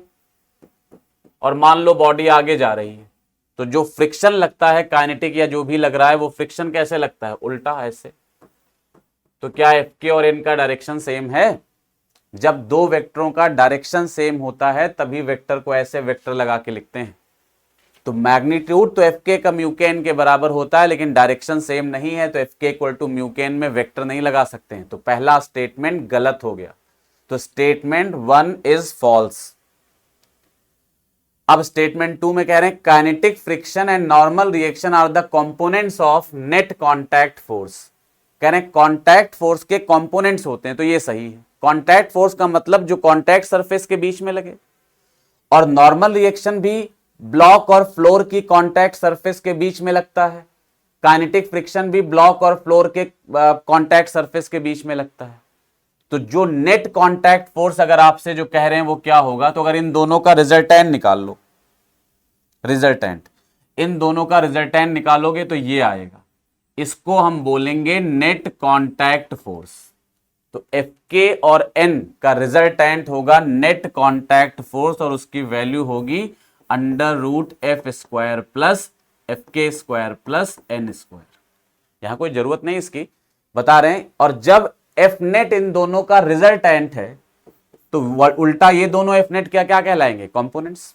और मान लो बॉडी आगे जा रही है, तो जो फ्रिक्शन लगता है काइनेटिक या जो भी लग रहा है, वो फ्रिक्शन कैसे लगता है? उल्टा, ऐसे। तो क्या एफ के और एन का डायरेक्शन सेम है? जब दो वेक्टरों का डायरेक्शन सेम होता है तभी वेक्टर को ऐसे वेक्टर लगा के लिखते हैं। तो मैग्नीट्यूड तो एफ के का म्यू के एन के बराबर होता है, लेकिन डायरेक्शन सेम नहीं है, तो F k equal to mu के एन में वेक्टर नहीं लगा सकते हैं। तो पहला स्टेटमेंट गलत हो गया। तो स्टेटमेंट 1 इज फॉल्स। अब स्टेटमेंट 2 में कह रहे हैं kinetic friction and normal reaction are the components of net contact force. कह रहे हैं कांटेक्ट फोर्स के कंपोनेंट्स होते हैं, तो ये सही है। कांटेक्ट फोर्स का मतलब जो कांटेक्ट सरफेस के बीच में लगे, और नॉर्मल रिएक्शन भी ब्लॉक और फ्लोर की कांटेक्ट सरफेस के बीच में लगता है। काइनेटिक फ्रिक्शन भी ब्लॉक और फ्लोर के कांटेक्ट सरफेस के बीच में लगता है। तो जो नेट कांटेक्ट फोर्स अगर आपसे जो कह रहे हैं वो क्या होगा, तो अगर इन दोनों का रिजल्टेंट निकाल लो, रिजल्टेंट, इन दोनों का रिजल्टेंट निकालोगे तो ये आएगा। इसको हम बोलेंगे नेट कांटेक्ट फोर्स। तो एफ के और एन का रिजल्टेंट होगा नेट कांटेक्ट फोर्स, और उसकी वैल्यू होगी under root f square plus f k square plus n square. यहां कोई जरूरत नहीं इसकी, बता रहे हैं। और जब एफ नेट इन दोनों का रिजल्टेंट है, तो उल्टा ये दोनों एफ नेट क्या क्या कहलाएंगे? कंपोनेंट्स।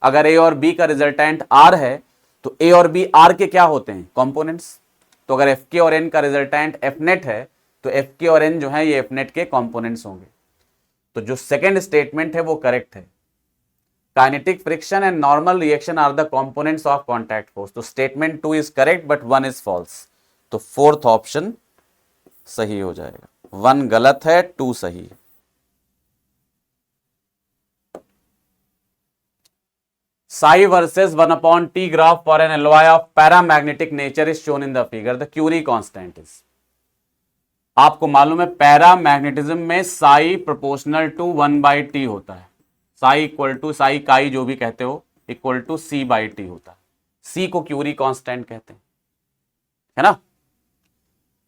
अगर ए और बी का रिजल्टेंट आर है, तो ए और बी आर के क्या होते हैं? कंपोनेंट्स। तो अगर एफ के और एन का रिजल्टेंट एफ नेट है, तो एफ के और एन जो है ये एफ नेट के कंपोनेंट्स होंगे। तो जो सेकंड स्टेटमेंट है वो करेक्ट है। Kinetic friction and normal reaction are the components of contact force. तो statement 2 is correct but 1 is false. तो फोर्थ ऑप्शन सही हो जाएगा। 1 गलत है, 2 सही है। Psi versus 1/T graph for an alloy of paramagnetic nature is shown in the figure. The Curie constant is. आपको मालूम है पैरामैग्नेटिज्म में साई प्रोपोर्शनल टू 1/T होता है। साई इक्वल टू, साई काई जो भी कहते हो, इक्वल टू C/T होता है। C को क्यूरी कांस्टेंट कहते हैं, है ना।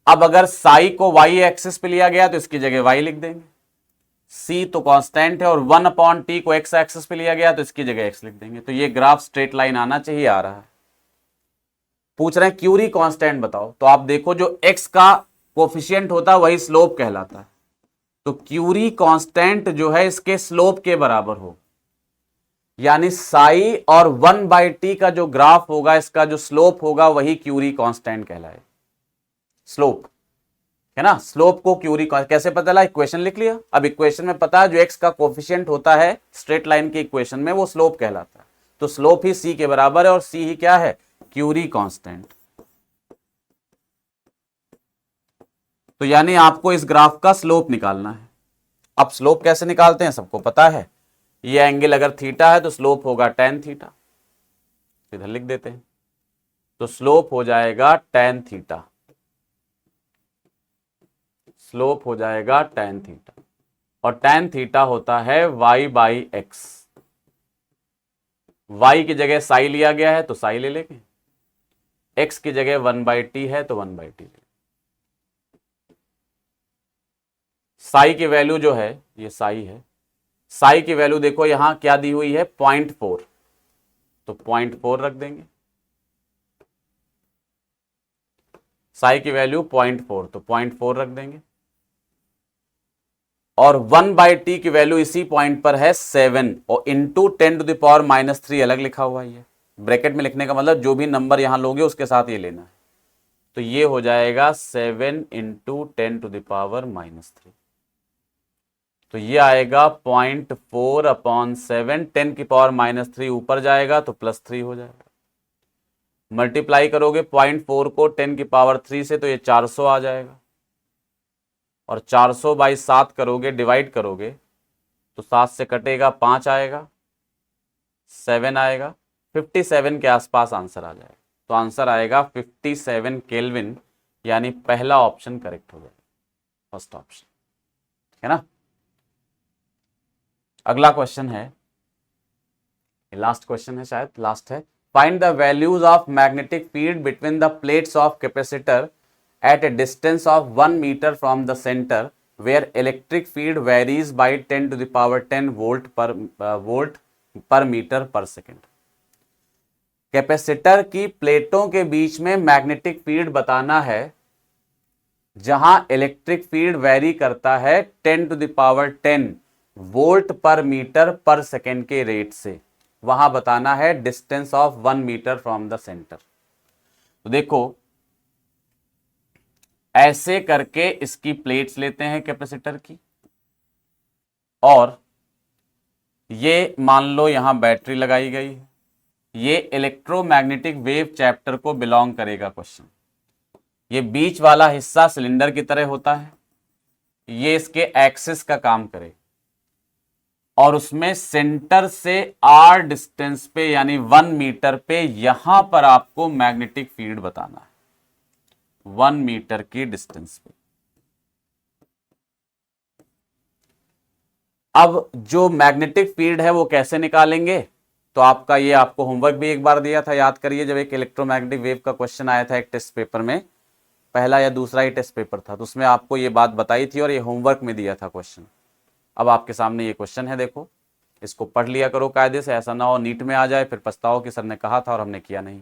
अब अगर साई को y एक्सिस पे लिया गया तो इसकी जगह y लिख देंगे। C तो कांस्टेंट है, और 1/T को x एक्सिस पे लिया गया तो इसकी जगह x लिख देंगे। तो ये ग्राफ स्ट्रेट लाइन आना चाहिए, आ रहा है। पूछ रहे हैं क्यूरी कांस्टेंट बताओ, तो आप देखो जो x का कोफिशिएंट होता है वही स्लोप कहलाता है। तो क्यूरी कांस्टेंट जो है इसके स्लोप के बराबर हो, यानी साई और 1/T का जो ग्राफ होगा, इसका जो स्लोप होगा वही क्यूरी कांस्टेंट कहलाए। स्लोप है ना। स्लोप को क्यूरी कैसे पता चला? इक्वेशन लिख लिया। अब इक्वेशन में पता है जो x का कोफिशिएंट होता है स्ट्रेट लाइन के इक्वेशन में, वो स्लोप कहलाता है। तो स्लोप ही c के बराबर है, और c ही क्या है? Curie constant. तो यानी आपको इस ग्राफ का स्लोप निकालना है। अब स्लोप कैसे निकालते हैं सबको पता है, ये एंगल अगर थीटा है तो स्लोप होगा tan थीटा, इधर लिख देते हैं, तो स्लोप हो जाएगा tan थीटा, स्लोप हो जाएगा tan थीटा, और tan थीटा होता है y/x। y की जगह साई लिया गया है तो साई ले लेंगे, x की जगह 1/t है तो 1/t ले। साई की वैल्यू जो है ये साई है, साई की वैल्यू देखो यहां क्या दी हुई है 0.4, तो 0.4 रख देंगे, साई की वैल्यू 0.4 तो 0.4 रख देंगे, और 1/t की वैल्यू इसी पॉइंट पर है 7 और इंटू 10⁻³ अलग लिखा हुआ है। ब्रैकेट में लिखने का मतलब जो भी नंबर यहां लोगे उसके साथ ये लेना है, तो ये हो जाएगा 7 इंटू 10⁻³। तो ये आएगा 0.4/7, 10⁻³ ऊपर जाएगा तो +3 हो जाएगा। मल्टीप्लाई करोगे 0.4 को 10⁻³ से तो ये 400 आ जाएगा, और 400/7 करोगे, डिवाइड करोगे तो 7 से कटेगा 5 आएगा, 7 आएगा, 57 के आसपास आंसर आ जाएगा। तो आंसर आएगा 57 केल्विन, यानी पहला ऑप्शन करेक्ट हो जाएगा, फर्स्ट ऑप्शन, ठीक है ना। अगला क्वेश्चन है, लास्ट क्वेश्चन है, शायद लास्ट है। Find the values of magnetic field between the plates of capacitor at a distance of 1 meter from the center where electric field varies by 10⁻10 volt per meter per second। Capacitor की प्लेटों के बीच में magnetic field बताना है जहां electric field very करता है 10⁻10 volt पर मीटर पर सेकेंड के रेट से, वहां बताना है distance of 1 metre from the centre. तो देखो ऐसे करके इसकी प्लेट्स लेते हैं कैपेसिटर की, और ये मान लो यहां बैटरी लगाई गई है, ये इलेक्ट्रोमैग्नेटिक वेव चैप्टर को बिलोंग करेगा क्वेश्चन। ये बीच वाला हिस्सा सिलेंडर की तरह होता है, ये इसके एक्सिस का काम करे, और उसमें सेंटर से r डिस्टेंस पे यानी 1 मीटर पे यहां पर आपको मैग्नेटिक फील्ड बताना है, 1 मीटर की डिस्टेंस पे। अब जो मैग्नेटिक फील्ड है वो कैसे निकालेंगे, तो आपका ये आपको होमवर्क भी एक बार दिया था, याद करिए, जब एक इलेक्ट्रोमैग्नेटिक वेव का क्वेश्चन आया था एक टेस्ट पेपर में, पहला या दूसरा ही टेस्ट पेपर था, तो उसमें आपको ये बात बताई थी और ये होमवर्क में दिया था क्वेश्चन। अब आपके सामने ये क्वेश्चन है, देखो इसको पढ़ लिया करो कायदे से, ऐसा ना हो नीट में आ जाए फिर पछताओ कि सर ने कहा था और हमने किया नहीं।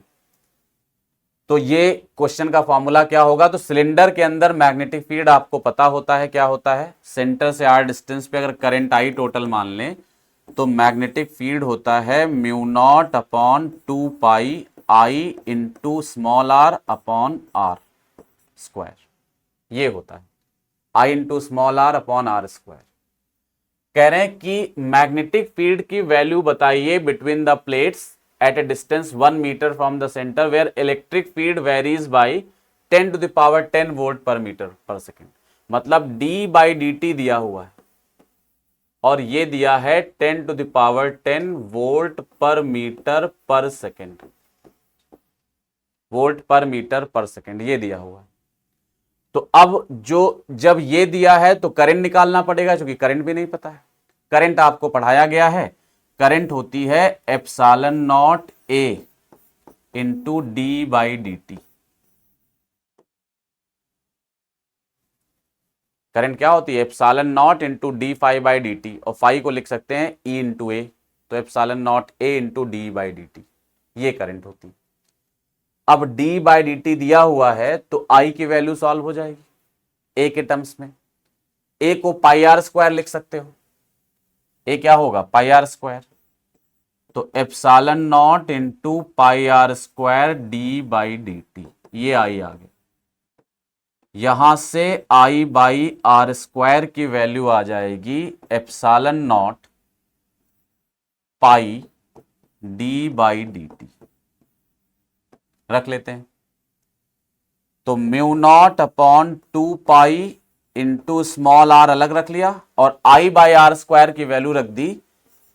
तो ये क्वेश्चन का फॉर्मूला क्या होगा, तो सिलेंडर के अंदर मैग्नेटिक फील्ड आपको पता होता है क्या होता है, सेंटर से r डिस्टेंस पे अगर करंट आई टोटल मान लें तो मैग्नेटिक फील्ड होता है μ0/2πi into small r upon r square, ये होता है I into small r upon r square. कह रहे हैं कि मैग्नेटिक फील्ड की वैल्यू बताइए between the plates at a distance 1 meter from the center where electric field varies by 10⁻10 volt per meter per second। मतलब d/dt दिया हुआ है और ये दिया है 10⁻10 वोल्ट पर मीटर पर सेकेंड, वोल्ट पर मीटर पर सेकेंड ये दिया हुआ है। तो अब जब ये दिया है तो करंट निकालना पड़ेगा, क्योंकि करंट भी नहीं पता है। करंट आपको पढ़ाया गया है, करंट होती है ε0A इंटू d/dt। करंट क्या होती है, ε0 इंटू d∅/dt, और फाई को लिख सकते हैं E इंटू ए, तो ε0A इंटू d/dt ये करंट होती है। अब d/dt दिया हुआ है तो I की वैल्यू सॉल्व हो जाएगी ए के टर्म्स में। ए को πr² लिख सकते हो, ए क्या होगा πr², तो ε0 इंटू πr² d/dt, ये आई आ गया। यहां से I/r² की वैल्यू आ जाएगी ε0 पाई d/dt, रख लेते हैं। तो mu naught upon 2 pi into small R अलग रख लिया और आई बाई आर स्क्वायर की वैल्यू रख दी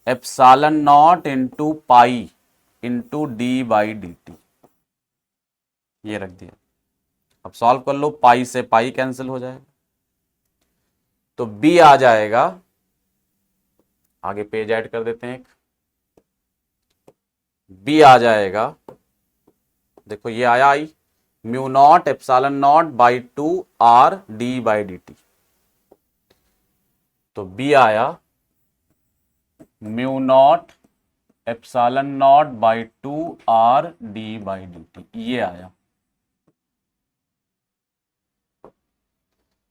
epsilon naught into pi into D by D T, ये रख दिया। अब सॉल्व कर लो, पाई से पाई कैंसिल हो जाएगा, तो बी आ जाएगा, आगे पेज ऐड कर देते हैं, एक बी आ जाएगा, देखो ये आया I, mu naught epsilon naught by 2 R D by D T. तो बी आया mu naught epsilon naught by 2 R D by D T, ये आया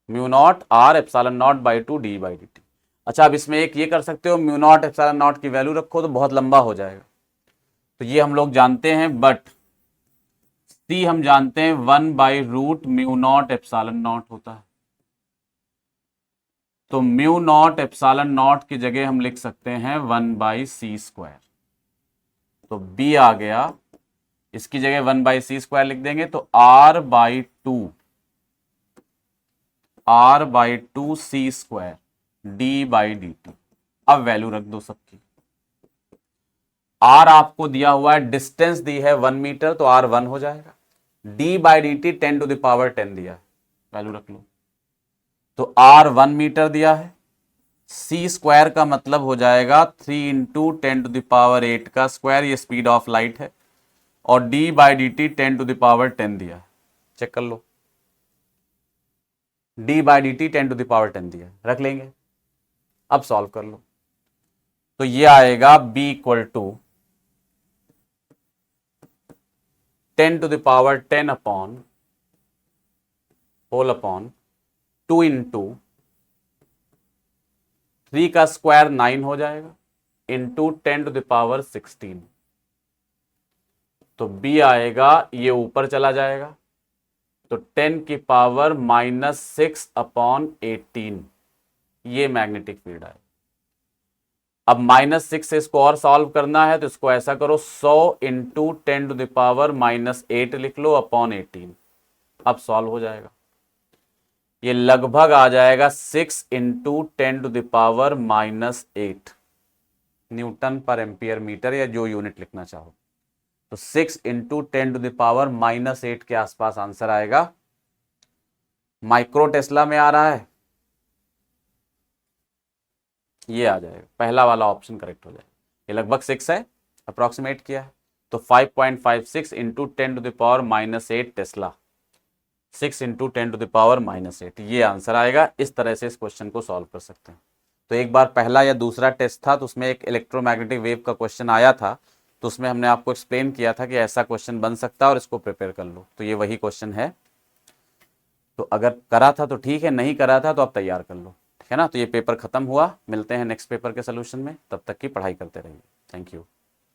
mu naught R epsilon naught by 2 D by D T. अच्छा, अब इसमें एक ये कर सकते हो, म्यू नॉट एप्सिलॉन नॉट की वैल्यू रखो तो बहुत लंबा हो जाएगा, तो ये हम लोग जानते हैं, बट सी हम जानते हैं 1 by root mu naught epsilon naught होता है। तो म्यू नॉट एप्सिलॉन नॉट की जगह हम लिख सकते हैं 1 बाई सी स्क्वायर। तो बी आ गया, इसकी जगह 1 बाई सी स्क्वायर लिख देंगे, तो r by 2 c square d by D t. अब वैल्यू रख दो सबकी। आर आपको दिया हुआ है, डिस्टेंस दी है 1 मीटर, तो आर 1 हो जाएगा। D by D T 10 to the power 10 दिया है, वैल्यू रख लो। तो आर 1 मीटर दिया है, सी स्क्वायर का मतलब हो जाएगा 3 इंटू 10 टू द पावर 8 का स्क्वायर, ये स्पीड ऑफ लाइट है, और D by D T 10 to the power 10 दिया है, चेक कर लो, D by D T 10 to the power 10 दिया है, रख लेंगे। अब सॉल्व कर लो, तो ये आएगा b equal to 10 to the power 10 upon whole upon 2 into 3 का स्क्वायर 9 हो जाएगा, इंटू 10 टू द पावर 16। तो b आएगा, ये ऊपर चला जाएगा, तो 10 की पावर -6 अपॉन 18, ये मैग्नेटिक फील्ड है। अब -6 से इसको और सॉल्व करना है, तो इसको ऐसा करो, 100 इंटू 10 टू द पावर -8 लिख लो अपॉन 18। अब सॉल्व हो जाएगा, ये लगभग आ जाएगा 6 into 10 to the power -8 newton per ampere metre, या जो यूनिट लिखना चाहो। तो 6 इंटू 10 टू द पावर -8 के आसपास आंसर आएगा। माइक्रो टेस्ला में आ रहा है, ये आ जाएगा, पहला वाला ऑप्शन करेक्ट हो जाएगा। ये लगभग 6 है, अप्रोक्सीमेट किया है, तो 5.56 into 10 to the power -8 tesla, 6 into 10 to the power -8, ये आंसर आएगा। इस तरह से इस क्वेश्चन को सॉल्व कर सकते हैं। तो एक बार पहला या दूसरा टेस्ट था, तो उसमें एक इलेक्ट्रोमैग्नेटिक वेव का क्वेश्चन आया था, तो उसमें हमने आपको एक्सप्लेन किया था कि ऐसा क्वेश्चन बन सकता है और इसको प्रिपेयर कर लो। तो ये वही क्वेश्चन है, तो अगर करा था तो ठीक है, नहीं करा था तो आप तैयार कर लो, ठीक है ना। तो ये पेपर खत्म हुआ, मिलते हैं नेक्स्ट पेपर के सोल्यूशन में, तब तक की पढ़ाई करते रहिए। Thank you.